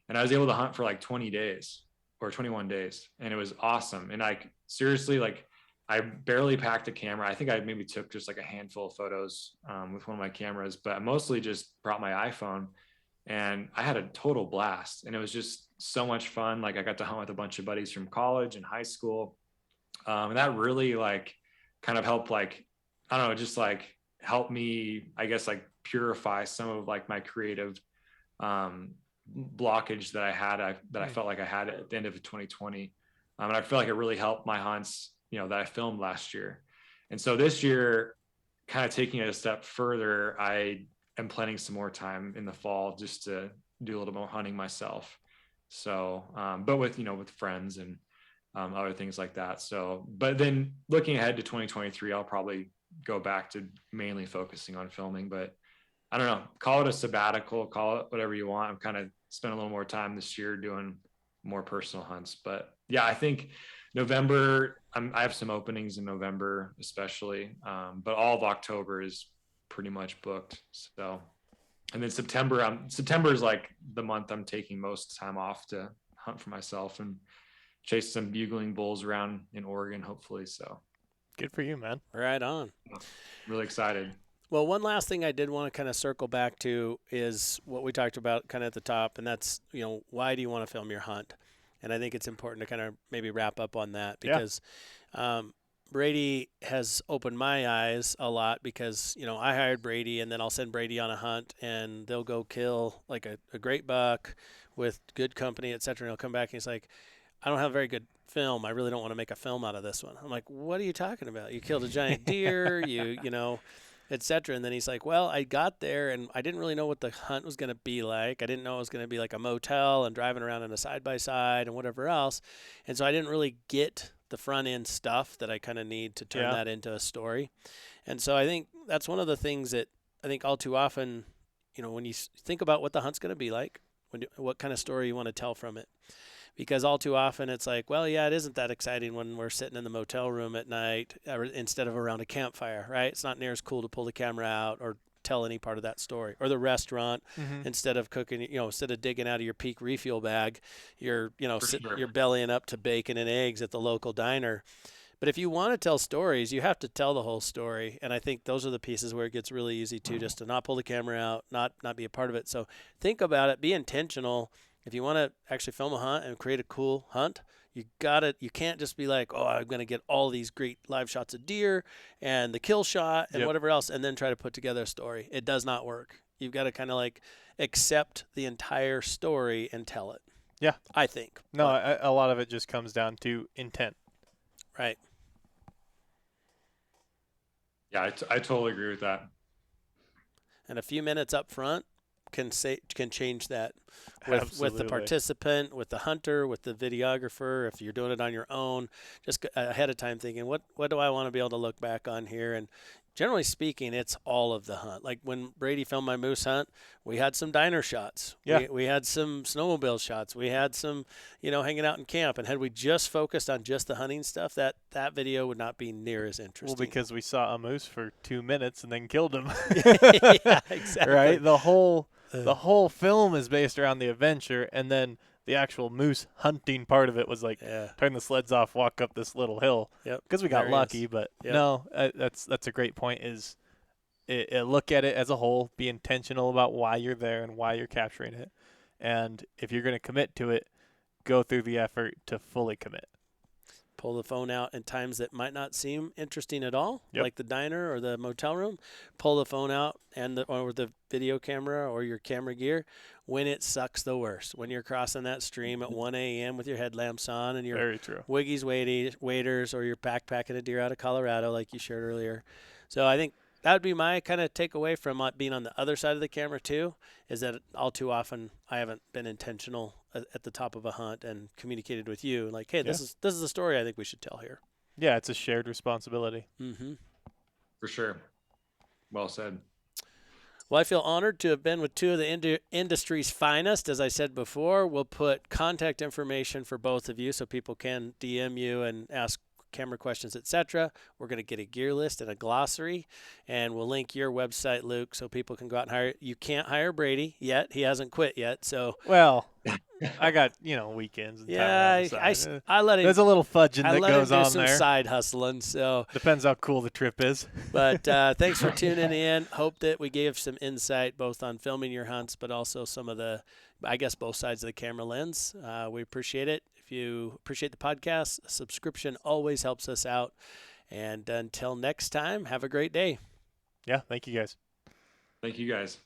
Speaker 1: And I was able to hunt for like 20 days or 21 days. And it was awesome. And I seriously, like, I barely packed a camera. I think I maybe took just like a handful of photos with one of my cameras, but I mostly just brought my iPhone, and I had a total blast. And it was just so much fun. Like, I got to hunt with a bunch of buddies from college and high school. And that really like kind of helped, like, I don't know, just like help me, I guess, like purify some of like my creative blockage that I had, that I felt like I had at the end of 2020. And I feel like it really helped my hunts, that I filmed last year. And so this year, kind of taking it a step further, I am planning some more time in the fall just to do a little more hunting myself. So, but with, with friends and other things like that. So, but then looking ahead to 2023, I'll probably go back to mainly focusing on filming, but I don't know, call it a sabbatical, call it whatever you want. I'm kind of spent a little more time this year doing more personal hunts. But yeah, I think November, I have some openings in November, especially, but all of October is pretty much booked. So, and then September is like the month I'm taking most time off to hunt for myself and chase some bugling bulls around in Oregon, hopefully. So
Speaker 3: good for you, man.
Speaker 2: Right on.
Speaker 1: Really excited.
Speaker 2: Well, one last thing I did want to kind of circle back to is what we talked about kind of at the top, and that's, why do you want to film your hunt? And I think it's important to kind of maybe wrap up on that, because Brady has opened my eyes a lot, because, I hired Brady, and then I'll send Brady on a hunt, and they'll go kill like a great buck with good company, et cetera. And he'll come back and he's like, I don't have a very good film. I really don't want to make a film out of this one. I'm like, what are you talking about? You killed a giant deer, et cetera. And then he's like, well, I got there and I didn't really know what the hunt was going to be like. I didn't know it was going to be like a motel and driving around in a side-by-side and whatever else. And so I didn't really get the front end stuff that I kind of need to turn that into a story. And so I think that's one of the things that I think all too often, when you think about what the hunt's going to be like, what kind of story you want to tell from it. Because all too often it's like, well, yeah, it isn't that exciting when we're sitting in the motel room at night instead of around a campfire, right? It's not near as cool to pull the camera out or tell any part of that story. Or the restaurant, instead of cooking, instead of digging out of your peak refuel bag, you're bellying up to bacon and eggs at the local diner. But if you want to tell stories, you have to tell the whole story. And I think those are the pieces where it gets really easy to just to not pull the camera out, not be a part of it. So think about it, be intentional. If you want to actually film a hunt and create a cool hunt, you can't just be like, oh, I'm going to get all these great live shots of deer and the kill shot and whatever else, and then try to put together a story. It does not work. You've got to kind of like accept the entire story and tell it.
Speaker 3: Yeah.
Speaker 2: I think.
Speaker 3: No, a lot of it just comes down to intent.
Speaker 2: Right.
Speaker 1: Yeah, I totally agree with that.
Speaker 2: And a few minutes up front can change that with the participant, with the hunter, with the videographer. If you're doing it on your own, just ahead of time thinking, what do I want to be able to look back on here? And generally speaking, it's all of the hunt. Like when Brady filmed my moose hunt, we had some diner shots.
Speaker 3: Yeah.
Speaker 2: We had some snowmobile shots. We had some, hanging out in camp. And had we just focused on just the hunting stuff, that video would not be near as interesting.
Speaker 3: Well, because we saw a moose for 2 minutes and then killed him.
Speaker 2: Yeah, exactly.
Speaker 3: Right? The whole film is based around the adventure, and then the actual moose hunting part of it was like turn the sleds off, walk up this little hill.
Speaker 2: Yep.
Speaker 3: Because we got lucky, but no, that's a great point. Is look at it as a whole, be intentional about why you're there and why you're capturing it, and if you're going to commit to it, go through the effort to fully commit.
Speaker 2: pull the phone out in times that might not seem interesting at all, like the diner or the motel room. Pull the phone out or the video camera or your camera gear when it sucks the worst. When you're crossing that stream at 1 a.m. with your headlamps on and your Wiggies waders, or you're backpacking a deer out of Colorado like you shared earlier. So I think that would be my kind of takeaway from being on the other side of the camera too, is that all too often I haven't been intentional at the top of a hunt and communicated with you like, hey, this is the story I think we should tell here.
Speaker 3: Yeah, it's a shared responsibility.
Speaker 2: Mm-hmm.
Speaker 1: For sure. Well said.
Speaker 2: Well, I feel honored to have been with two of the industry's finest. As I said before, we'll put contact information for both of you so people can DM you and ask camera questions, etc. We're going to get a gear list and a glossary, and we'll link your website, Luke, so people can go out and hire. You can't hire Brady yet; he hasn't quit yet. So
Speaker 3: I got weekends. And time
Speaker 2: I let him.
Speaker 3: There's a little fudging that goes on there.
Speaker 2: Some side hustling. So
Speaker 3: depends how cool the trip is.
Speaker 2: But thanks for tuning in. Hope that we gave some insight both on filming your hunts, but also some of the, I guess, both sides of the camera lens. We appreciate it. If you appreciate the podcast, a subscription always helps us out. And until next time, have a great day.
Speaker 3: Yeah, thank you guys.
Speaker 1: Thank you guys.